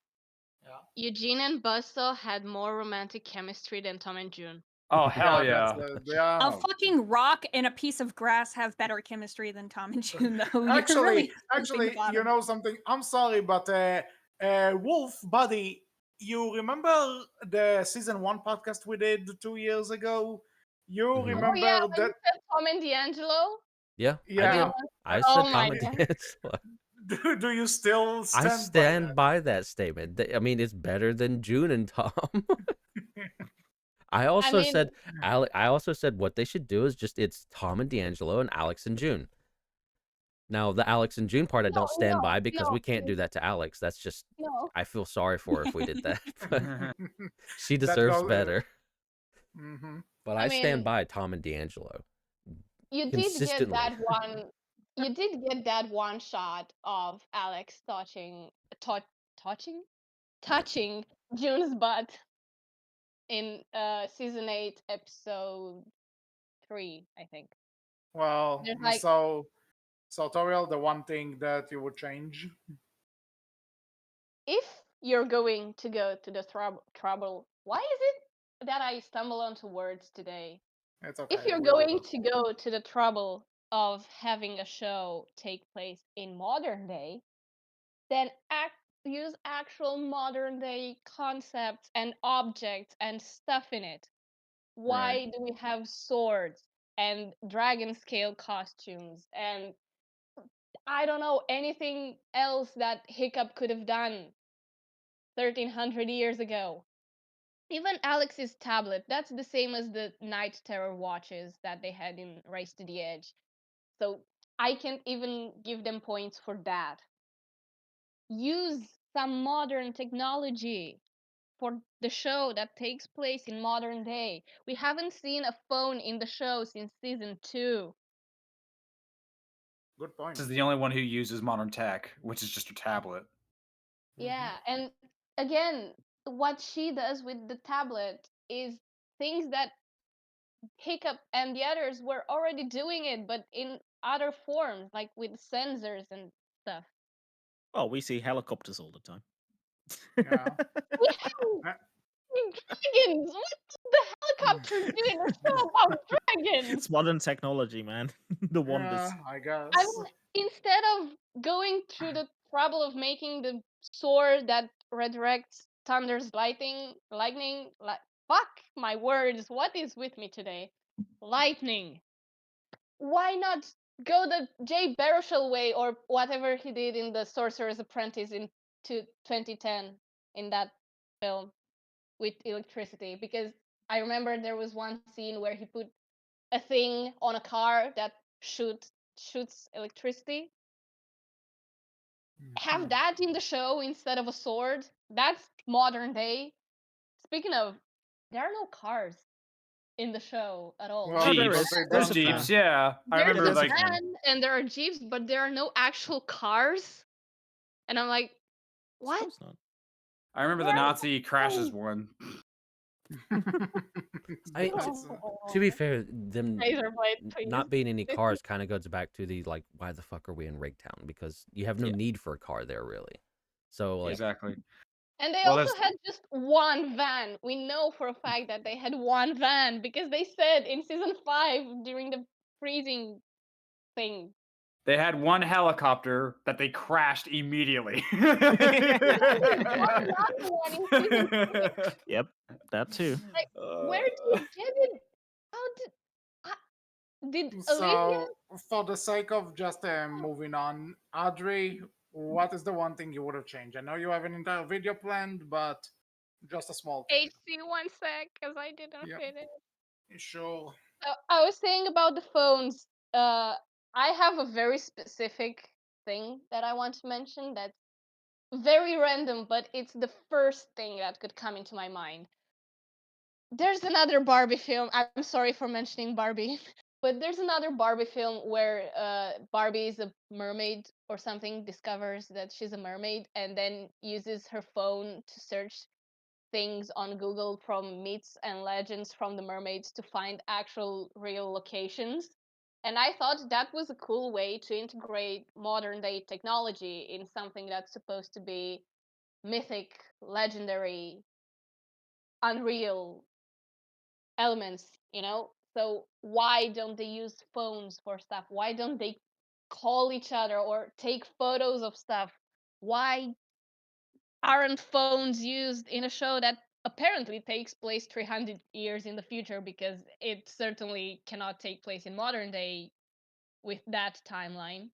Yeah. Eugene and Buzzsaw had more romantic chemistry than Tom and June. Oh hell that's yeah! yeah. A fucking rock and a piece of grass have better chemistry than Tom and June, though. You're really Actually, the bottom. you know something? I'm sorry, but Wolf, buddy, you remember the season 1 podcast we did 2 years ago? You Mhm. Oh yeah, remember when you that? said Tom and D'Angelo. Yeah, I Yeah. did. That I was, oh said my Tom and god. D'Angelo. Do you still stand I by stand that? by that statement. I mean, it's better than June and Tom. I also mean- said I also said what they should do is just it's Tom and D'Angelo and Alex and June. Now the Alex and June part I don't stand by because we can't do that to Alex. That's just No. I feel sorry for her if we did that. But she That deserves goes- better. Mhm. But I I stand mean- by Tom and D'Angelo. You did get Consistently. that one. You did get that one shot of Alex touching June's butt in season 8, episode 3, I think. Well, There's like- so Tauriel, the one thing that you would change? If you're going to go to the trouble, why is it that I stumble onto words today? It's okay. If you're we all going do. to go to the trouble of having a show take place in modern day, then use actual modern day concepts and objects and stuff in it. Why do we have swords and dragon scale costumes and I don't know anything else that Hiccup could have done 1300 years ago? Even Alex's tablet, that's the same as the Night Terror watches that they had in Race to the Edge. So I can't even give them points for that. Use some modern technology for the show that takes place in modern day. We haven't seen a phone in the show since season 2. Good point. This is the only one who uses modern tech, which is just a tablet. Yeah, and again, what she does with the tablet is things that Hiccup and the others were already doing it, but in other forms, like with sensors and stuff. Well, we see helicopters all the time. Yeah. We have dragons! What does the helicopter do in a show about dragons? It's modern technology, man. The wonders. Yeah, I guess. I mean, instead of going through the trouble of making the sword that resurrects thunder's lightning, fuck my words, what is with me today? Lightning. Why not go the Jay Baruchel way or whatever he did in the Sorcerer's Apprentice in 2010 in that film with electricity? Because I remember there was one scene where he put a thing on a car that shoots electricity. Have that in the show instead of a sword. That's modern day. Speaking of, there are no cars in the show at all. Well, Oh, there Jeeps. is. they There's don't, Jeeps, yeah. I There's remember a like van and there are jeeps, but there are no actual cars. And I'm like, what? Suppose not. I remember the Where are Nazi crashes one. I- To be fair, them RaisorBlade, please. not being any cars kind of goes back to the like, why the fuck are we in Rigtown? Because you have no Yeah. need for a car there, really. So like, Exactly. And they Well, also there's- had just one van. We know for a fact that they had one van because they said in season 5 during the freezing thing. They had one helicopter that they crashed immediately. Another one in season 3. Yep, that too. Where did you get it? How did Did Olivia? So, for the sake of just moving on, Audrey, what is the one thing you would have changed? I know you have an entire video planned, but just a small thing. HC, one sec, because I didn't Yeah, finish. sure. I was saying about the phones. I have a very specific thing that I want to mention that's very random, but it's the first thing that could come into my mind. There's another Barbie film. I'm sorry for mentioning Barbie, but there's another Barbie film where Barbie is a mermaid or something, discovers that she's a mermaid, and then uses her phone to search things on Google from myths and legends from the mermaids to find actual real locations. And I thought that was a cool way to integrate modern day technology in something that's supposed to be mythic, legendary, unreal elements, you know? So why don't they use phones for stuff? Why don't they call each other or take photos of stuff? Why aren't phones used in a show that apparently takes place 300 years in the future, because it certainly cannot take place in modern day with that timeline?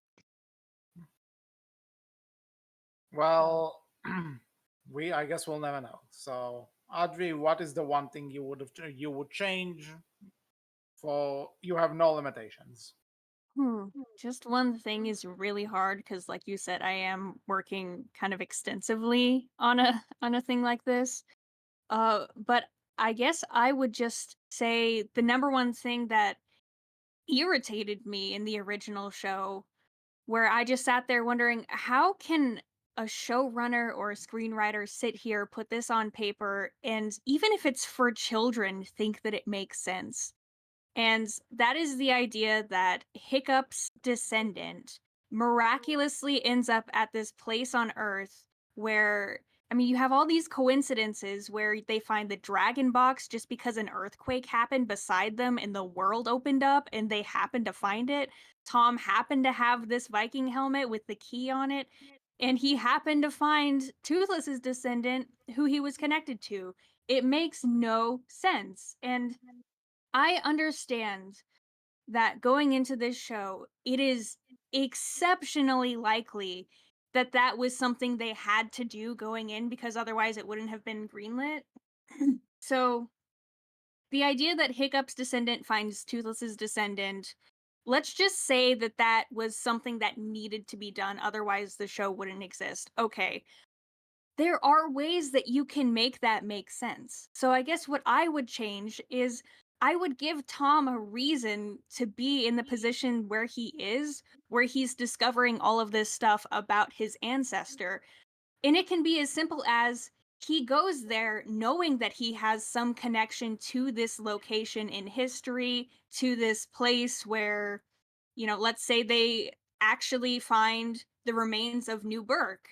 Well, I guess we'll never know. So, Audrey, what is the one thing you would change? For you have no limitations. Just one thing is really hard because, like you said, I am working kind of extensively on a thing like this. But I guess I would just say the number one thing that irritated me in the original show, where I just sat there wondering, how can a showrunner or a screenwriter sit here, put this on paper, and even if it's for children, think that it makes sense? And that is the idea that Hiccup's descendant miraculously ends up at this place on Earth where, I mean, you have all these coincidences where they find the dragon box just because an earthquake happened beside them and the world opened up and they happened to find it. Tom happened to have this Viking helmet with the key on it, and he happened to find Toothless's descendant who he was connected to. It makes no sense. And I understand that going into this show, it is exceptionally likely that that was something they had to do going in because otherwise it wouldn't have been greenlit. So, the idea that Hiccup's descendant finds Toothless's descendant, let's just say that that was something that needed to be done, otherwise the show wouldn't exist. Okay, there are ways that you can make that make sense. So I guess what I would change is I would give Tom a reason to be in the position where he is, where he's discovering all of this stuff about his ancestor. And it can be as simple as he goes there knowing that he has some connection to this location in history, to this place where, you know, let's say they actually find the remains of New Burke.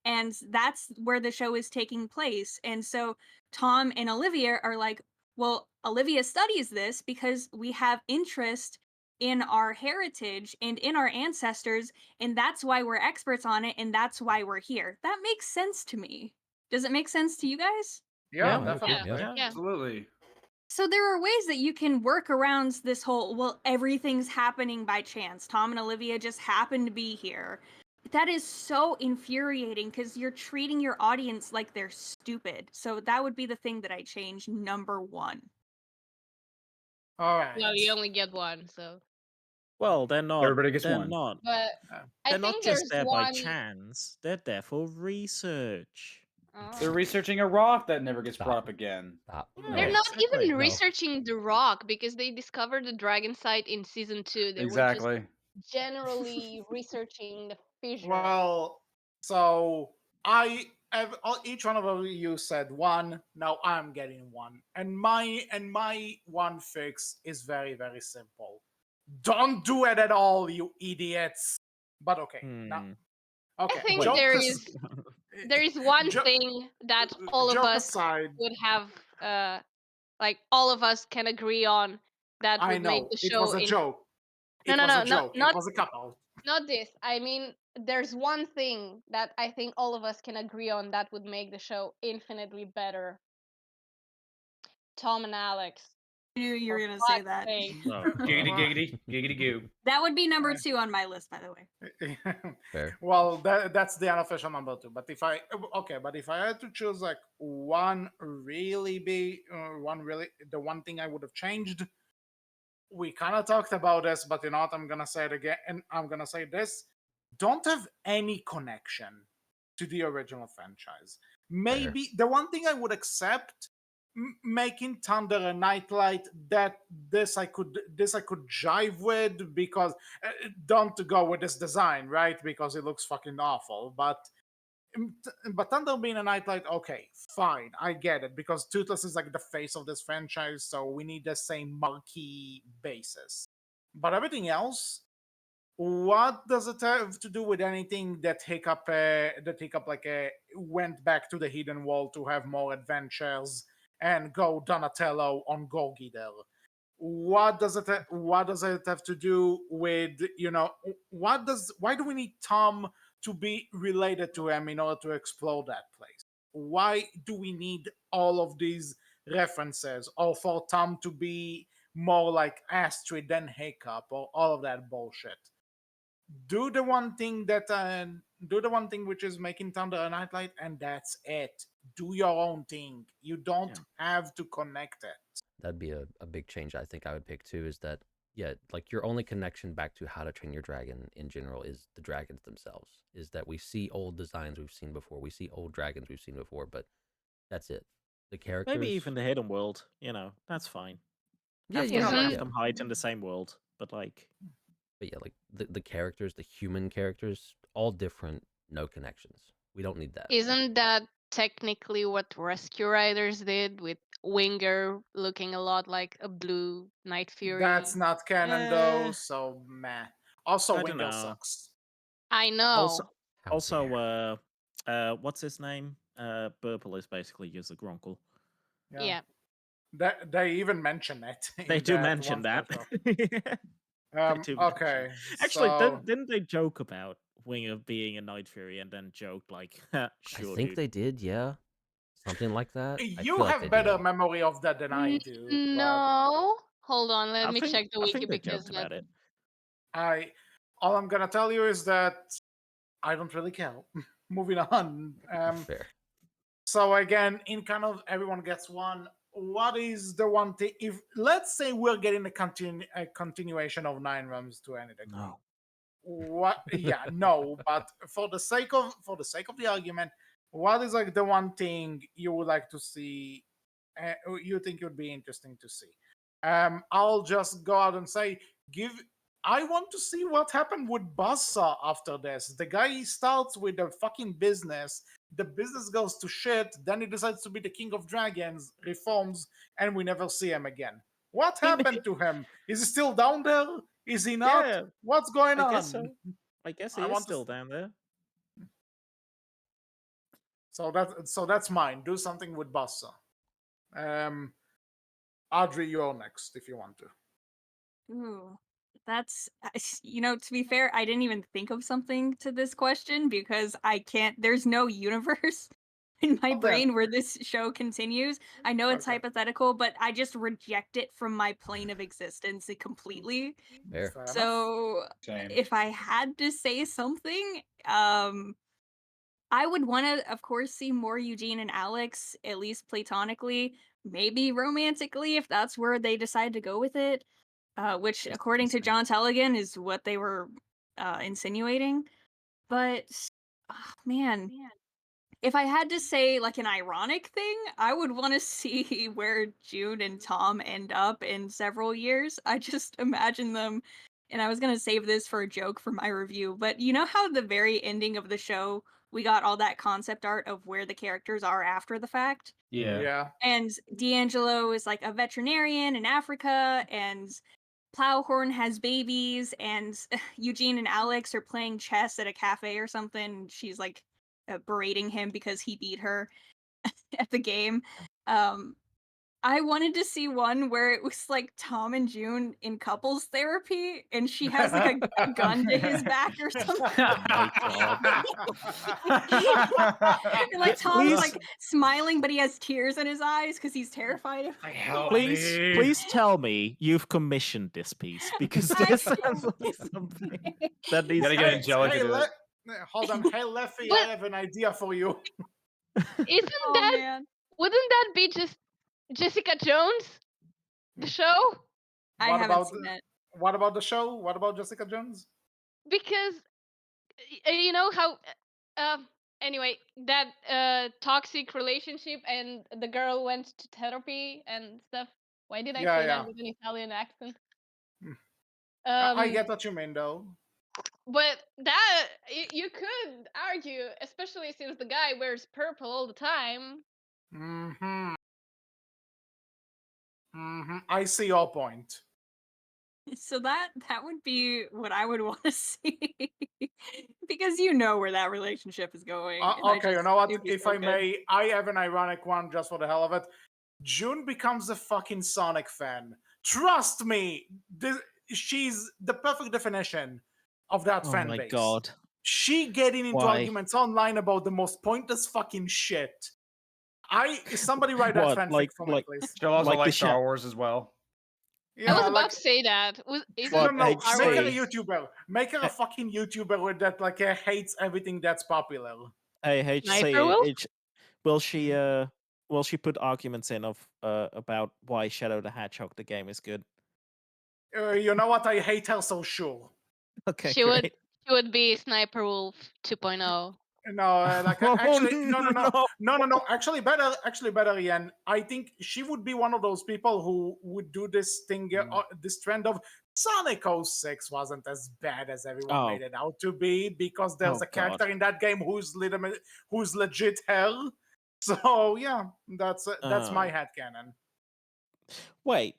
And that's where the show is taking place. And so Tom and Olivia are like, well, Olivia studies this because we have interest in our heritage and in our ancestors, and that's why we're experts on it, and that's why we're here. That makes sense to me. Does it make sense to you guys? Yeah, Yeah, definitely. yeah. Yeah. Absolutely. So there are ways that you can work around this whole, well, everything's happening by chance. Tom and Olivia just happen to be here. That is so infuriating because you're treating your audience like they're stupid. So that would be the thing that I change, number one. All right. Well, you only get one, so. Well, they're not. Everybody gets they're one. not. But I They're not think just there's there by one. chance. They're there for research. They're Oh. researching a rock that never gets Stop. brought up again. Stop. They're No. not exactly. even No. researching the rock because they discovered the dragon site in season 2. They were just Exactly. generally researching the fissure. Well, so I have each one of you said one. Now I'm getting one, and my one fix is very simple. Don't do it at all, you idiots. But okay, now I okay. think Wait. there is one jo- thing that all of joke us aside, would have, like all of us can agree on, that I would make know the it show was a in. joke. No, It no, was no, a not joke. It not was a couple. not this. I mean, there's one thing that I think all of us can agree on that would make the show infinitely better. Tom and Alex. knew you were For gonna say fuck's that. sake. Oh, giggity goo. That would be number 2 on my list, by the way. Fair. Well, that's the unofficial number 2. But if I had to choose like one really the one thing I would have changed, we kind of talked about this, but you know what? I'm gonna say it again, and I'm gonna say this: don't have any connection to the original franchise. Maybe the one thing I would accept, making Thunder a Nightlight, that this I could jive with, because don't go with this design, right? Because it looks fucking awful. But Thunder being a Nightlight, okay, fine, I get it, because Toothless is like the face of this franchise, so we need the same marquee basis. But everything else, what does it have to do with anything that Hiccup went back to the Hidden World to have more adventures and go Donatello on Gorgidel? What does it have to do with, why do we need Tom to be related to him in order to explore that place? Why do we need all of these references, or for Tom to be more like Astrid than Hiccup, or all of that bullshit? Do the one thing which is making Thunder a Nightlight, and that's it. Do your own thing. You don't have to connect it. That'd be a big change I think I would pick too, is that, yeah, like your only connection back to How to Train Your Dragon in general is the dragons themselves. Is that we see old designs we've seen before, we see old dragons we've seen before, but that's it. The characters, Maybe even the hidden world. That's fine. yeah, Have yeah, them, yeah, have yeah. them hide in the same world, but like, But yeah, like the characters, the human characters, all different, no connections. We don't need that. Isn't that technically what Rescue Riders did, with Winger looking a lot like a blue Night Fury? That's not canon though, so meh. Also, I don't Wingo know. sucks. I know. Also, How dare. what's his name? Purple is basically just a Gronkle. Yeah. They even mention it. They in do that mention one that. photo. They do mention Okay. it. Actually, So didn't they joke about Winger being a Night Fury and then joke like, I sure, think dude. they did, yeah. Something like that. I you feel like have they better did. memory of that than I do. But No. Hold on, let I me think, check the I wiki think they because joked about it. all I'm gonna tell you is that I don't really care. Moving on. Fair. So again, in kind of everyone gets one. What is the one thing? If let's say we're getting a continuation of Nine Realms to any degree, No. what? Yeah, no. But for the sake of the argument, what is like the one thing you would like to see? You think it would be interesting to see? I'll just go out and say, I want to see what happened with Buzzsaw after this. The guy starts with a fucking business. The business goes to shit. Then he decides to be the king of dragons, reforms, and we never see him again. What happened to him? Is he still down there? Is he not? Yeah, What's going I on? guess so. I guess he I is want to still down there. So that's mine. Do something with Buzzsaw. Audrie, you're next if you want to. Ooh, that's to be fair, I didn't even think of something to this question because I can't. There's no universe in my Okay. brain where this show continues. I know it's Okay. hypothetical, but I just reject it from my plane of existence completely. Fair. Fair enough. So Same. if I had to say something, I would want to, of course, see more Eugene and Alex, at least platonically, maybe romantically, if that's where they decide to go with it. Which, according to John Telligan, is what they were insinuating. But, man, if I had to say like an ironic thing, I would want to see where June and Tom end up in several years. I just imagine them, and I was gonna save this for a joke for my review, but you know how the very ending of the show we got all that concept art of where the characters are after the fact? Yeah. And D'Angelo is like a veterinarian in Africa, and Plowhorn has babies, and Eugene and Alex are playing chess at a cafe or something. She's like berating him because he beat her at the game. I wanted to see one where it was like Tom and June in couples therapy, and she has like a gun to his back or something. Oh my god. And like Tom's Please- like smiling, but he has tears in his eyes because he's terrified of Like, help Please, me. please tell me you've commissioned this piece because I this sounds like something that needs Gotta to get be Angelica hey, to do it. hold on. Hey, Leffy, I But- have an idea for you. Isn't Oh that man, wouldn't that be just Jessica Jones, the show? I What haven't about seen it. What about the show? What about Jessica Jones? Because you know how anyway that toxic relationship and the girl went to therapy and stuff. Why did I Yeah, say yeah. that with an Italian accent? Hmm. I Um, get what you mean, though. but that you could argue, especially since the guy wears purple all the time. Mm-hmm. Mm-hmm. I see your point. So that would be what I would want to see, because you know where that relationship is going. and I Okay, you just- know what? it'd be If so I good. may, I have an ironic one just for the hell of it. June becomes a fucking Sonic fan. Trust me, she's the perfect definition of that Oh fan my base. god. She getting into Why? arguments online about the most pointless fucking shit. Somebody write that What, fanfic for me, like- please. She'll also Like the like Star show. Wars as well. Yeah, I was like, about to say that. Is no, What, no, it, no. are Make her a we, YouTuber. Make her a fucking YouTuber that like hates everything that's popular. Hey, Sniper Wolf? will she put arguments in of about why Shadow the Hedgehog the game is good? You know what? I hate her so sure. Okay, she great. would be Sniper Wolf 2.0. No, like Oh, actually, no. no. Actually, better, Ian. I think she would be one of those people who would do this thing, this trend of Sonic 06 wasn't as bad as everyone Oh. made it out to be because there's Oh, a character in that game who's legit hell. So yeah, that's my headcanon. Wait.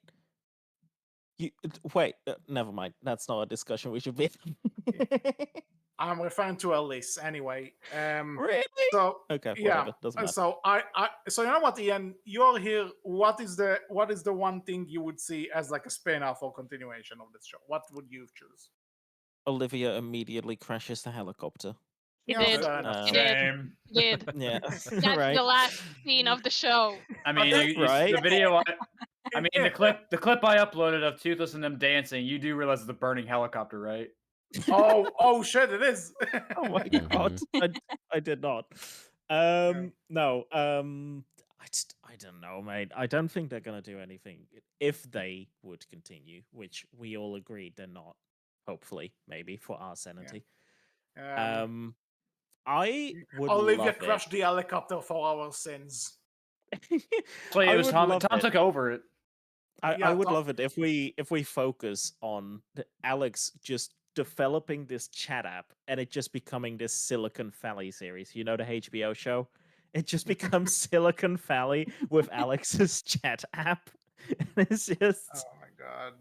Wait, never mind. That's not a discussion we should be. I'm referring to Elise anyway. Really? So Okay, yeah. whatever. Doesn't matter. So you know what, Ian? You're here. What is the one thing you would see as like a spin-off or continuation of this show? What would you choose? Olivia immediately crashes the helicopter. He Yeah, did. fair enough. He did. Same. He did. Yeah. That's right. the last scene of the show. I mean, Okay, right? the video. I mean, the clip I uploaded of Toothless and them dancing. You do realize it's a burning helicopter, right? Oh shit! It is. Oh my Mhm. god. I did not. No. I don't know, mate. I don't think they're gonna do anything if they would continue, which we all agreed they're not. Hopefully, maybe for our sanity. I would Olivia love crashed the helicopter for our sins. it. Actually, it I was would Tom. love Tom it. took over it. Yeah, I would Tom- love it if we focus on Alex just developing this chat app and it just becoming this Silicon Valley series. You know, the HBO show? It just becomes Silicon Valley with Alex's chat app. And it's just Oh my god.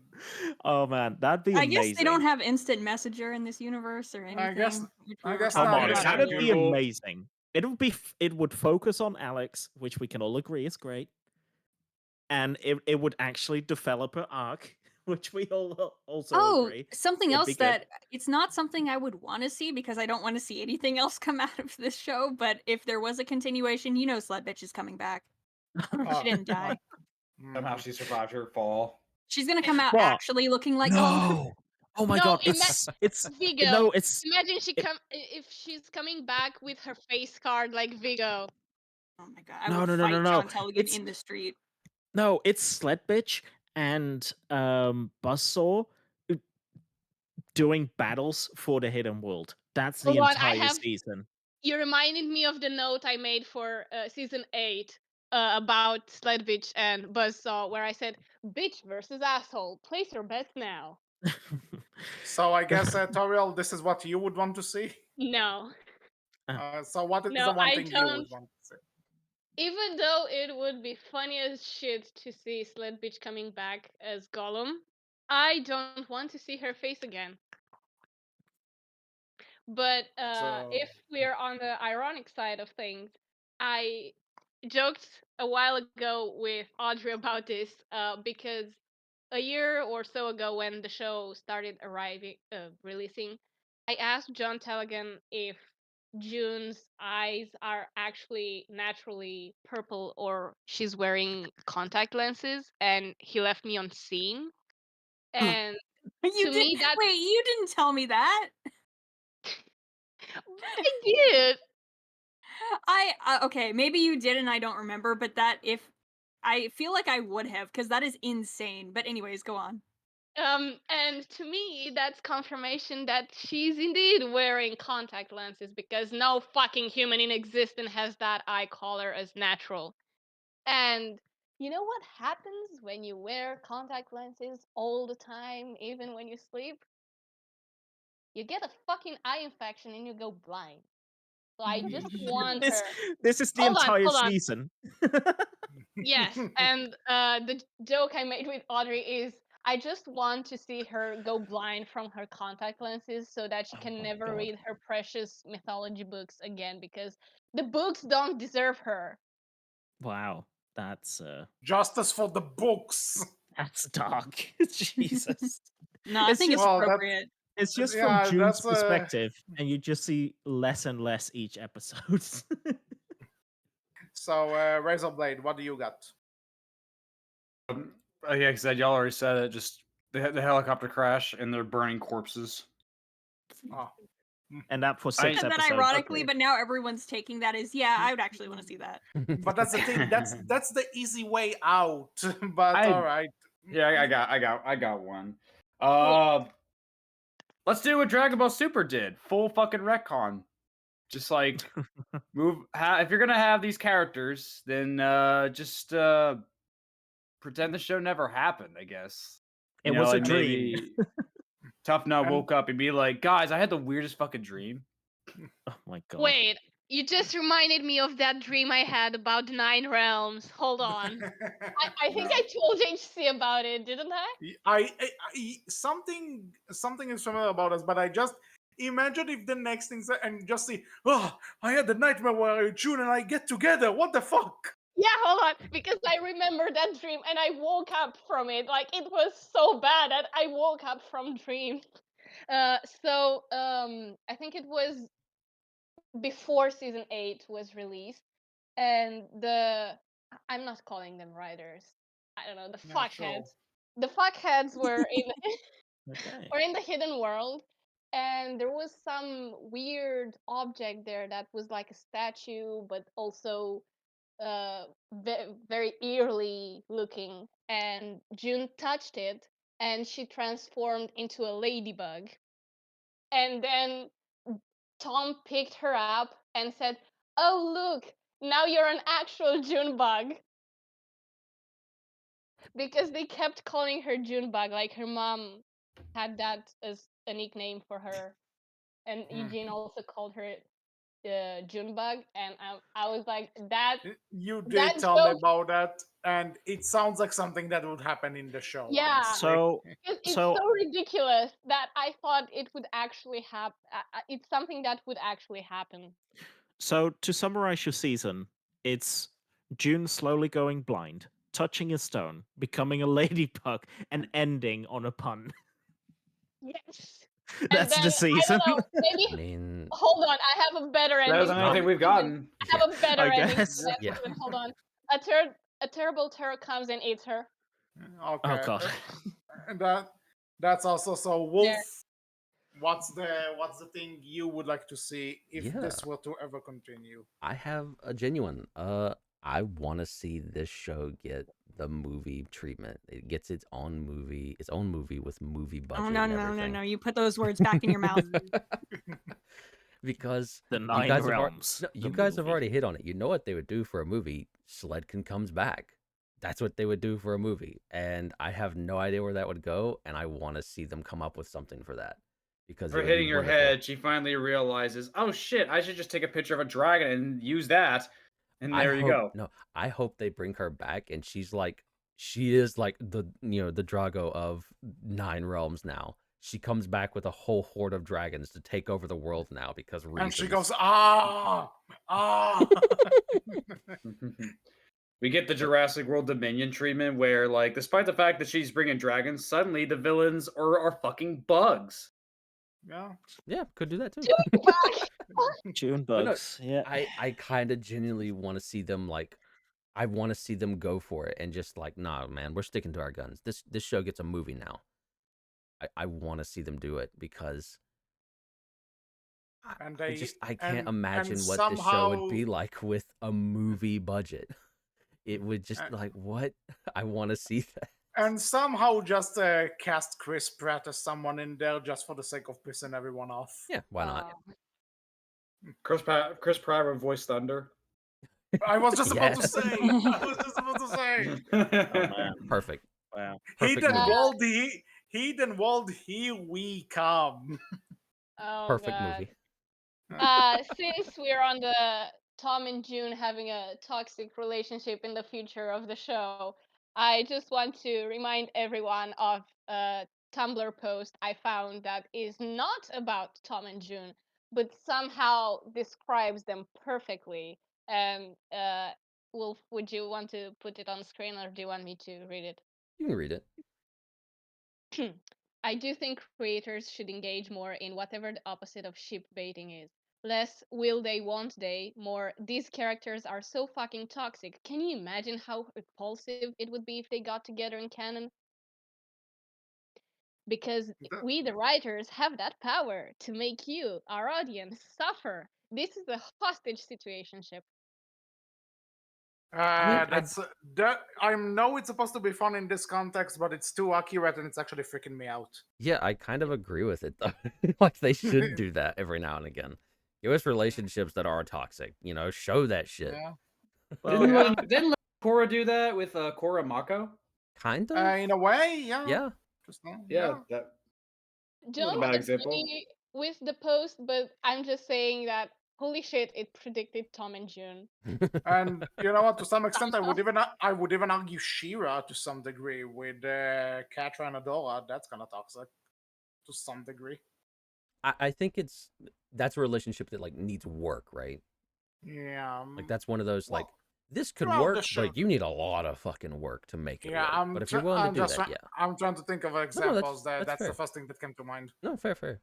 oh man, that'd be I amazing. guess they don't have instant messenger in this universe or anything. I guess- which I we were guess Come not. talking on, Yeah, about that'd yeah, be earlier. amazing. It would focus on Alex, which we can all agree is great. And it would actually develop an arc, which we all also Oh, agree. something It'd else be good. that it's not something I would want to see because I don't want to see anything else come out of this show. But if there was a continuation, you know, Sled Bitch is coming back. She didn't die. Somehow she survived her fall. She's gonna come out What? actually looking like Gollum. No. Oh my No, god, it's Vigo. no, it's Imagine if she's coming back with her face card like Vigo. Oh my god, I No, would no, no, fight no, no. John Teligan It's- in the street. no, it's Sled Bitch and Buzzsaw doing battles for the hidden world. That's the Hold on, entire season. You reminded me of the note I made for season 8 about Sled Bitch and Buzzsaw, where I said, "Bitch versus asshole. Place your bets now." So I guess, Tauriel, this is what you would want to see. No, So what is No, the one I thing you don't. would want to see? even though it would be funny as shit to see Sled Bitch coming back as Gollum, I don't want to see her face again. But if So- we're on the ironic side of things, I joked a while ago with Audrie about this because a year or so ago, when the show started releasing, I asked John Telegan if June's eyes are actually naturally purple or she's wearing contact lenses, and he left me on scene. And You to did me, that wait. You didn't tell me that. I did. Okay, maybe you did and I don't remember, but that if I feel like I would have, because that is insane. But anyways, go on. And to me, that's confirmation that she's indeed wearing contact lenses because no fucking human in existence has that eye color as natural. And you know what happens when you wear contact lenses all the time, even when you sleep? You get a fucking eye infection and you go blind. So I just want This her. this is the Hold on, entire hold on. season. Yes, and the joke I made with Audrey is I just want to see her go blind from her contact lenses so that she Oh can my never God. read her precious mythology books again because the books don't deserve her. Wow, that's Justice for the books. dark. Jesus. No, I It's think it's just Well, appropriate. it's just from yeah, June's that's perspective, and you just see less and less each episode. so. RaisorBlade, what do you got? Yeah, like I said, y'all already said it. Just the helicopter crash and they're burning corpses. Oh. And that for I- six Said that episodes. ironically, okay. but now everyone's taking that as I would actually want to see that. But that's the thing. That's the easy way out. But I- all right. Yeah, I got one. Let's do what Dragon Ball Super did. Full fucking retcon. Just like if you're gonna have these characters, then just pretend the show never happened. I guess It was a like dream. maybe Tough Nut And- woke up and be like, "Guys, I had the weirdest fucking dream." Oh my God. Wait, you just reminded me of that dream I had about the 9 realms. Hold on. I think No. I told HC about it, didn't I? Something is familiar about us, but I just imagine if the next thing and just see, oh, I had the nightmare where June and I get together. What the fuck? Yeah, hold on, because I remember that dream and I woke up from it. Like it was so bad that I woke up from dream. I think it was before season 8 was released, and I'm not calling them writers. I don't know, the Yeah, fuckheads. sure. The fuckheads were in Okay. were in the hidden world, and there was some weird object there that was like a statue, but also very eerily looking, and June touched it and she transformed into a ladybug, and then Tom picked her up and said, "Oh, look, now you're an actual June bug." Because they kept calling her June bug, like her mom had that as a nickname for her, and Eugene also called her June bug, and I was like, that You that did tell me joke. about that, and it sounds like something that would happen in the show. Yeah. Honestly. So It's So- so ridiculous that I thought it would actually happen. It's something that would actually happen. So to summarize your season, it's June slowly going blind, touching a stone, becoming a ladybug, and ending on a pun. Yes. That's and the then, season. I don't know. Maybe I mean, hold on. I have a better ending. That isn't for anything that we've season. gotten. I have a better I ending guess. for that Yeah. season. Hold on. A terrible terror comes and eats her. Okay. Oh God. And that's also so. Wolf, what's the thing you would like to see if Yeah. this were to ever continue? I have a genuine. I want to see this show get the movie treatment. It gets its own movie with movie budget. Oh no, and no, no, everything. no! You put those words back in your mouth. Because The you Nine guys Realms. have the you guys have movie. already hit on it. You know what they would do for a movie? Sledkin comes back. That's what they would do for a movie, and I have no idea where that would go. And I want to see them come up with something for that because it For would hitting be her wonderful. head, she finally realizes, "Oh shit! I should just take a picture of a dragon and use that." And there you go. No, I hope they bring her back, and she is like the the Drago of 9 realms now. she comes back with a whole horde of dragons to take over the world now because reasons. And she goes, ah. We get the Jurassic World Dominion treatment where, like, despite the fact that she's bringing dragons, suddenly the villains are fucking bugs. Yeah. Yeah, could do that too. June But no, bugs. Yeah. I kind of genuinely want to see them I want to see them go for it and just nah, man, we're sticking to our guns. This show gets a movie now. I want to see them do it because And I can't imagine and what this show would be like with a movie budget. It would just what? I want to see that. And somehow just cast Chris Pratt as someone in there just for the sake of pissing everyone off. Yeah, why not? Chris Pratt would voice Thunder. I was just about to Yes. say. I was just about to say. Oh man. Perfect. Wow. Perfect Heathen movie. Wald, Heathen Wald, here we come. Oh, Perfect God. movie. Since we're on the Tom and June having a toxic relationship in the future of the show, I just want to remind everyone of a Tumblr post I found that is not about Tom and June, but somehow describes them perfectly. And Wolf, would you want to put it on screen, or do you want me to read it? You can read it. I do think creators should engage more in whatever the opposite of ship baiting is. Less will they, won't they, more these characters are so fucking toxic. Can you imagine how repulsive it would be if they got together in canon? Because we, the writers, have that power to make you, our audience, suffer. This is a hostage situationship. I know it's supposed to be fun in this context, but it's too accurate and it's actually freaking me out. Yeah, I kind of agree with it though. They should do that every now and again. Give us relationships that are toxic. Show that shit. Yeah. Well, didn't Korra do that with Korra Mako? Kind of. In a way, yeah. Yeah. Yeah, that Don't a bad example. agree with the post, but I'm just saying that holy shit, it predicted Tom and June. And you know what? To some extent, I would even argue Shira to some degree with Catra and Adora. That's kind of toxic to some degree. I think that's a relationship that needs work, right? Yeah. That's one of those this could throughout the work, show- but you need a lot of fucking work to make it Yeah, work. But if you're willing to do that, yeah. I'm trying to think of examples. that's That's fair. the first thing that came to mind. No, fair. Okay,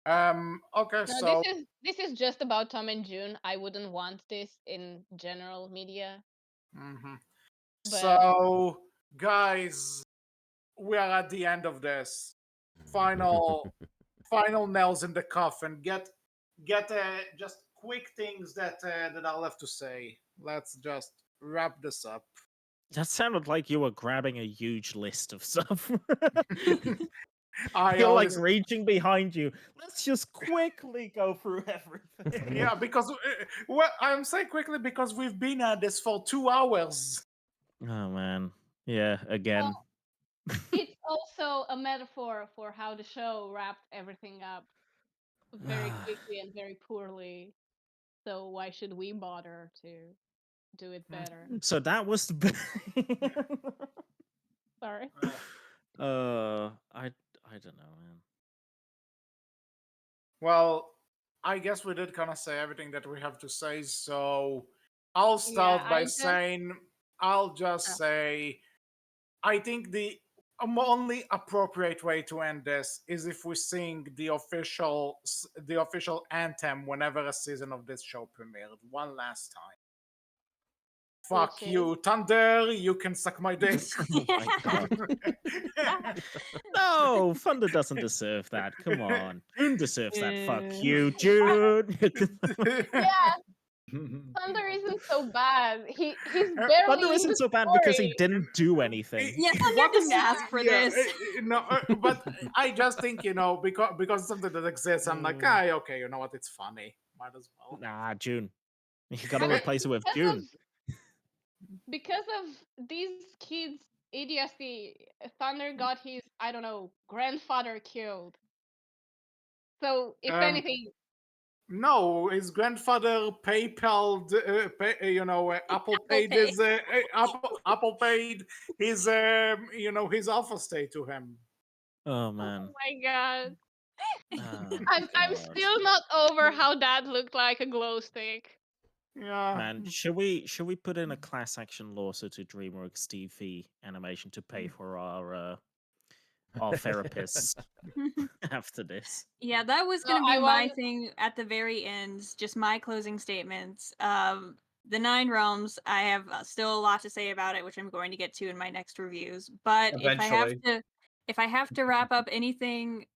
No, so this is just about Tom and June. I wouldn't want this in general media. mhm. But- So guys, we are at the end of this. Final nails in the coffin. Get just quick things that are left to say. Let's just wrap this up. That sounded like you were grabbing a huge list of stuff. I You're always, reaching behind you. Let's just quickly go through everything. yeah, because I'm saying quickly because we've been at this for 2 hours. Oh man. Yeah, again. It's also a metaphor for how the show wrapped everything up very quickly and very poorly. So why should we bother to do it better? So that was the Sorry. I don't know, man. Well, I guess we did kind of say everything that we have to say, so I'll start Yeah, by saying, I'll just say, I think the only appropriate way to end this is if we sing the official anthem whenever a season of this show premiered one last time. Fuck Which you, Thunder! You can suck my dick. Oh my god. No, Thunder doesn't deserve that. Come on. June deserves that. Fuck you, June. Yeah, Thunder isn't so bad. He's barely Thunder in isn't the so bad because he story. didn't do anything. Yeah, Thunder What didn't is- ask for yeah, this. no, but I just think because it's something that exists. I'm like, okay, you know what? It's funny. Might as well. Nah, June. You gotta I mean, replace it with because June. because of these kids' idiocy, Thunder got his, I don't know, grandfather killed. So if anything, No, his grandfather PayPal, Apple paid Pay. his Apple paid his his offer stay to him. Oh Oh man. my god. Oh I'm god. still not over how that looked like a glow stick. Yeah. Man, should we put in a class action lawsuit to DreamWorks TV Animation to pay for our therapists after this? Yeah, that was No, gonna I be my want. thing at the very end. Just my closing statements. The Nine Realms. I have still a lot to say about it, which I'm going to get to in my next reviews. But Eventually. if I have to wrap up anything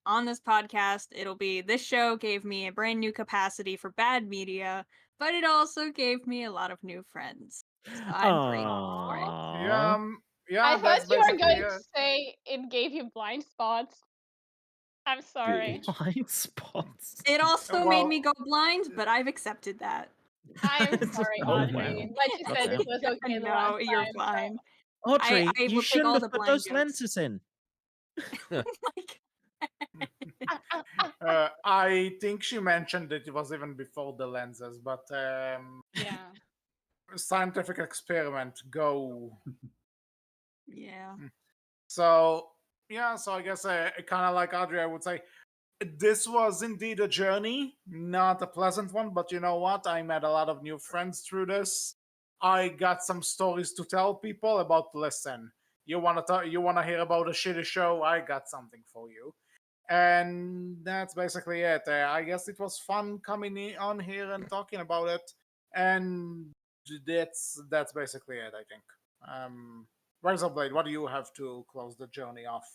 on this podcast, it'll be this show gave me a brand new capacity for bad media, but it also gave me a lot of new friends. So I'm grateful for it. Yeah. Aww. Yeah, I thought that's you were basically going to it. say it gave you blind spots. I'm sorry. Bitch. Blind spots. It also made me Well, go blind, but I've accepted that. I am sorry, Oh Audrey. wow. But you said it Goddamn. was okay the last No, you're time. fine. Audrey, I you will take shouldn't all have the put blind those jokes. lenses in. I think she mentioned that it was even before the lenses, but Yeah. scientific experiment, go. Yeah. So, yeah, so I guess kind of like Audrey, I would say this was indeed a journey, not a pleasant one, but you know what? I met a lot of new friends through this. I got some stories to tell people about. Listen, you want to talk, you want to hear about a shitty show? I got something for you. And that's basically it. I guess it was fun coming on here and talking about it, and that's basically it. I think. RaisorBlade, what do you have to close the journey off?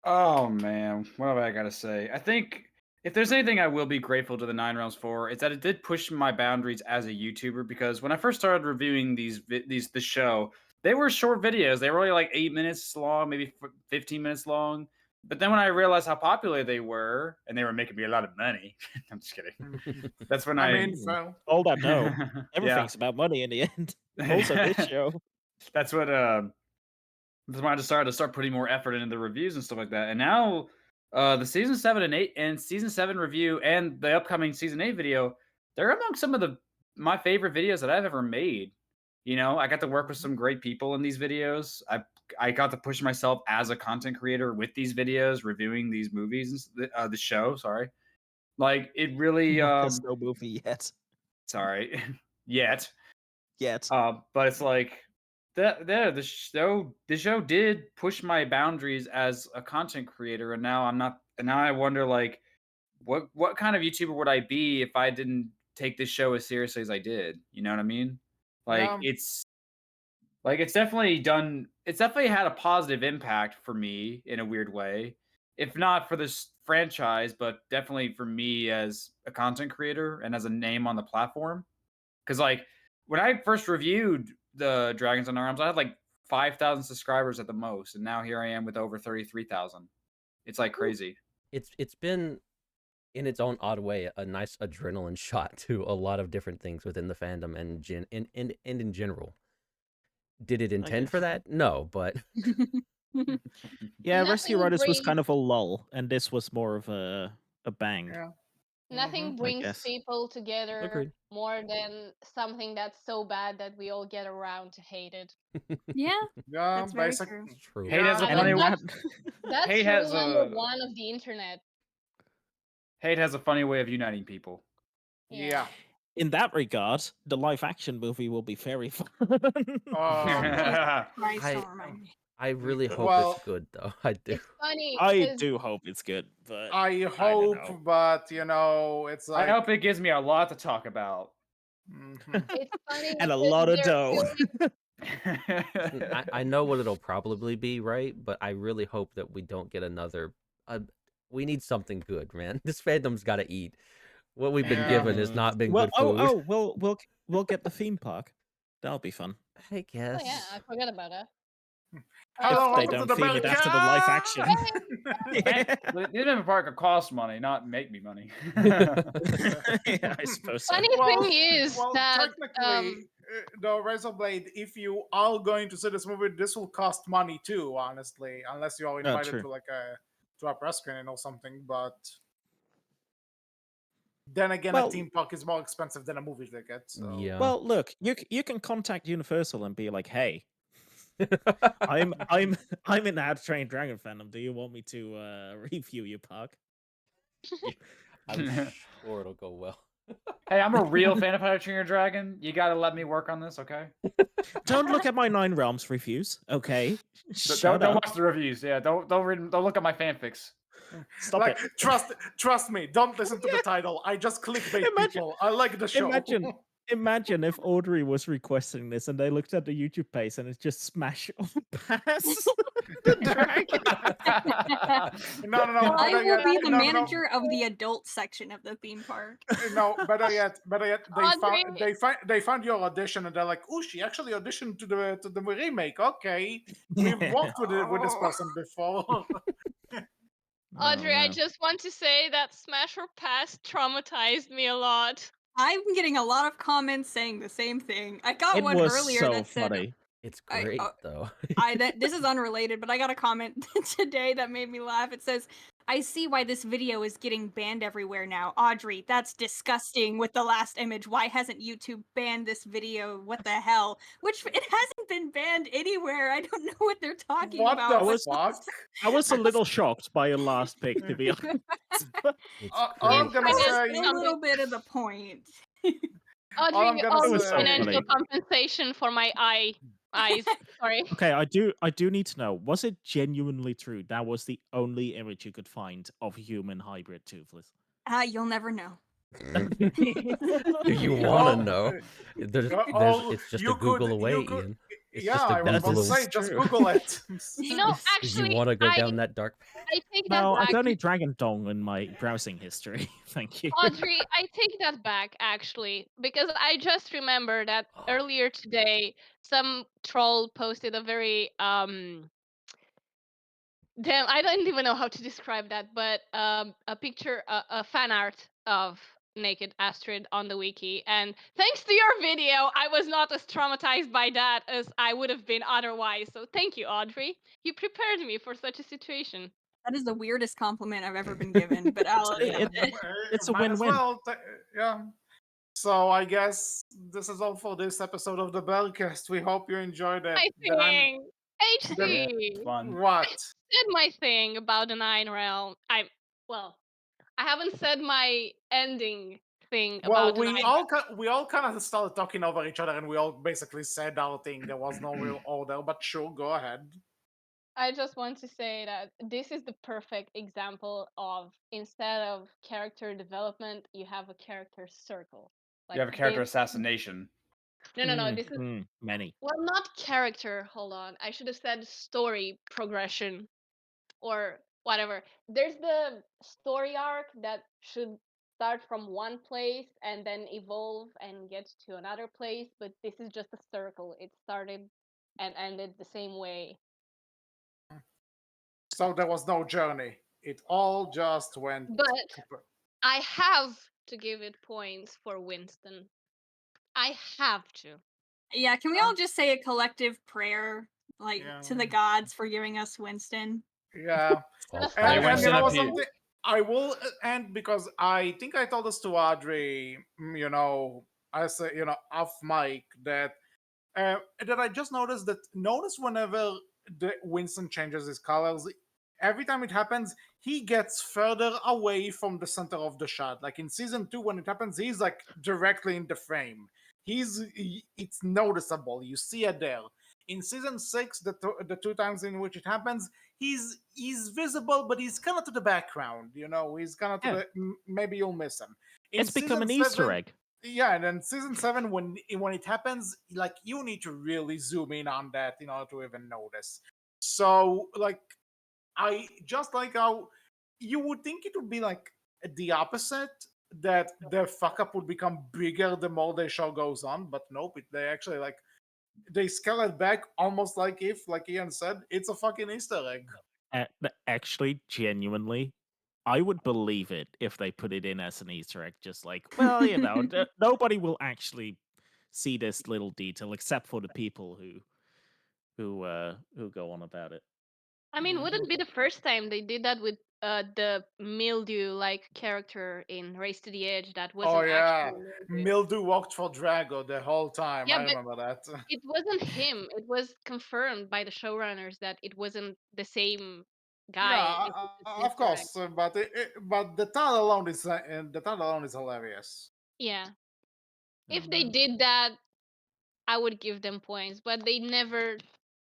Oh man, what have I got to say? I think if there's anything I will be grateful to the Nine Realms for, it's that it did push my boundaries as a YouTuber. Because when I first started reviewing the show, they were short videos. They were only like 8 minutes long, maybe 15 minutes long. But then when I realized how popular they were, and they were making me a lot of money, I'm just kidding. That's when I I, mean, so All that no. yeah, Everything's about money in the end. Also this show. that's what that's why I decided to start putting more effort into the reviews and stuff like that. And now, the season 7 and 8 and season 7 review and the upcoming season 8 video, they're among some of my favorite videos that I've ever made. You know, I got to work with some great people in these videos. I got to push myself as a content creator with these videos, reviewing these movies, the show. Sorry, like it really. There's no movie yet. Sorry, yet. Yet. But it's like that there the show did push my boundaries as a content creator, and now I'm not, and now I wonder like what kind of YouTuber would I be if I didn't take this show as seriously as I did? You know what I mean? Like yeah, it's definitely had a positive impact for me in a weird way. If not for this franchise, but definitely for me as a content creator and as a name on the platform. Because like when I first reviewed the Dragons on Arms, I had like 5,000 subscribers at the most, and now here I am with over 33,000. It's like crazy. It's been in its own odd way a nice adrenaline shot to a lot of different things within the fandom and in general. Did it intend for that? No, but Yeah, Rescue Nothing Riders was brings kind of a lull, and this was more of a bang. yeah. nothing I brings guess. people together agreed. more than something that's so bad that we all get around to hate it. Yeah, Yeah, that's very basic. true. It's true. Hate has a Yeah, And funny that's Hate rule has number a one of the internet. hate has a funny way of uniting people. yeah. In that regard, the live action movie will be very fun. Oh, Christ, I don't remind me. I really hope well, it's good though. I do. It's funny I because do hope it's good, but I I don't hope, know. but you know, it's I like. hope it gives me a lot to talk about. Mhm. it's funny And a because lot of they're dough. I know what it'll probably be, right? But I really hope that we don't get another. We need something good, man. This fandom's got to eat. What we've been Yeah. given has not been Well, good food. we'll get the theme park. That'll be fun. I oh yeah, guess. I forgot about that. Hello, If they welcome to don't the theme it after the live action. The amusement park could cost money, not make me money. Yeah, I suppose so. Funny Well, thing is that technically, the Razorblade, if you are going to see this movie, this will cost money too. Honestly, unless you are Oh, invited true. to like a press screening or something. But then again, a Well, theme park is more expensive than a movie ticket. So Yeah. well, look, you can contact Universal and be like, hey, I'm an ad trained dragon fandom. Do you want me to review you, Park? I'm sure it'll go well. Hey, I'm a real fan of How to Train Your Dragon. You gotta let me work on this, okay? Don't look at my Nine Realms reviews, okay? Shut Don't up. watch the reviews. Yeah, don't look at my fanfics. Stop Like, it. trust me. Don't listen to the title. I just clickbait Imagine- people. I like the show. Imagine if Audrie was requesting this and they looked at the YouTube page and it's just smash on pass the dragon. No. I Better will yet, be the no. manager of the adult section of the theme park. No, better yet, Audrey, they found your audition and they're like, oh, she actually auditioned to the remake. Okay, we've worked with this person before. Audrey, I man. just want to say that Smash or Pass traumatized me a lot. I'm getting a lot of comments saying the same thing. I got It one was earlier so that said, funny. It's I- great though. this is unrelated, but I got a comment today that made me laugh. It says, I see why this video is getting banned everywhere now. Audrey, that's disgusting with the last image. Why hasn't YouTube banned this video? What the hell? Which it hasn't been banned anywhere. I don't know what they're talking What about. the but fuck? I was a little shocked by your last pick, to be honest. It's All I'm great. gonna Finance say, a little bit of the point. all I'm Audrey, gonna all was the so say, financial funny. compensation for my eyes. Sorry. Okay, I do need to know, was it genuinely true that was the only image you could find of human hybrid toothless? You'll never know. Do you want to Oh, know? It's just a you could, Google away, you could, Ian. It's yeah, just a I was about Google to away. say, just True. Google it. No, Do you actually, want to go down that dark path? I take that No, I back. don't need Dragon Dong in my browsing history. Thank you. Audrey, I take that back actually, because I just remember that earlier today some troll posted a very damn, I don't even know how to describe that, but a picture, a fan art of naked Astrid on the wiki, and thanks to your video, I was not as traumatized by that as I would have been otherwise. So thank you, Audrey. You prepared me for such a situation. That is the weirdest compliment I've ever been given, but I'll accept it. It's a Might as win-win. well, yeah. So I guess this is all for this episode of the Berkcast. We hope you enjoyed it. My Then I'm thing, HC. Fun. what? Said my thing about the Nine Realm. I haven't said my ending thing Well, about the Nine. we all kind of started talking over each other, and we all basically said our thing. There was no real order, but sure, go ahead. I just want to say that this is the perfect example of, instead of character development, you have a character circle. You have a character this, assassination. no. This is, Many. well, not character. Hold on, I should have said story progression or whatever. There's the story arc that should start from one place and then evolve and get to another place, but this is just a circle. It started and ended the same way. So there was no journey. It all just went. But I have to give it points for Winston. I have to. Yeah, can we all just say a collective prayer, like to the Yeah. gods for giving us Winston? Yeah. All And praise. And you know what, Centipede. something I will end because I think I told this to Audrey, I say, off mic that I just noticed that whenever the Winston changes his colors, every time it happens, he gets further away from the center of the shot. Like in season 2, when it happens, he's like directly in the frame. It's noticeable. You see it there. In season 6, the two times in which it happens, he's visible, but he's kind of to the background. He's kind of to maybe you'll miss him. In It's become season an Easter 7 egg. Yeah, and then season 7, when it happens, like you need to really zoom in on that in order to even notice. So like I just like how you would think it would be like the opposite, that the fuck up would become bigger the more the show goes on, but nope, they actually like they scale it back almost like if, like Ian said, it's a fucking Easter egg. Actually, genuinely, I would believe it if they put it in as an Easter egg. Just like, well, nobody will actually see this little detail except for the people who go on about it. I mean, wouldn't be the first time they did that with the mildew-like character in Race to the Edge that Oh wasn't yeah, actually mildew. Mildew walked for Drago the whole time. Yeah, I but remember that. it wasn't him. It was confirmed by the showrunners that it wasn't the same guy. Yeah, It was just of misdirect. course, but the title alone is hilarious. Yeah. If Oh, they man. did that, I would give them points, but they never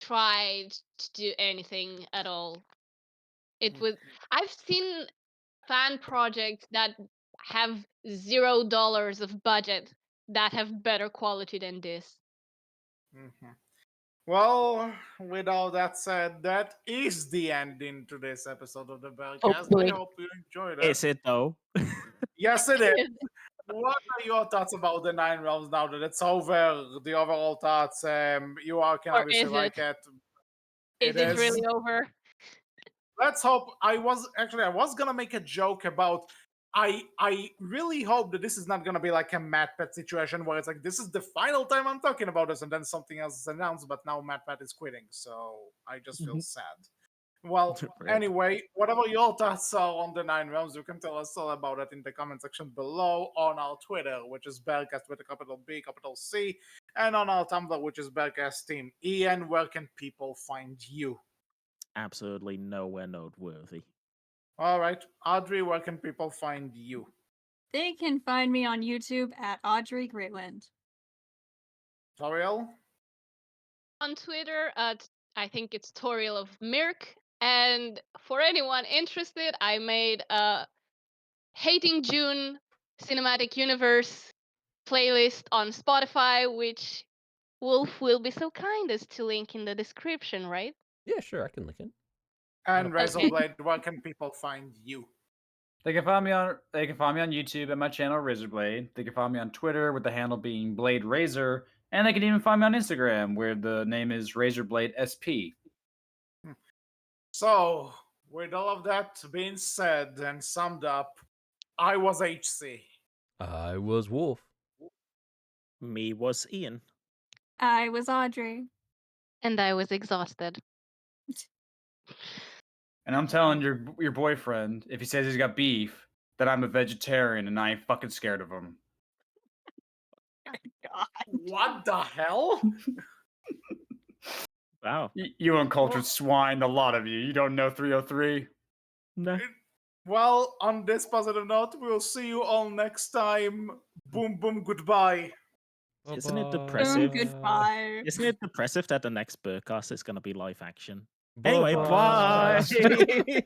tried to do anything at all. It was I've seen fan projects that have $0 of budget that have better quality than this. Mhm. Well, with all that said, that is the ending to this episode of the Berkcast. I Hopefully. hope you enjoyed it. Is it though? Yes, it is. What are your thoughts about the Nine Realms now that it's over? The overall thoughts. You all can Or obviously is like it? it. Is it really over? Let's hope. I was gonna make a joke about. I really hope that this is not gonna be like a Matt Pet situation where it's like this is the final time I'm talking about this, and then something else is announced, but now Matt Pet is quitting, so I just feel sad. Well, Rip. anyway, whatever your thoughts are on the Nine Realms, you can tell us all about it in the comment section below on our Twitter, which is Berkcast with a capital B, capital C, and on our Tumblr, which is Berkcast Team. Ian, where can people find you? Absolutely nowhere noteworthy. All right, Audrey, where can people find you? They can find me on YouTube at Audrey Greatland. Tauriel? On Twitter, I think it's Tauriel of Mirk. And for anyone interested, I made a Hating June Cinematic Universe playlist on Spotify, which Wolf will be so kind as to link in the description, right? Yeah, sure, I can link it. And Not a problem. RaisorBlade, where can people find you? They can find me on YouTube at my channel RaisorBlade. They can find me on Twitter with the handle being Blade Razor, and they can even find me on Instagram where the name is RaisorBlade SP. So, with all of that being said and summed up, I was HC. I was Wolf. Me was Ian. I was Audrey. And I was exhausted. And I'm telling your boyfriend, if he says he's got beef, that I'm a vegetarian and I ain't fucking scared of him. God. What the hell? Wow. You uncultured swine, a lot of you. You don't know 303? No. Well, on this positive note, we'll see you all next time. Boom, boom, goodbye. Isn't it Bye-bye. depressive? Goodbye. Isn't it depressive that the next Berkcast is going to be live action? Anyway, Bye-bye. bye.